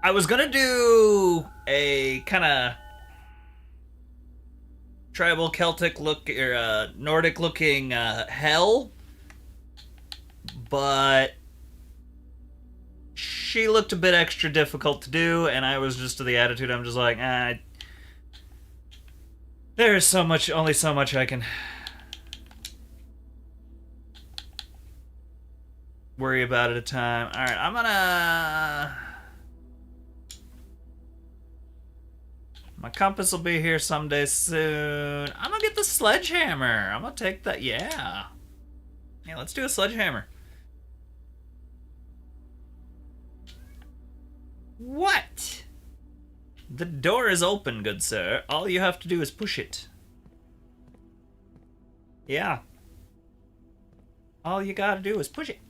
I was gonna do a kind of tribal Celtic look or Nordic looking hell, but she looked a bit extra difficult to do, and I was just to the attitude I'm just like, there's so much, only so much I can worry about at a time. Alright, I'm gonna... My compass will be here someday soon. I'm gonna get the sledgehammer. I'm gonna take that, yeah. Yeah, let's do a sledgehammer. What? The door is open, good sir. All you have to do is push it. Yeah. All you gotta do is push it.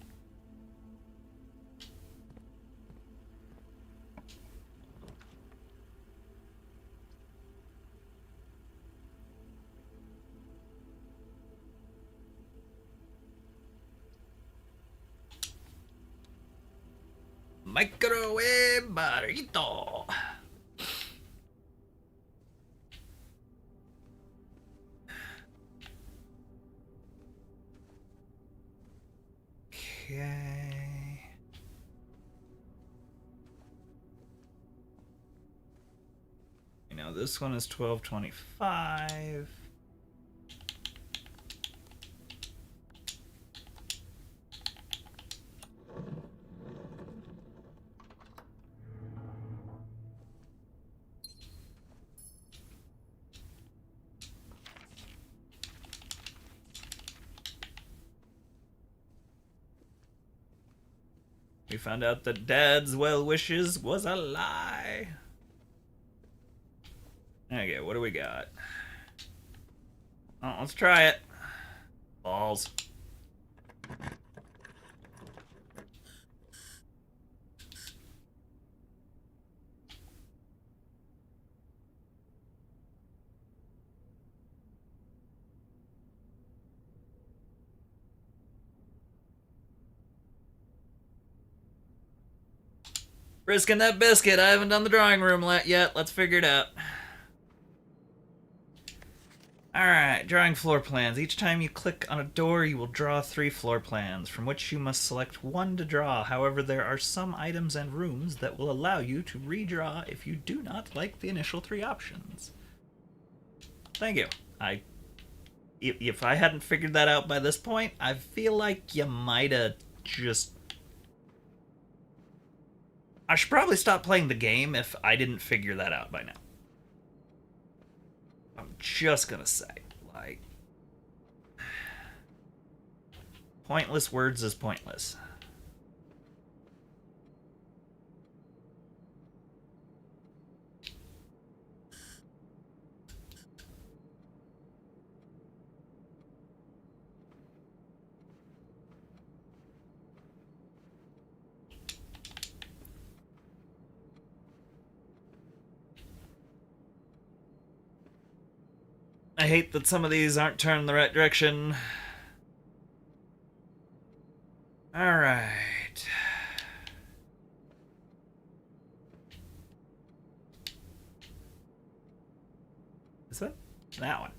Microwave burrito. Okay. You know, this one is 1225. We found out that Dad's well wishes was a lie. Okay, what do we got? Oh, let's try it. Balls. Risking that biscuit. I haven't done the drawing room yet. Let's figure it out. Alright, drawing floor plans. Each time you click on a door, you will draw 3 floor plans, from which you must select 1 to draw. However, there are some items and rooms that will allow you to redraw if you do not like the initial 3 options. Thank you. If I hadn't figured that out by this point, I feel like you might have just... I should probably stop playing the game if I didn't figure that out by now. I'm just gonna say, like, pointless words is pointless. I hate that some of these aren't turned the right direction. Alright. Is that? That one.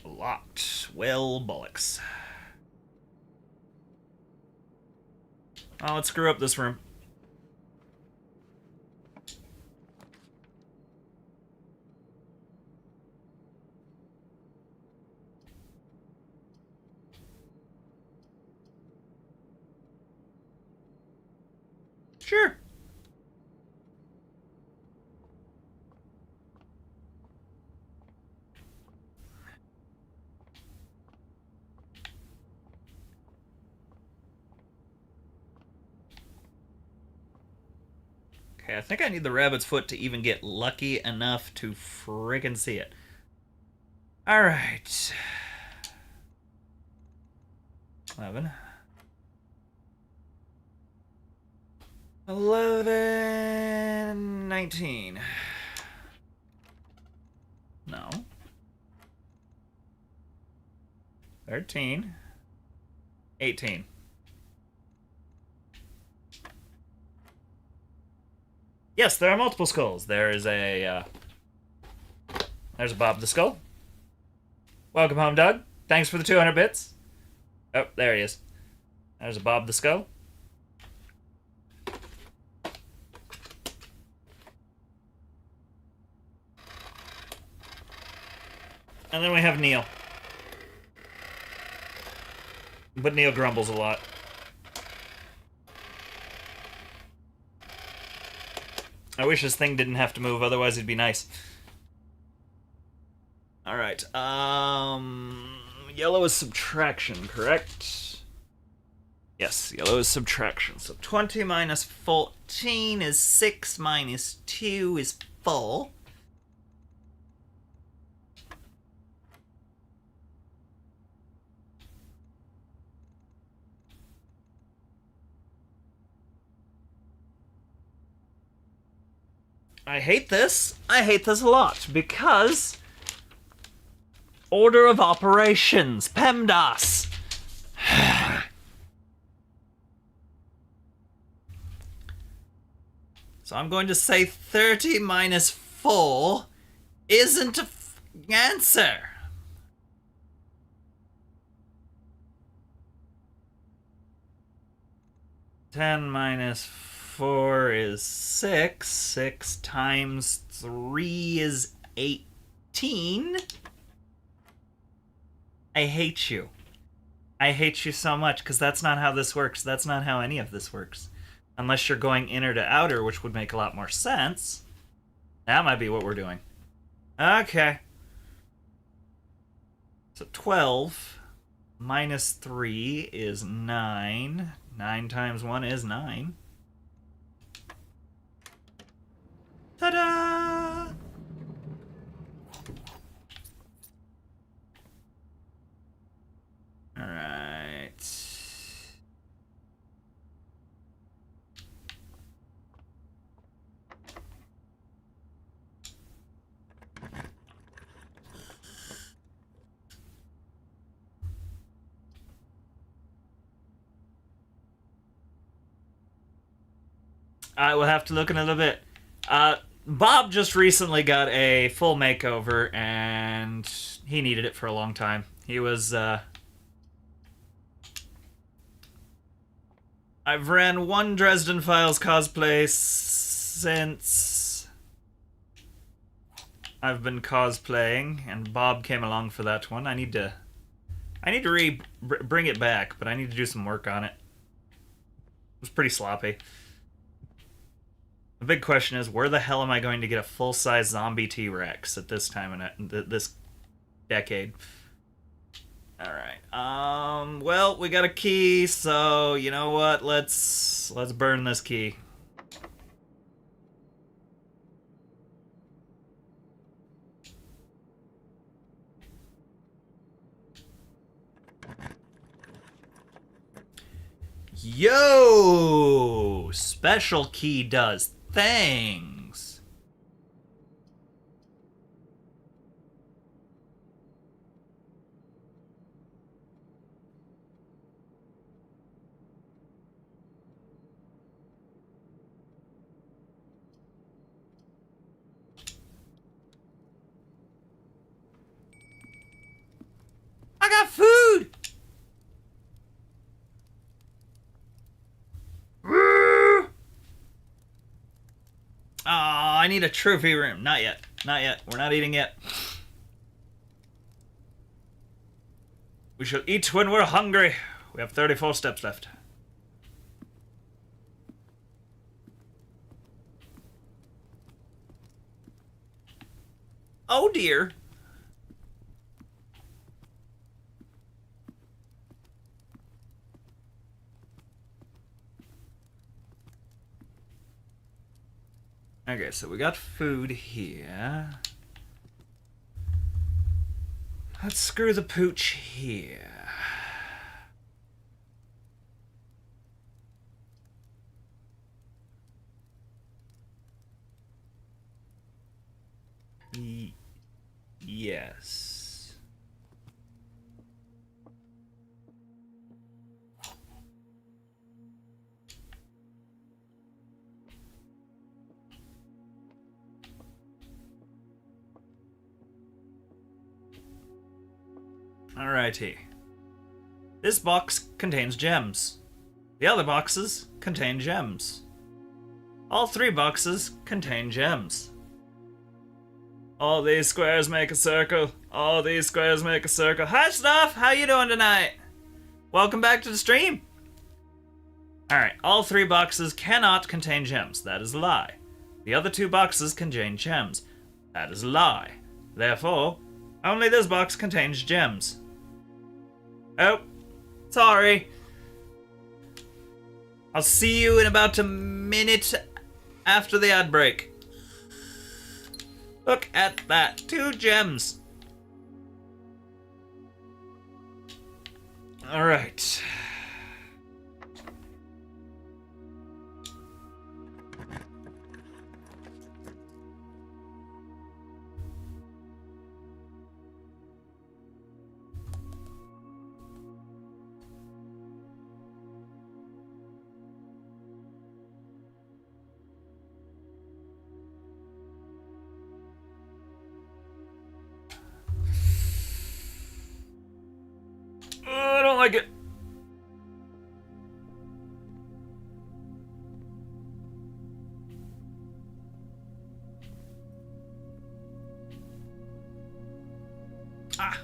Locked. Well, bollocks. Oh, let's screw up this room. Sure. Okay, I think I need the rabbit's foot to even get lucky enough to friggin' see it. Alright. 11. 11, 19. No. 13. 18. Yes, there are multiple skulls. There's a Bob the Skull. Welcome home, Doug. Thanks for the 200 bits. Oh, there he is. There's a Bob the Skull. And then we have Neil. But Neil grumbles a lot. I wish this thing didn't have to move, otherwise it'd be nice. Alright, yellow is subtraction, correct? Yes, yellow is subtraction. So 20 minus 14 is 6, minus 2 is 4. I hate this. I hate this a lot, because order of operations, PEMDAS. So I'm going to say 30 minus 4 isn't an answer. Ten minus 4 is 6. 6 times 3 is 18. I hate you. I hate you so much, because that's not how this works. That's not how any of this works. Unless you're going inner to outer, which would make a lot more sense. That might be what we're doing. Okay. So 12 minus 3 is 9. 9 times 1 is 9. Ta-da! Alright. I will have to look in a little bit. Bob just recently got a full makeover, and he needed it for a long time. He was, I've ran one Dresden Files cosplay since I've been cosplaying, and Bob came along for that one. I need to bring it back, but I need to do some work on it. was pretty sloppy. The big question is, where the hell am I going to get a full-size zombie T-Rex at this time in this decade? Alright, well, we got a key, so, you know what, let's burn this key. Yo! Special key does things. I got food! Oh, I need a trophy room. Not yet. Not yet. We're not eating yet. We shall eat when we're hungry. We have 34 steps left. Oh dear. Okay, so we got food here. Let's screw the pooch here. Yes. Alrighty. This box contains gems. The other boxes contain gems. All 3 boxes contain gems. All these squares make a circle. All these squares make a circle. Hi, Stuff! How you doing tonight? Welcome back to the stream. Alright, all 3 boxes cannot contain gems. That is a lie. The other 2 boxes contain gems. That is a lie. Therefore, only this box contains gems. Oh, sorry. I'll see you in about a minute after the ad break. Look at that. 2 gems. Alright. I don't like it. Ah.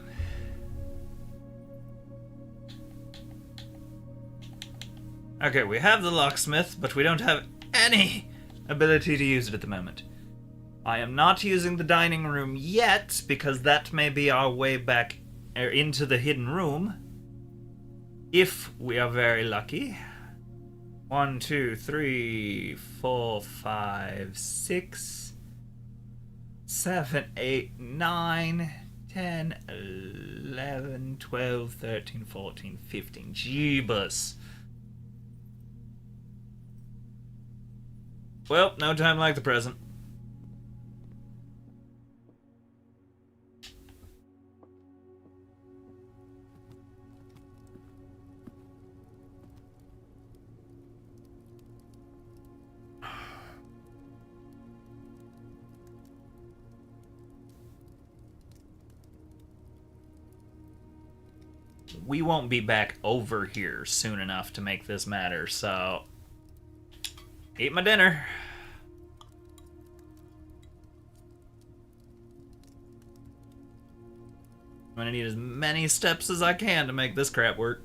Okay, we have the locksmith, but we don't have any ability to use it at the moment. I am not using the dining room yet, because that may be our way back into the hidden room. If we are very lucky. 1, 2, 3, 4, 5, 6, 7, 8, 9, 10, 11, 12, 13, 14, 15. Jeebus. Well, no time like the present. We won't be back over here soon enough to make this matter, so... Eat my dinner. I'm gonna need as many steps as I can to make this crap work.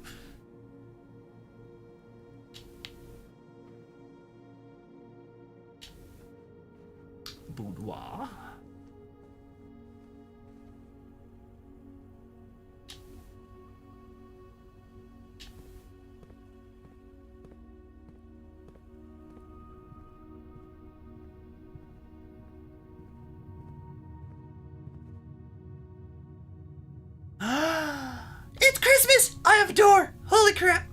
boudoir. It's Christmas! I have a door! Holy crap!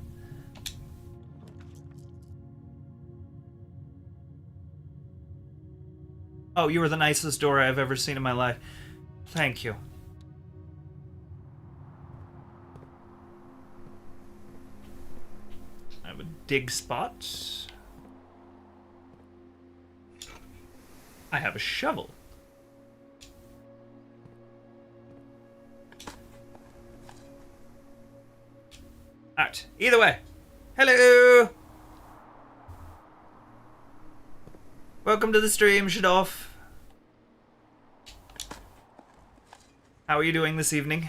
Oh, you were the nicest door I've ever seen in my life. Thank you. I have a dig spot. I have a shovel. Alright, either way. Hello! Welcome to the stream, Shadolf. How are you doing this evening?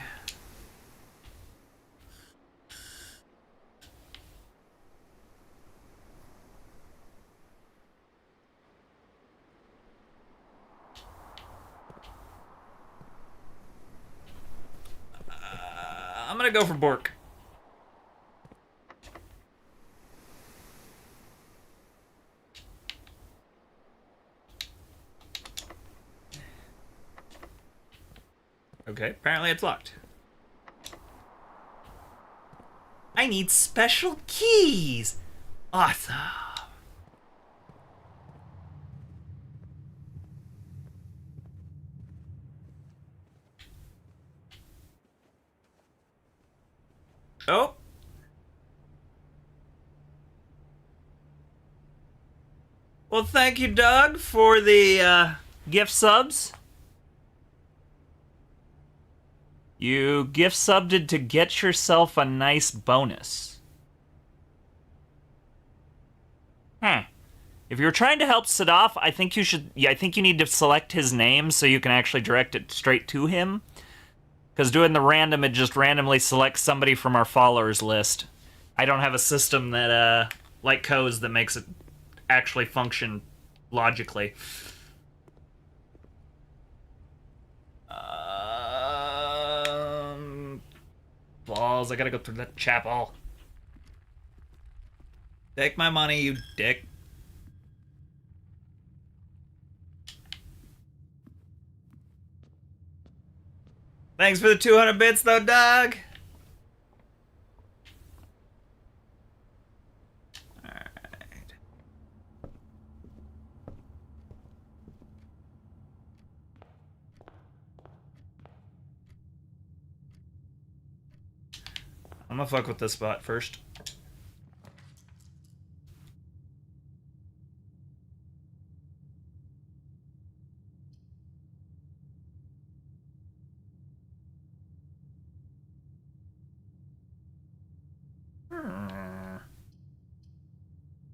I'm gonna go for Bork. Okay, apparently it's locked. I need special keys! Awesome! Oh! Well, thank you, Doug, for the gift subs. You gift subbed to get yourself a nice bonus. If you're trying to help Sadaf, I think you should. Yeah, I think you need to select his name so you can actually direct it straight to him. Because doing the random, it just randomly selects somebody from our followers list. I don't have a system that, like Co's, that makes it actually function logically. Balls, I gotta go through that chapel. Take my money, you dick. Thanks for the 200 bits, though, Doug. Alright. I'm gonna fuck with this spot first.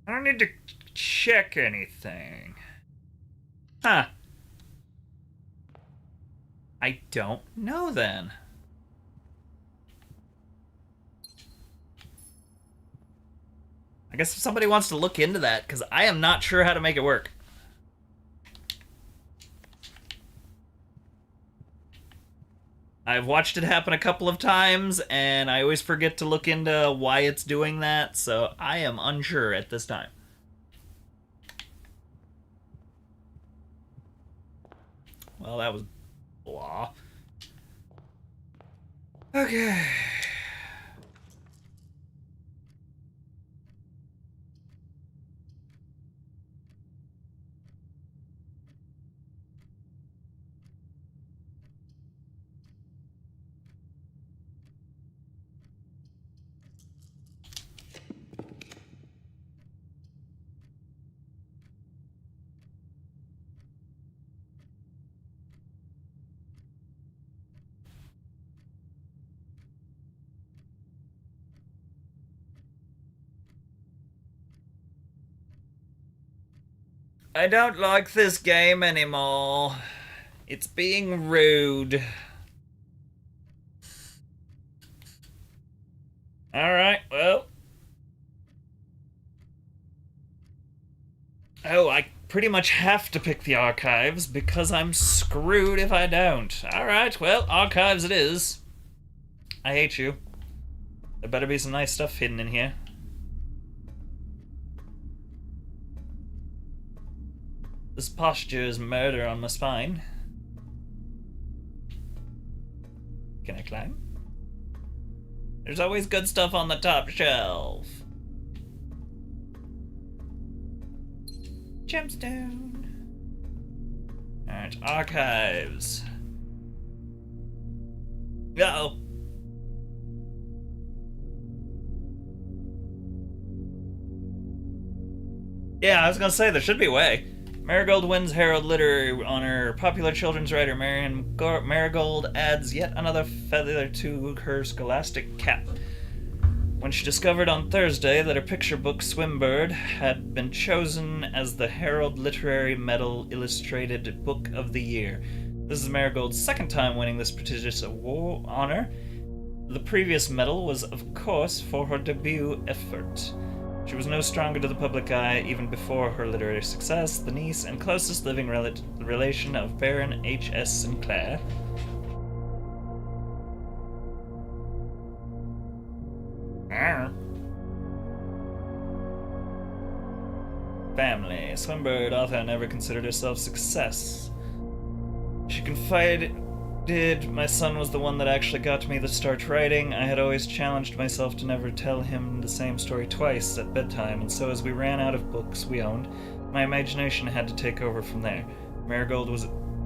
I don't need to check anything. Huh. I don't know then. I guess if somebody wants to look into that, because I am not sure how to make it work. I've watched it happen a couple of times, and I always forget to look into why it's doing that, so I am unsure at this time. Well, that was blah. Okay. I don't like this game anymore. It's being rude. Alright, well. Oh, pretty much have to pick the archives because I'm screwed if I don't. Alright, well, archives it is. I hate you. There better be some nice stuff hidden in here. This posture is murder on my spine. Can I climb? There's always good stuff on the top shelf. Gemstone. Alright, archives. Uh-oh. Yeah, I was gonna say, there should be a way. Marigold wins Herald Literary Honor. Popular children's writer Marigold adds yet another feather to her scholastic cap. When she discovered on Thursday that her picture book Swimbird had been chosen as the Herald Literary Medal Illustrated Book of the Year. This is Marigold's second time winning this prestigious honor. The previous medal was, of course, for her debut effort. She was no stronger to the public eye even before her literary success, the niece and closest living relation of Baron H.S. Sinclair. Family. Swimbird author never considered herself success. She confided, my son was the one that actually got me to start writing. I had always challenged myself to never tell him the same story twice at bedtime, and so as we ran out of books we owned, my imagination had to take over from there. Marigold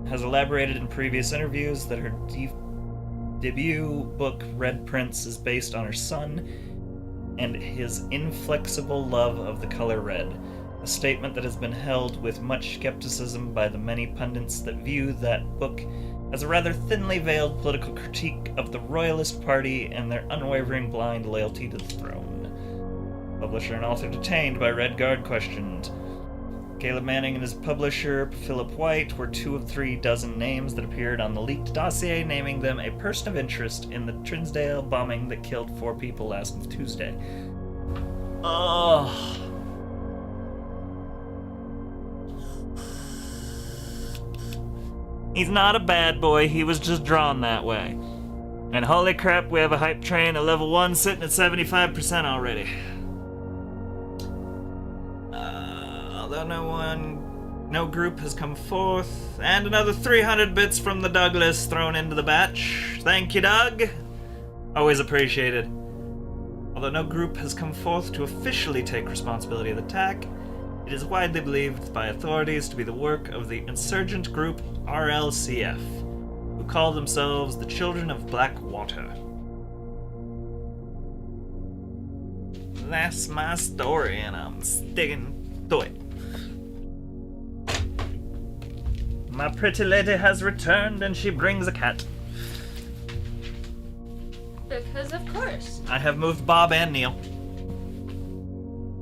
has elaborated in previous interviews that her debut book, Red Prince, is based on her son and his inflexible love of the color red, a statement that has been held with much skepticism by the many pundits that view that book as a rather thinly veiled political critique of the Royalist Party and their unwavering blind loyalty to the throne. Publisher and author detained by Red Guard questioned. Caleb Manning and his publisher, Philip White, were 2 of 3 dozen names that appeared on the leaked dossier, naming them a person of interest in the Trinsdale bombing that killed 4 people last Tuesday. Oh. He's not a bad boy, he was just drawn that way. And holy crap, we have a hype train at level 1 sitting at 75% already. Although no group has come forth, and another 300 bits from the Douglas thrown into the batch. Thank you, Doug. Always appreciated. Although no group has come forth to officially take responsibility of the attack, it is widely believed by authorities to be the work of the insurgent group RLCF, who call themselves the Children of Blackwater. That's my story, and I'm sticking to it. My pretty lady has returned, and she brings a cat. Because of course. I have moved Bob and Neil.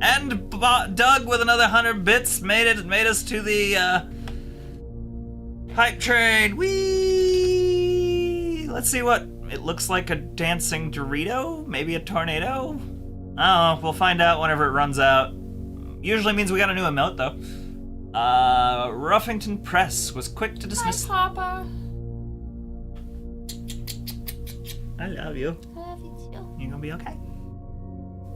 And Doug with another 100 bits made us to the hype train. Whee! Let's see what it looks like. A dancing Dorito, maybe a tornado. Oh, we'll find out whenever it runs out. Usually means we got a new emote though. Ruffington Press was quick to dismiss. Hi, Papa. I love you. I love you too. You gonna be okay?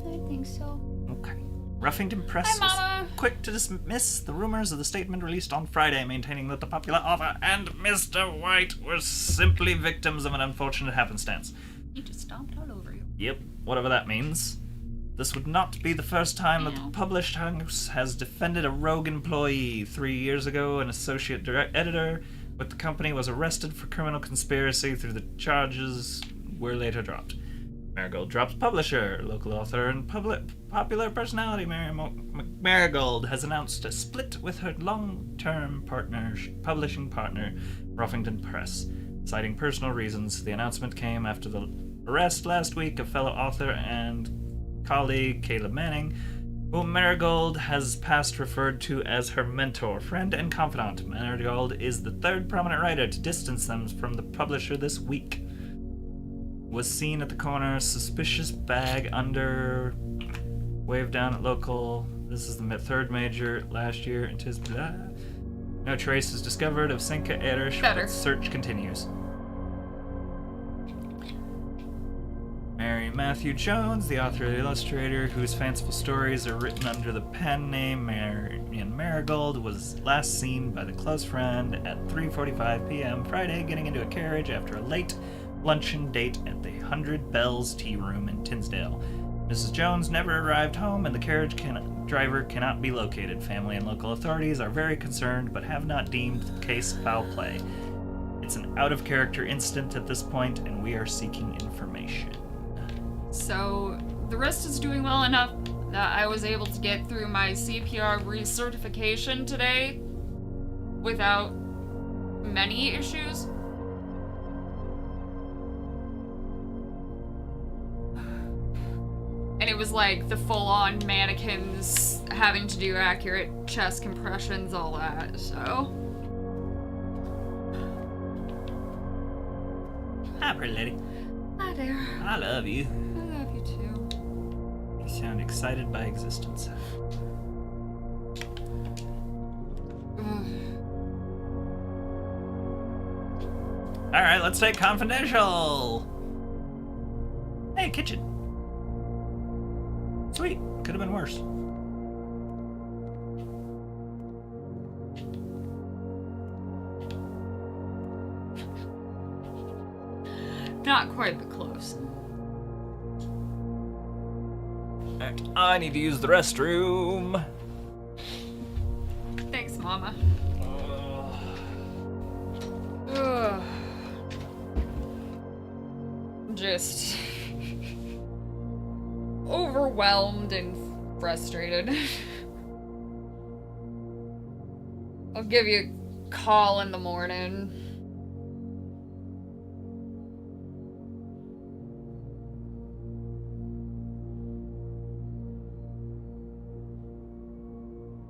I think so. Okay. Ruffington Press Hi, was Mama. quick to dismiss the rumors of the statement released on Friday, maintaining that the popular author and Mr. White were simply victims of an unfortunate happenstance. He just stomped all over you. Yep, whatever that means. This would not be the first time that the published house has defended a rogue employee. 3 years ago, an associate editor with the company was arrested for criminal conspiracy through the charges were later dropped. Marigold drops publisher. Local author and popular personality Marigold has announced a split with her long-term publishing partner, Ruffington Press. Citing personal reasons, the announcement came after the arrest last week of fellow author and colleague Caleb Manning, whom Marigold has past referred to as her mentor, friend, and confidant. Marigold is the 3rd prominent writer to distance them from the publisher this week. Was seen at the corner, suspicious bag under, waved down at local. This is the third major last year, and tis blah. No trace is discovered of Senka Erich, Better. but search continues. Mary Matthew Jones, the author and illustrator, whose fanciful stories are written under the pen name Marian Marigold, was last seen by the close friend at 3:45 p.m. Friday, getting into a carriage after a late luncheon date at the 100 Bells Tea Room in Tinsdale. Mrs. Jones never arrived home, and the carriage driver cannot be located. Family and local authorities are very concerned, but have not deemed the case foul play. It's an out-of-character incident at this point, and we are seeking information. So, the wrist is doing well enough that I was able to get through my CPR recertification today without many issues. And it was like the full-on mannequins having to do accurate chest compressions, all that, so. Hi, pretty lady. Hi there. I love you. I love you too. You sound excited by existence. Alright, let's take confidential. Hey, kitchen. Sweet. Could have been worse. Not quite, but close. I need to use the restroom. Thanks, Mama. Ugh. Just overwhelmed and frustrated. I'll give you a call in the morning.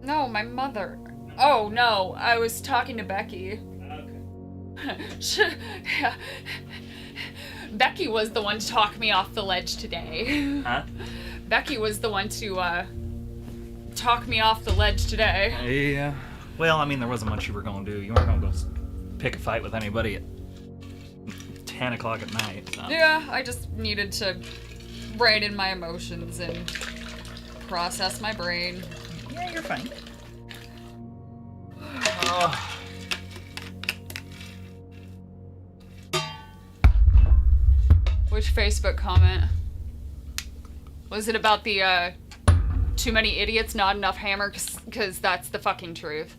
No, my mother. Oh, no, I was talking to Becky. Yeah. Becky was the one to talk me off the ledge today. Huh? Becky was the one to, talk me off the ledge today. Yeah. Well, I mean, there wasn't much you were going to do. You weren't going to go pick a fight with anybody at 10 o'clock at night. So. Yeah, I just needed to rein in my emotions and process my brain. Yeah, you're fine. Oh. Which Facebook comment? Was it about the, too many idiots, not enough hammer? Because that's the fucking truth.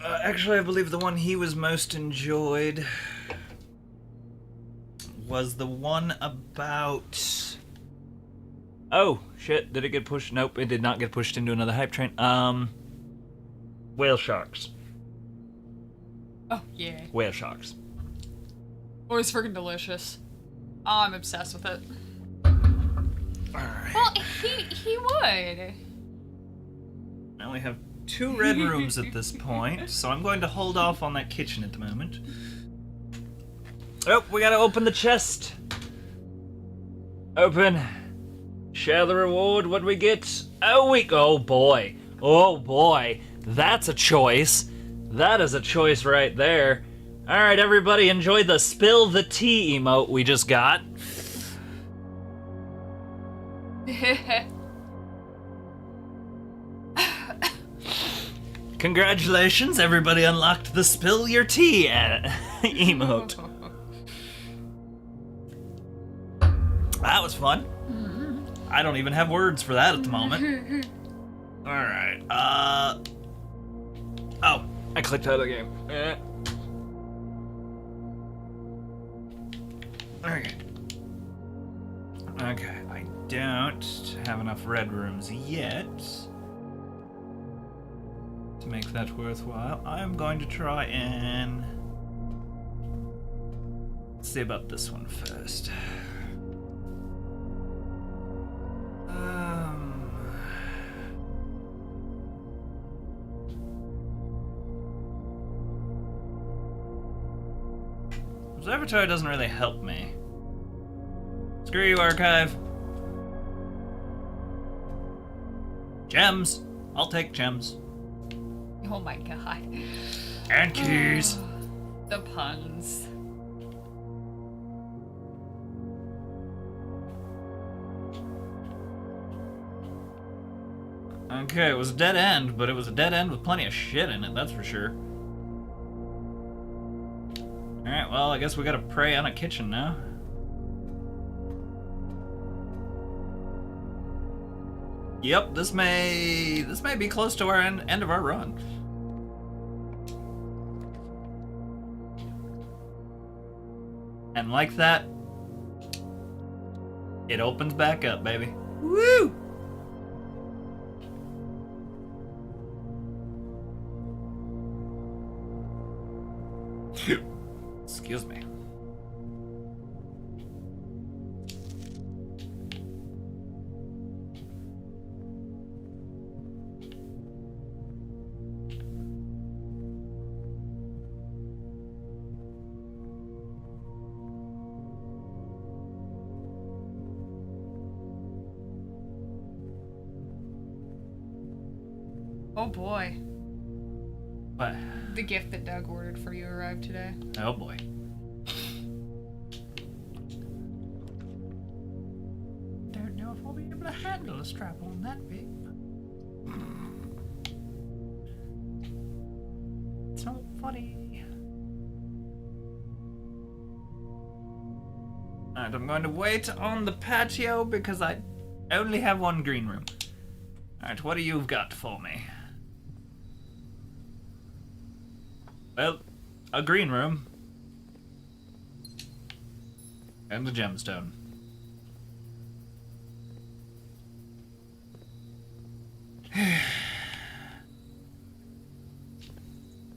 Actually, I believe the one he was most enjoyed was the one about... Oh, shit, did it get pushed? Nope, it did not get pushed into another hype train. Whale sharks. Oh, yeah. Whale sharks. It was freaking delicious. Oh, I'm obsessed with it. Alright. Well, he would. I only have 2 red rooms at this point, so I'm going to hold off on that kitchen at the moment. Oh, we gotta open the chest. Open. Share the reward. What do we get? Oh boy. Oh boy. That's a choice. That is a choice right there. Alright, everybody, enjoy the spill the tea emote we just got. Congratulations, everybody unlocked the spill your tea emote. That was fun. I don't even have words for that at the moment. Alright, oh, I clicked out of the game. Okay. Okay, I don't have enough red rooms yet to make that worthwhile. I'm going to try and see about this one first. Observatory doesn't really help me. Screw you, Archive. Gems. I'll take gems. Oh my god. And keys. The puns. Okay, it was a dead end, but it was a dead end with plenty of shit in it, that's for sure. Alright, well, I guess we gotta prey on a kitchen now. Yep, this may be close to our end of our run. And like that, it opens back up, baby. Woo! Excuse me. Oh boy. What? The gift that Doug ordered for you arrived today. Oh boy. Don't know if I'll be able to handle a strap on that big. It's not funny. Alright, I'm going to wait on the patio because I only have one green room. Alright, what do you got for me? Well, a green room. And the gemstone.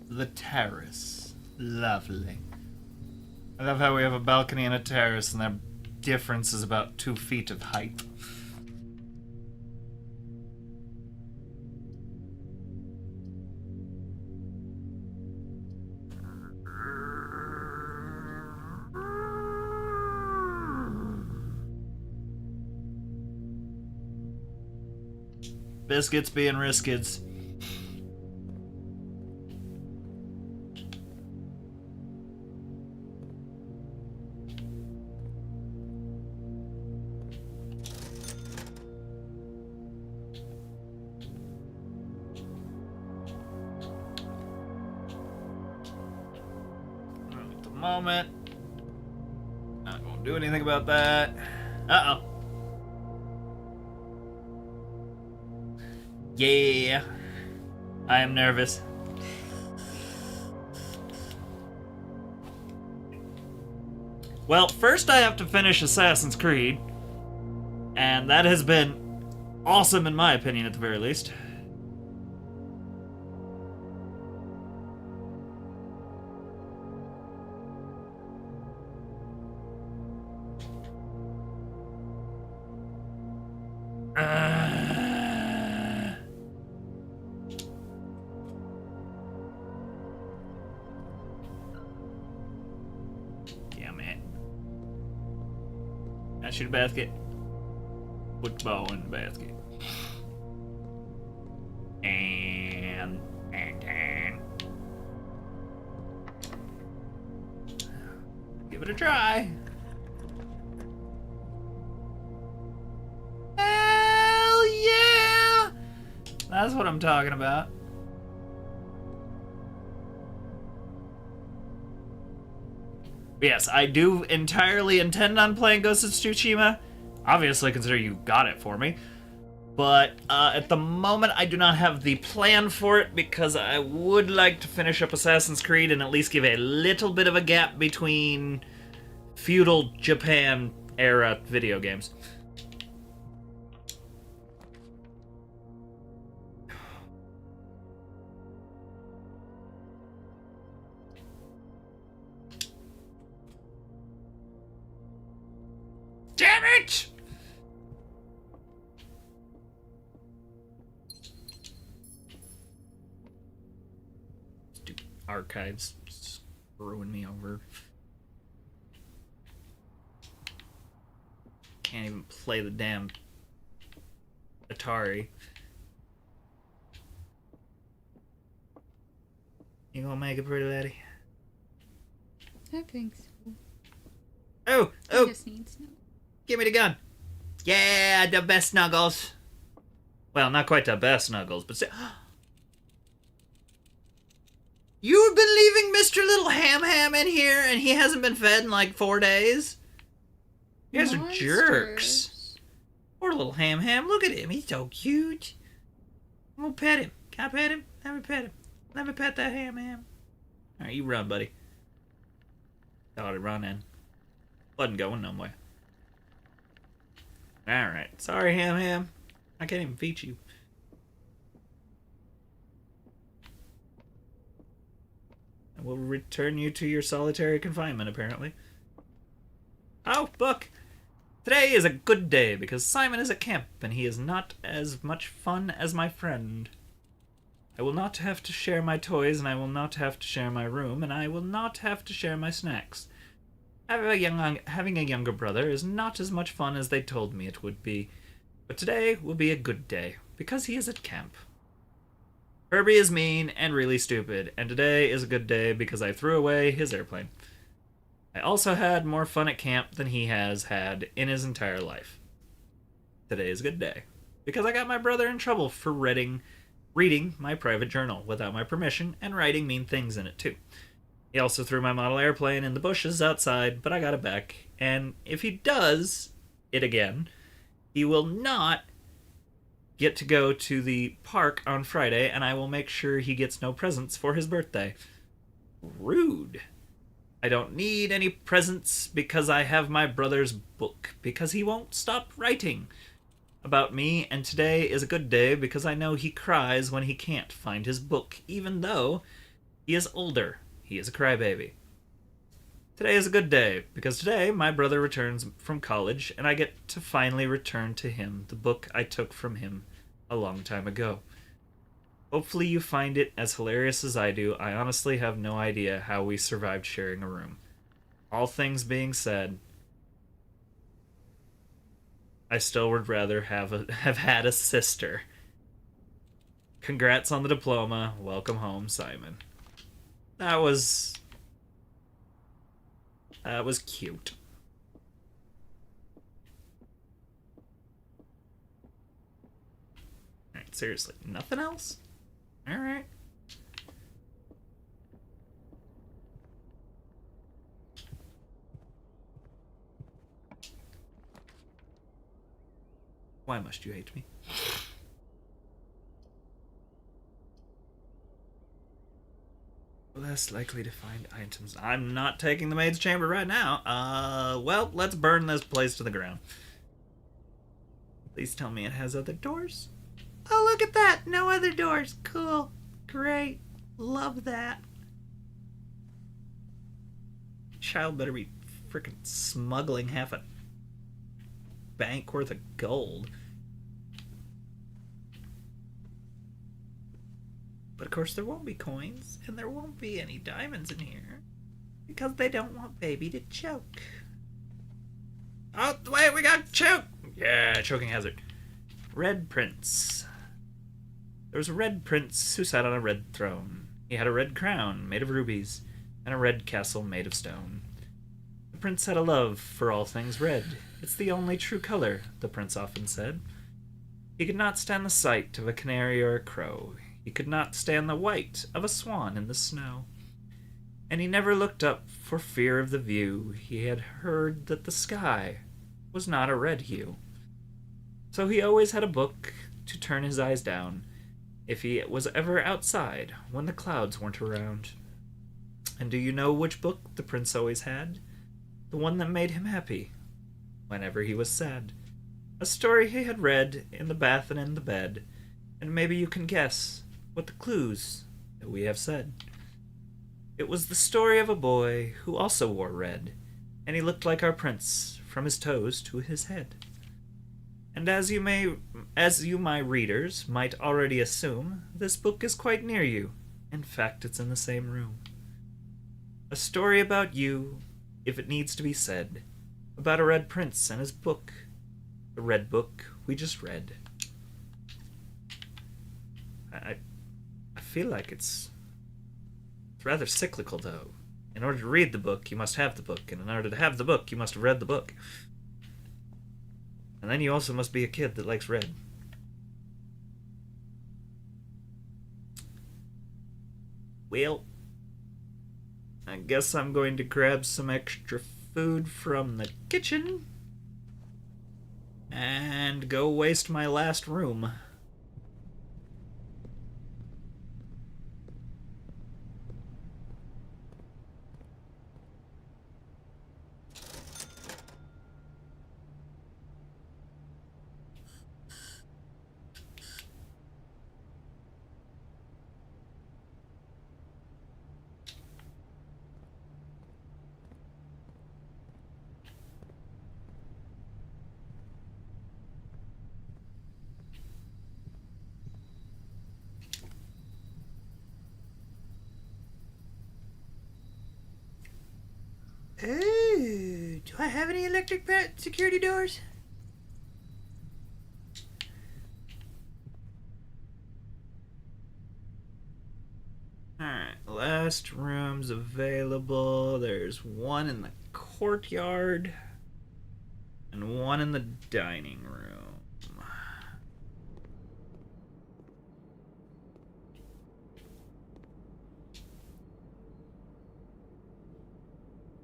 The terrace. Lovely. I love how we have a balcony and a terrace, and their difference is about 2 feet of height. Biscuits being riskets. At the moment, not gonna do anything about that. Uh-oh. Yeah, I am nervous. Well, first I have to finish Assassin's Creed, and that has been awesome in my opinion at the very least. Shoot a basket. Put the ball in the basket. And give it a try. Hell yeah! That's what I'm talking about. Yes, I do entirely intend on playing Ghost of Tsushima. Obviously, consider you got it for me. But at the moment, I do not have the plan for it because I would like to finish up Assassin's Creed and at least give a little bit of a gap between feudal Japan era video games. Damn it! Stupid archives screwing me over. Can't even play the damn Atari. You gonna make it, pretty lady? I think so. Oh, I oh, just need snow. give me the gun. Yeah, the best snuggles. Well, not quite the best snuggles, but still. You've been leaving Mr. Little Ham in here, and he hasn't been fed in like 4 days? You guys are jerks. Poor little Ham. Look at him. He's so cute. I'm gonna pet him. Can I pet him? Let me pet him. Let me pet that Ham. Alright, you run, buddy. Thought it running. Wasn't going nowhere. Alright. Sorry, Ham. I can't even feed you. And we'll return you to your solitary confinement, apparently. Oh, book! Today is a good day because Simon is at camp and he is not as much fun as my friend. I will not have to share my toys, and I will not have to share my room, and I will not have to share my snacks. Having a younger brother is not as much fun as they told me it would be, but today will be a good day because he is at camp. Herbie is mean and really stupid, and today is a good day because I threw away his airplane. I also had more fun at camp than he has had in his entire life. Today is a good day because I got my brother in trouble for reading my private journal without my permission and writing mean things in it too. He also threw my model airplane in the bushes outside, but I got it back, and if he does it again, he will not get to go to the park on Friday, and I will make sure he gets no presents for his birthday. Rude. I don't need any presents because I have my brother's book, because he won't stop writing about me, and today is a good day because I know he cries when he can't find his book, even though he is older. He is a crybaby. Today is a good day because today my brother returns from college and I get to finally return to him the book I took from him a long time ago. Hopefully you find it as hilarious as I do. I honestly have no idea how we survived sharing a room. All things being said, I still would rather have had a sister. Congrats on the diploma. Welcome home, Simon. That was cute. Alright, seriously, nothing else? Alright. Why must you hate me? Less likely to find items. I'm not taking the maid's chamber right now. Well, let's burn this place to the ground. Please tell me it has other doors. Oh, look at that! No other doors. Cool. Great. Love that. Child better be freaking smuggling half a bank worth of gold. But of course there won't be coins, and there won't be any diamonds in here, because they don't want baby to choke. Oh, wait, we got choke! Yeah, choking hazard. Red Prince. There was a red prince who sat on a red throne. He had a red crown made of rubies, and a red castle made of stone. The prince had a love for all things red. It's the only true color, the prince often said. He could not stand the sight of a canary or a crow. He could not stand the white of a swan in the snow. And he never looked up for fear of the view. He had heard that the sky was not a red hue. So he always had a book to turn his eyes down if he was ever outside when the clouds weren't around. And do you know which book the prince always had? The one that made him happy whenever he was sad. A story he had read in the bath and in the bed. And maybe you can guess what the clues that we have said. It was the story of a boy who also wore red, and he looked like our prince from his toes to his head. And as you, my readers, might already assume, this book is quite near you. In fact, it's in the same room. A story about you, if it needs to be said, about a red prince and his book. The red book we just read. I feel like it's It's rather cyclical, though. In order to read the book, you must have the book, and in order to have the book, you must have read the book. And then you also must be a kid that likes red. Well, I guess I'm going to grab some extra food from the kitchen and go waste my last room. Ooh, do I have any electric security doors? Alright, last room's available. There's one in the courtyard and one in the dining room.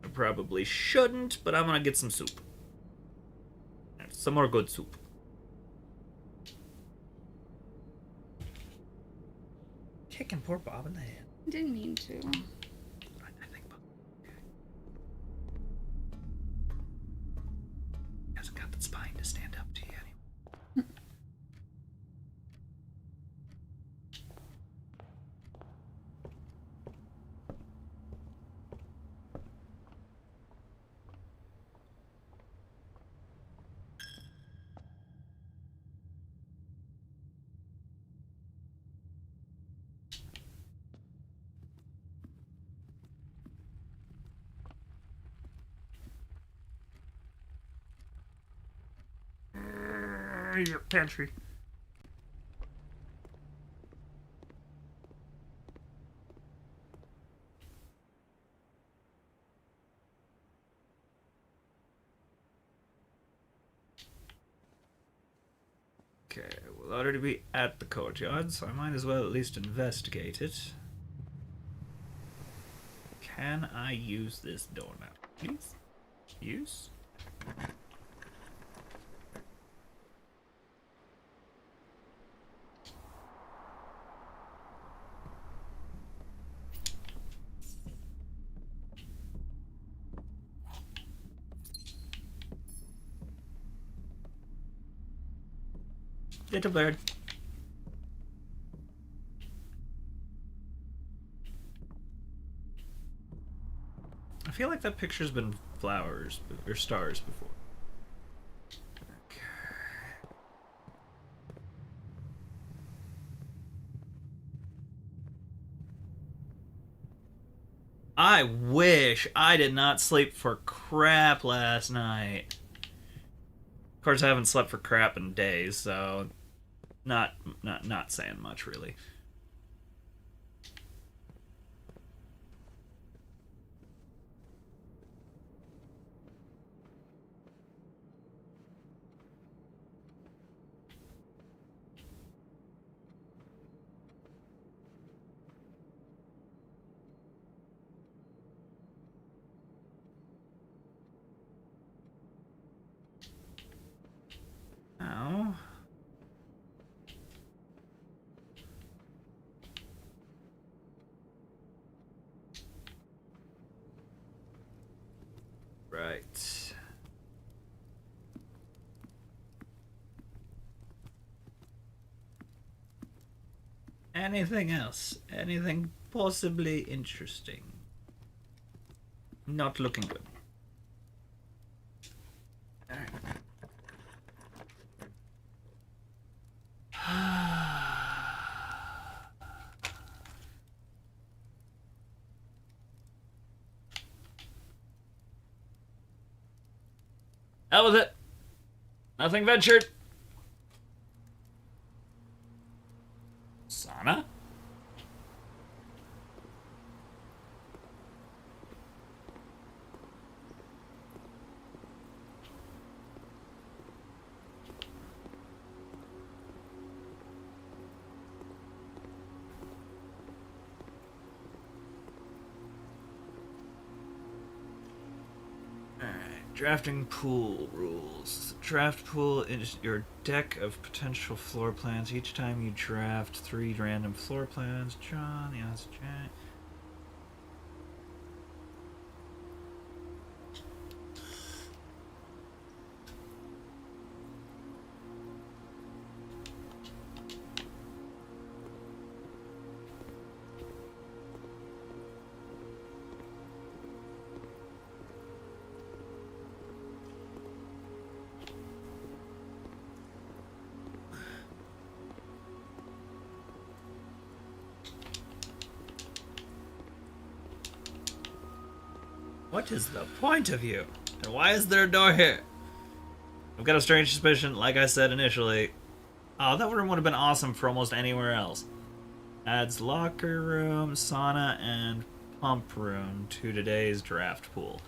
I probably shouldn't, but I'm gonna get some soup. Some more good soup. Kicking poor Bob in the head. Didn't mean to. I think Bob hasn't got the spine to stand up to you anymore. Your pantry. Okay, we'll already be at the courtyard, so I might as well at least investigate it. Can I use this door now, please? Use? Little bird. I feel like that picture's been flowers or stars before. Okay. I wish I did not sleep for crap last night. Of course, I haven't slept for crap in days, so not saying much really. Oh. Right. Anything else? Anything possibly interesting? Not looking good. Alright. That was it. Nothing ventured. Sauna? Drafting pool rules. Draft pool is your deck of potential floor plans. Each time you draft 3 random floor plans. John, yes, Jack. What is the point of you? And why is there a door here? I've got a strange suspicion, like I said initially. Oh, that room would have been awesome for almost anywhere else. Adds locker room, sauna, and pump room to today's draft pool.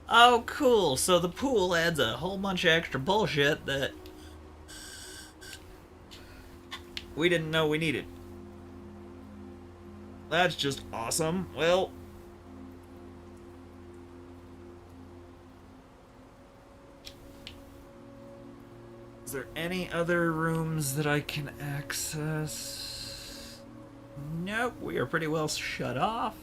Oh, cool. So the pool adds a whole bunch of extra bullshit that we didn't know we needed. That's just awesome. Well, is there any other rooms that I can access? Nope, we are pretty well shut off.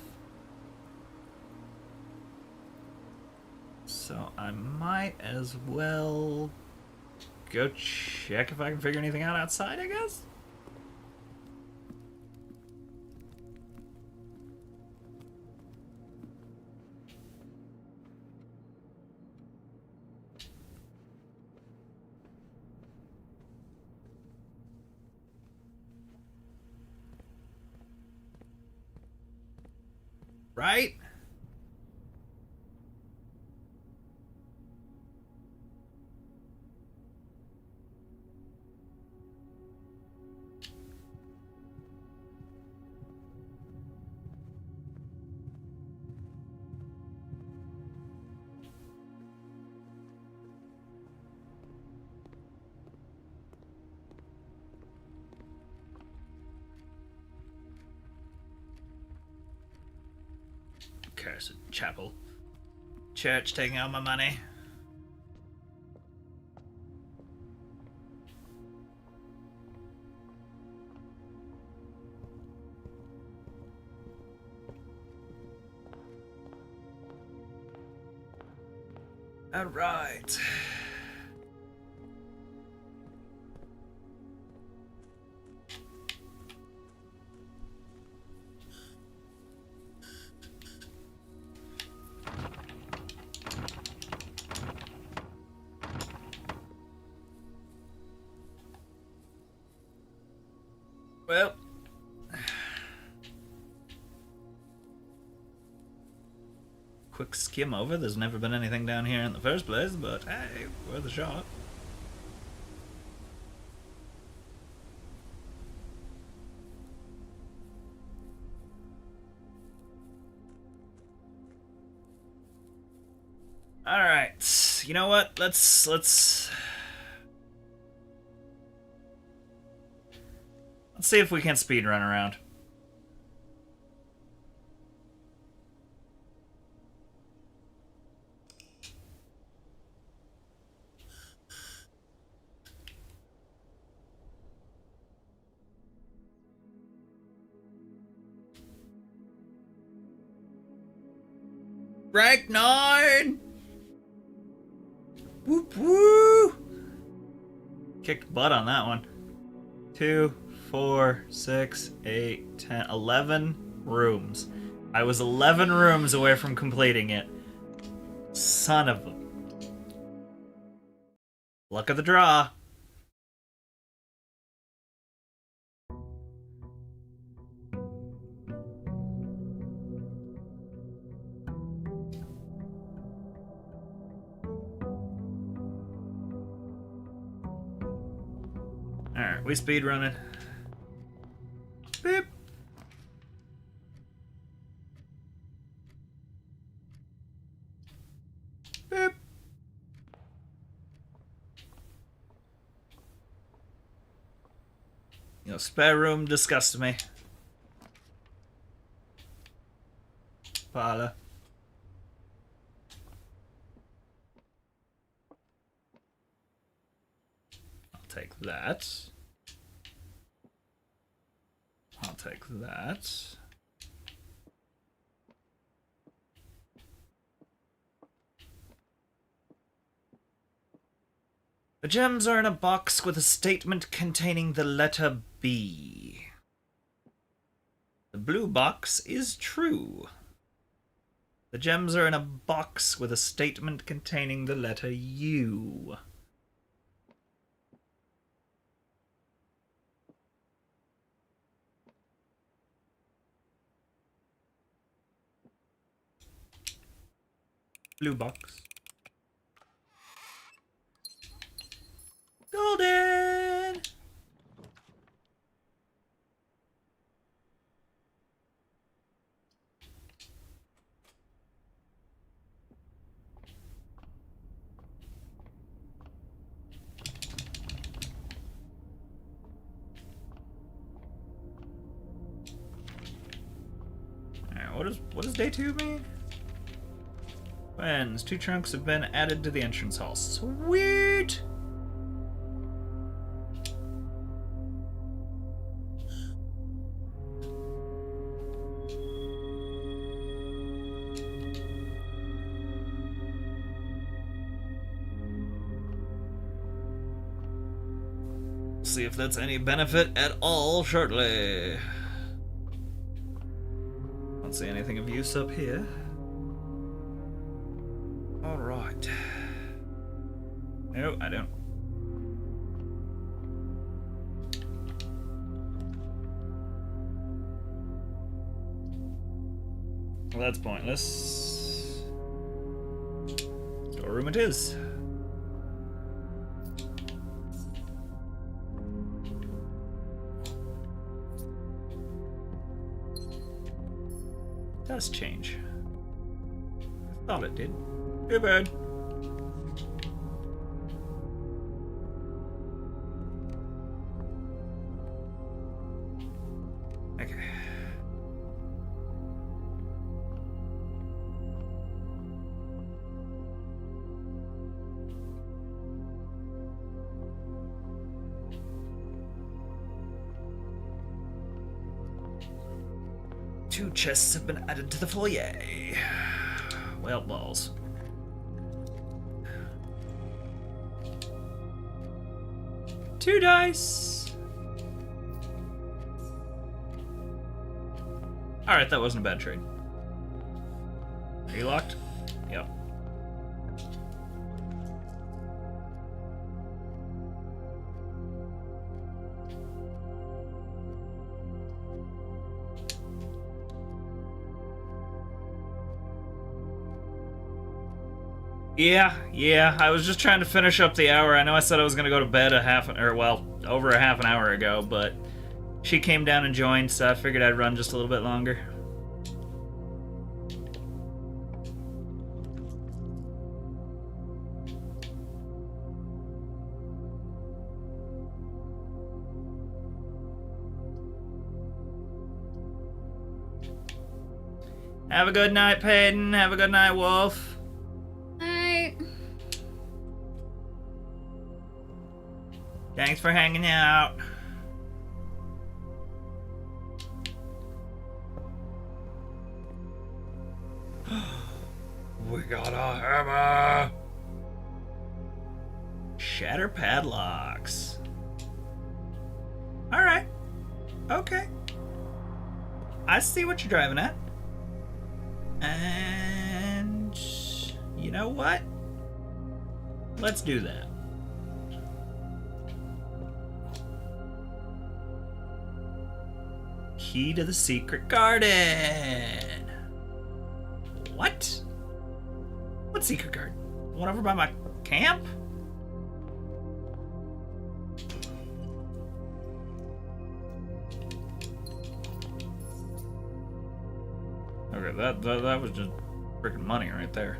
So I might as well go check if I can figure anything out outside, I guess? Right? Cursed chapel. Church taking out my money. All right. Well, quick skim over. There's never been anything down here in the first place, but hey, worth a shot. All right. You know what? Let's see if we can speed run around. Rank 9! Whoop woo! Kicked butt on that one. 2, 4, 6, 8, 10, 11 rooms. I was 11 rooms away from completing it. Son of a... Luck of the draw. Alright, we speed running. Beep. Beep. You know, spare room disgusts me. Parlor. take that. I'll take that. The gems are in a box with a statement containing the letter B. The blue box is true. The gems are in a box with a statement containing the letter U. Blue box. Golden! Alright, what does day 2 mean? Friends, 2 trunks have been added to the entrance hall. Sweet! See if that's any benefit at all shortly. Don't see anything of use up here. Alright. No, I don't. Well, that's pointless. Storeroom it is. Does change. I thought it did. Too bad. Okay. Two chests have been added to the foyer. Well, balls. Two dice. Alright, that wasn't a bad trade. Are you locked? Yep. Yeah, I was just trying to finish up the hour. I know I said I was gonna go to bed over a half an hour ago, but she came down and joined, so I figured I'd run just a little bit longer. Have a good night, Peyton. Have a good night, Wolf. Thanks for hanging out. We got a hammer. Shatter padlocks. Alright. Okay. I see what you're driving at. And you know what? Let's do that. Key to the secret garden. What? What secret garden? One over by my camp? Okay, that was just freaking money right there.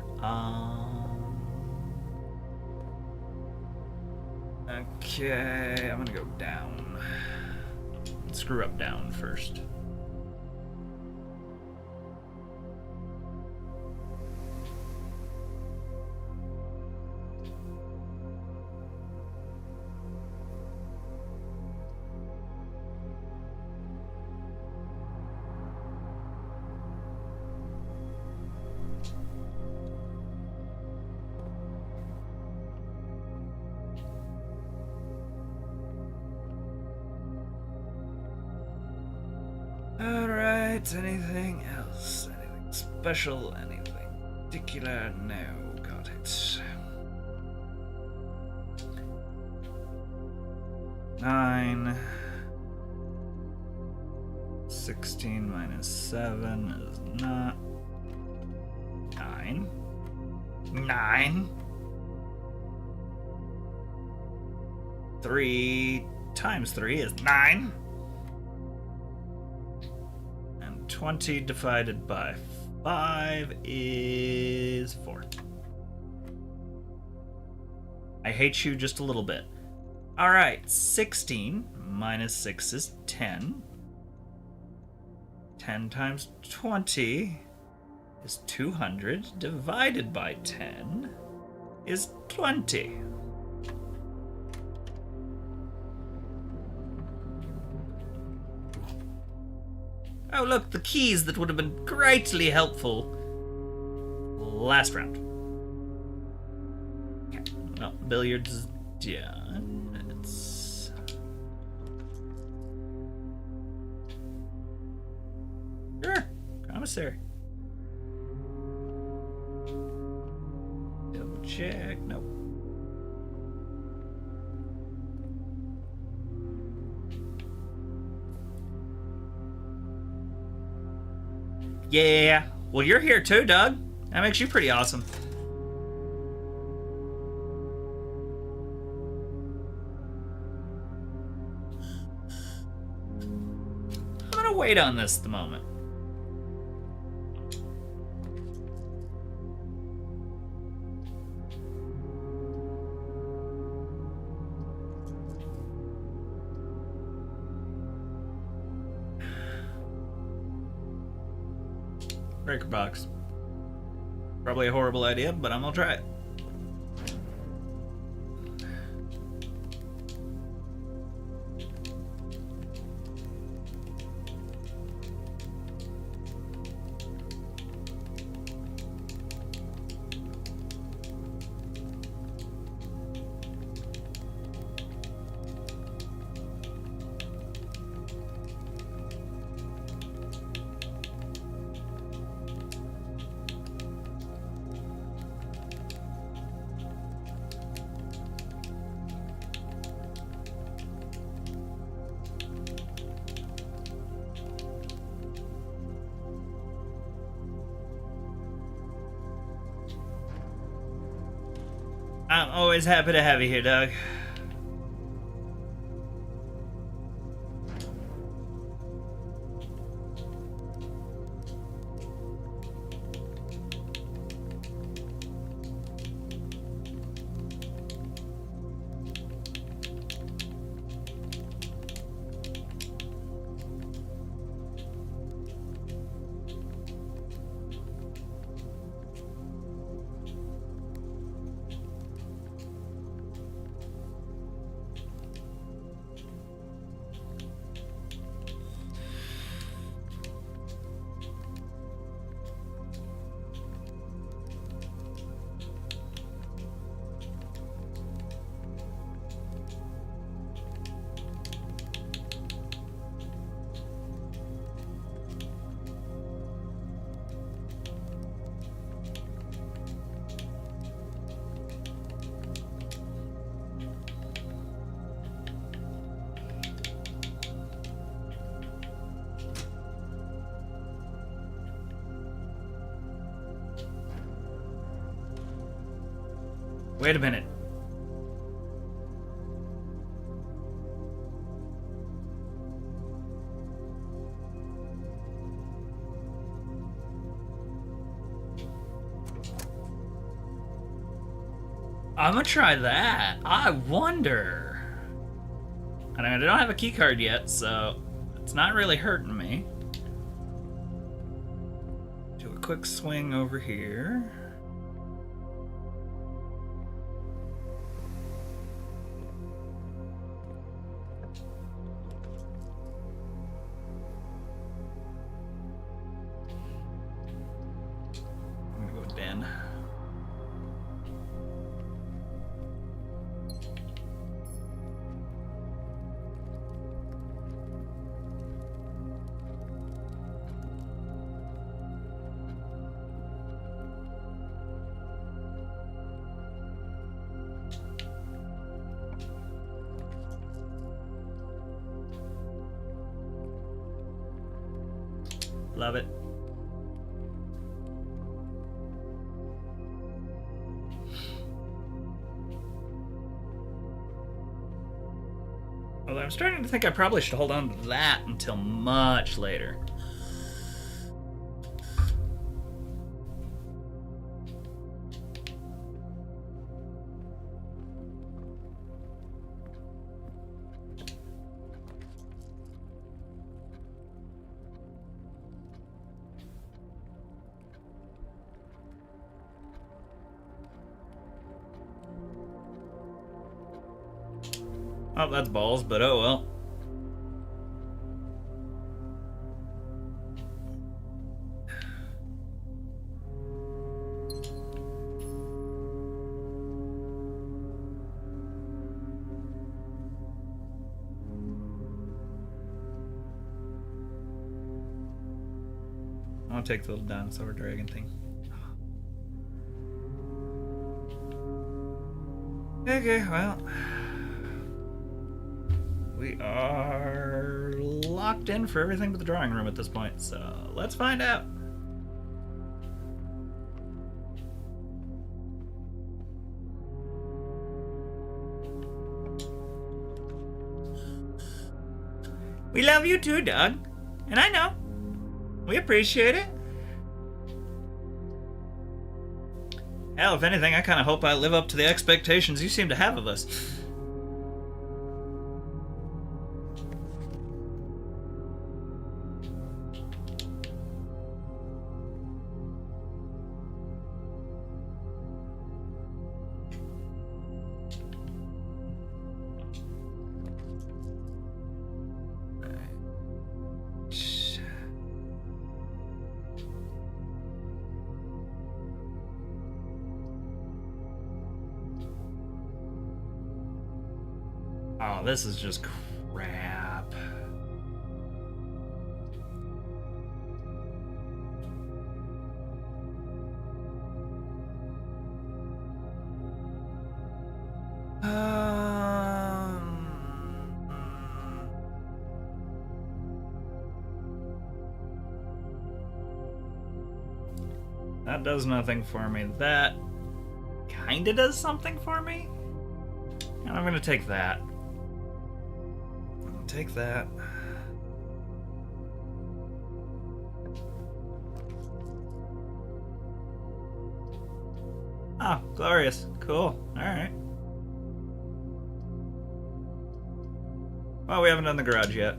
Okay, I'm gonna go down. Screw up down first. right, anything else? Anything special? Anything particular? No, got it. 9. 16 minus 7 is not 9. 9. 3 times 3 is 9. And 20 divided by 5 is 4. I hate you just a little bit. Alright, 16 minus 6 is 10. 10 times 20 is 200. Divided by 10 is 20. Oh, look, the keys that would have been greatly helpful last round. Okay, well, billiards is done. It's... Sure, commissary. Double check, nope. Yeah, well, you're here too, Doug. That makes you pretty awesome. I'm gonna wait on this at the moment. Breaker box. Probably a horrible idea, but I'm gonna try it. I'm always happy to have you here, Doug. Wait a minute. I'm gonna try that. I wonder. I don't have a key card yet, so it's not really hurting me. Do a quick swing over here. I'm gonna go Den. Love it. Although I'm starting to think I probably should hold on to that until much later. Oh, that's balls, but oh well. I want to take the little dinosaur dragon thing. Okay, well. We are locked in for everything but the drawing room at this point, so let's find out. We love you too, Doug. And I know. We appreciate it. Hell, if anything, I kind of hope I live up to the expectations you seem to have of us. Oh, this is just crap. That does nothing for me. That kinda does something for me. And I'm gonna take that. Take that. Oh, glorious. Cool. Alright. Well, we haven't done the garage yet.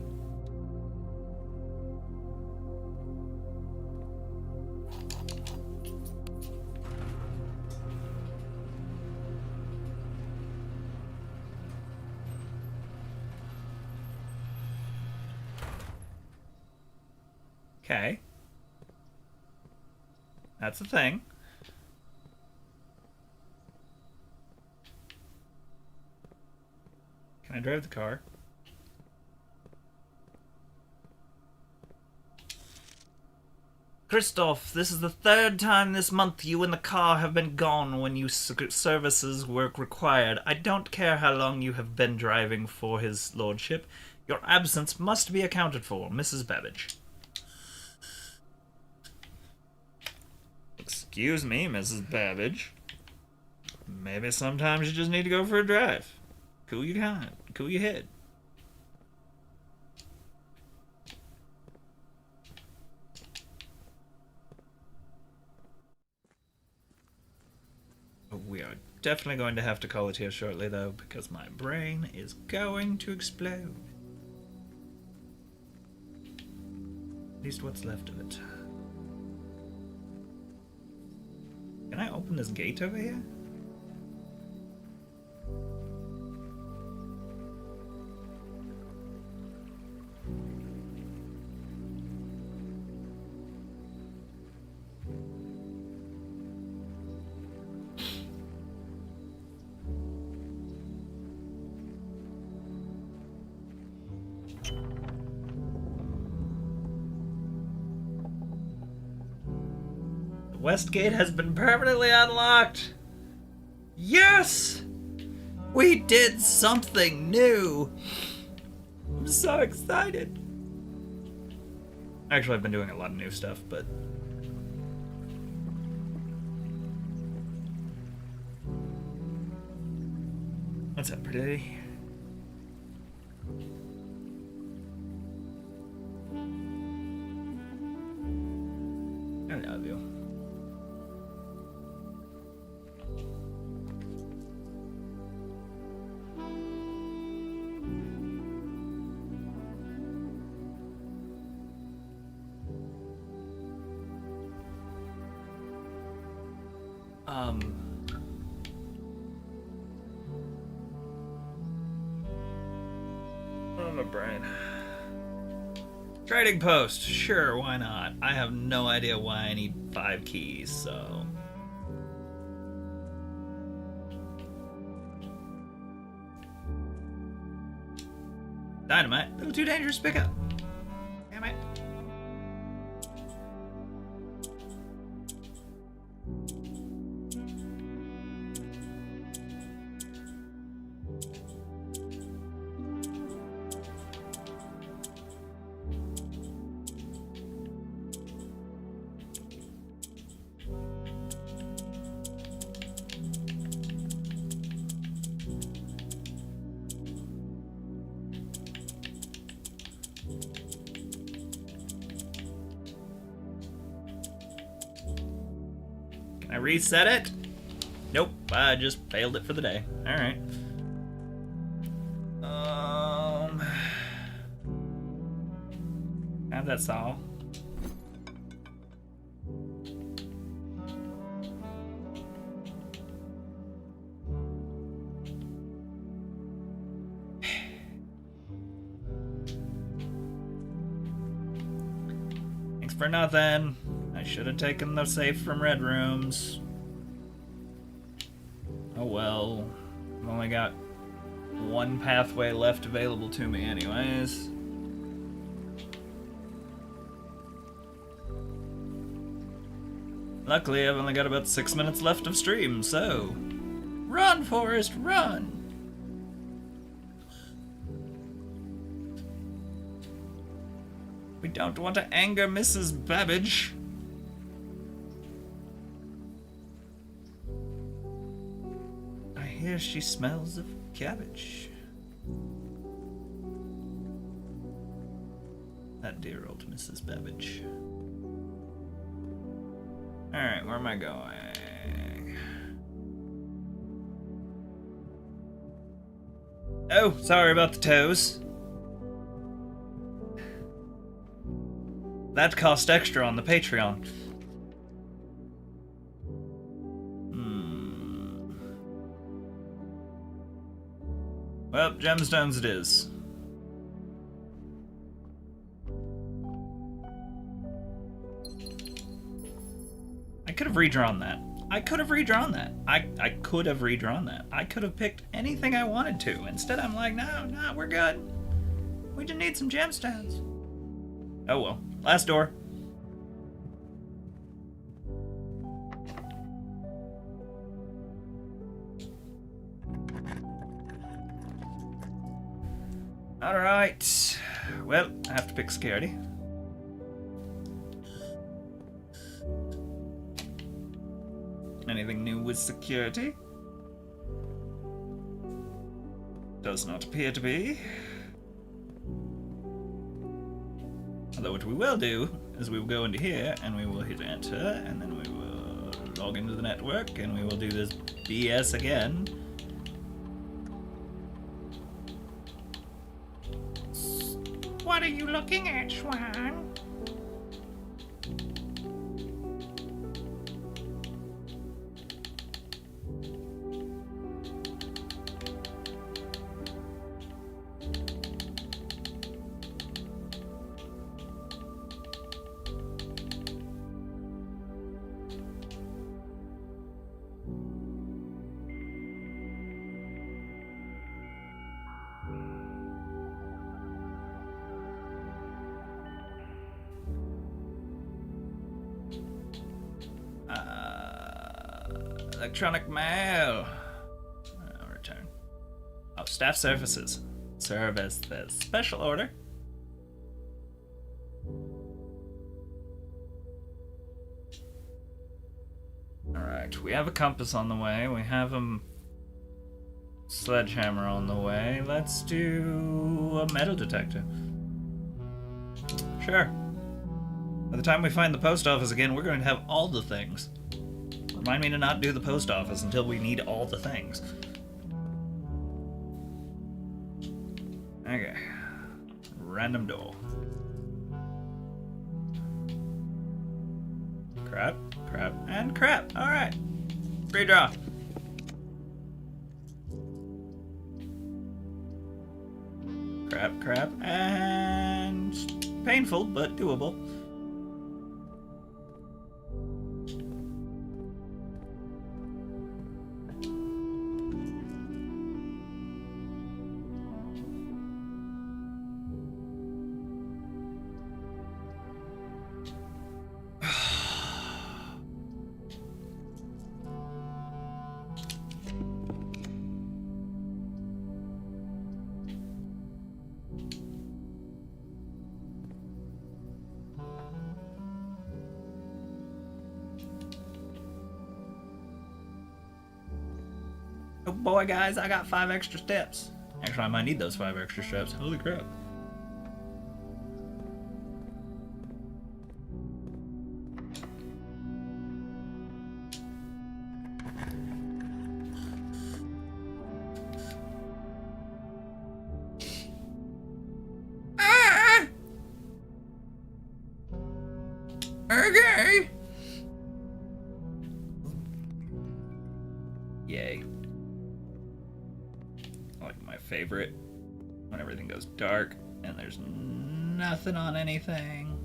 Okay. That's the thing. Can I drive the car? Christoph, this is the third time this month you and the car have been gone when you services were required. I don't care how long you have been driving for his lordship. Your absence must be accounted for, Mrs. Babbage. Excuse me, Mrs. Babbage. Maybe sometimes you just need to go for a drive. Cool your kind. Cool your head. We are definitely going to have to call it here shortly, though, because my brain is going to explode. At least what's left of it. Can I open this gate over here? West Gate has been permanently unlocked. Yes! We did something new. I'm so excited. Actually, I've been doing a lot of new stuff, but... What's up, pretty? I love you. Oh, my brain. Trading post. Sure, why not? I have no idea why I need 5 keys, so... Dynamite. A little too dangerous to pick up. Damn it. I reset it? Nope, I just failed it for the day. Alright. Have that saw. Thanks for nothing. I should have taken the safe from Red Rooms. Oh well. I've only got one pathway left available to me anyways. Luckily, I've only got about 6 minutes left of stream, so... Run, Forrest, run! We don't want to anger Mrs. Babbage. I hear she smells of cabbage. That dear old Mrs. Babbage. Alright, where am I going? Oh, sorry about the toes. That cost extra on the Patreon. Well, gemstones it is. I could have redrawn that. I could have redrawn that. I could have redrawn that. I could have picked anything I wanted to. Instead, I'm like, no, we're good. We just need some gemstones. Oh well. Last door. Alright. Well, I have to pick security. Anything new with security? Does not appear to be. Although what we will do is we will go into here and we will hit enter and then we will log into the network and we will do this BS again. What are you looking at, Swan? Electronic mail. Return. Oh, staff services. Serve as the special order. Alright, we have a compass on the way. We have a sledgehammer on the way. Let's do a metal detector. Sure. By the time we find the post office again, we're going to have all the things. Remind me to not do the post office until we need all the things. Okay. Random door. Crap, crap, and crap. Alright. Free draw. Crap, crap, and painful, but doable. Oh boy, guys, I got 5 extra steps. Actually, I might need those 5 extra steps. Holy crap. Ah! Okay. Yay. Like my favorite, when everything goes dark and there's nothing on anything.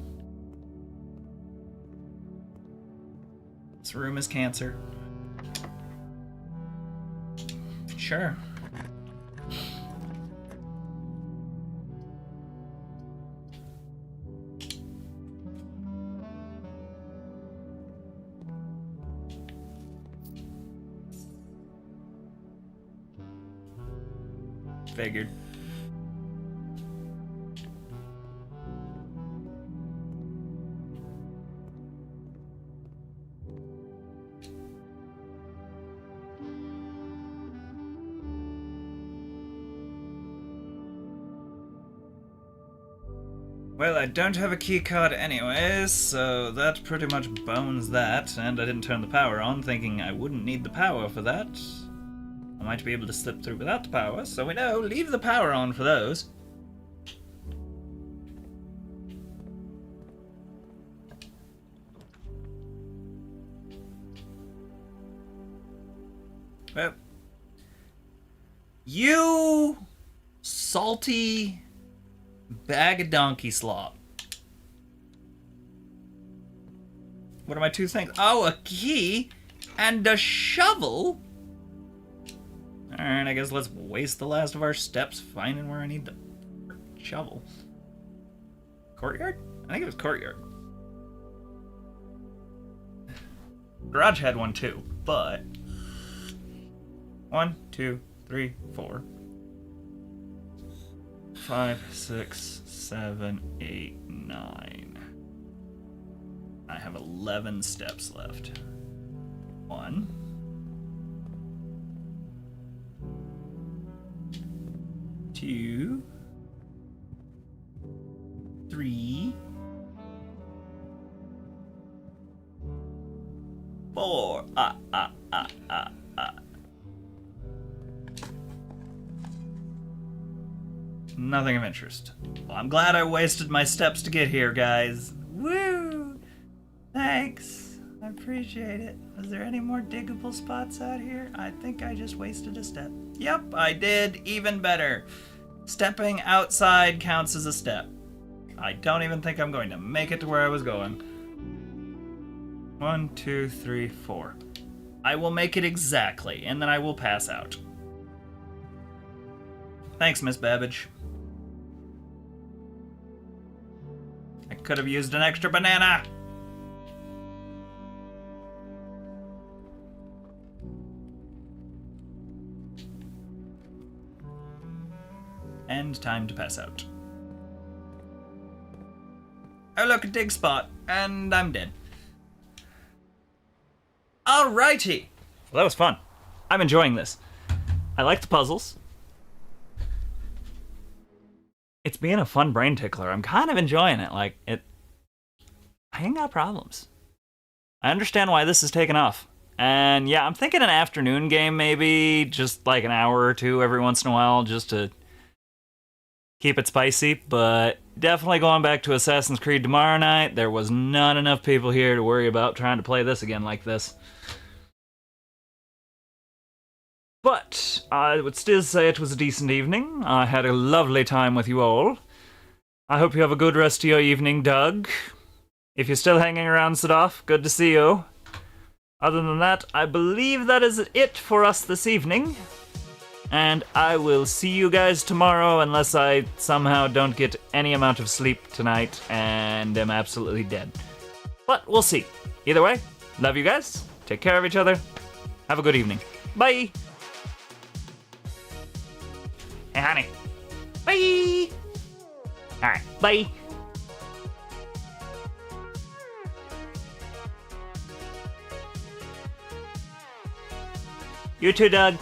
This room is cancer. Sure. Figured. Well, I don't have a key card anyways, so that pretty much bones that, and I didn't turn the power on, thinking I wouldn't need the power for that. I might be able to slip through without the power, so we know, leave the power on for those. Well, you salty bag of donkey slop. What are my 2 things? Oh, a key and a shovel? Alright, I guess let's waste the last of our steps finding where I need the shovel. Courtyard? I think it was courtyard. Garage had one too, but 1, 2, 3, 4, 5, 6, 7, 8, 9. I have 11 steps left. 1, 2, 3, 4. Nothing of interest. Well, I'm glad I wasted my steps to get here, guys. Woo! Thanks. I appreciate it. Was there any more diggable spots out here? I think I just wasted a step. Yep, I did. Even better. Stepping outside counts as a step. I don't even think I'm going to make it to where I was going. 1, 2, 3, 4. I will make it exactly, and then I will pass out. Thanks, Miss Babbage. I could have used an extra banana. And time to pass out. Oh look, a dig spot, and I'm dead. Alrighty. Well, that was fun. I'm enjoying this. I like the puzzles. It's being a fun brain tickler. I'm kind of enjoying it. Like, I ain't got problems. I understand why this is taking off. And yeah, I'm thinking an afternoon game maybe, just like an hour or two every once in a while, just to keep it spicy. But definitely going back to Assassin's Creed tomorrow night. There was not enough people here to worry about trying to play this again like this. But I would still say it was a decent evening. I had a lovely time with you all. I hope you have a good rest of your evening, Doug. If you're still hanging around, SciKotoc, good to see you. Other than that, I believe that is it for us this evening. And I will see you guys tomorrow unless I somehow don't get any amount of sleep tonight and am absolutely dead. But we'll see. Either way, love you guys. Take care of each other. Have a good evening. Bye! Hey, honey. Bye! Alright, bye! You too, Doug.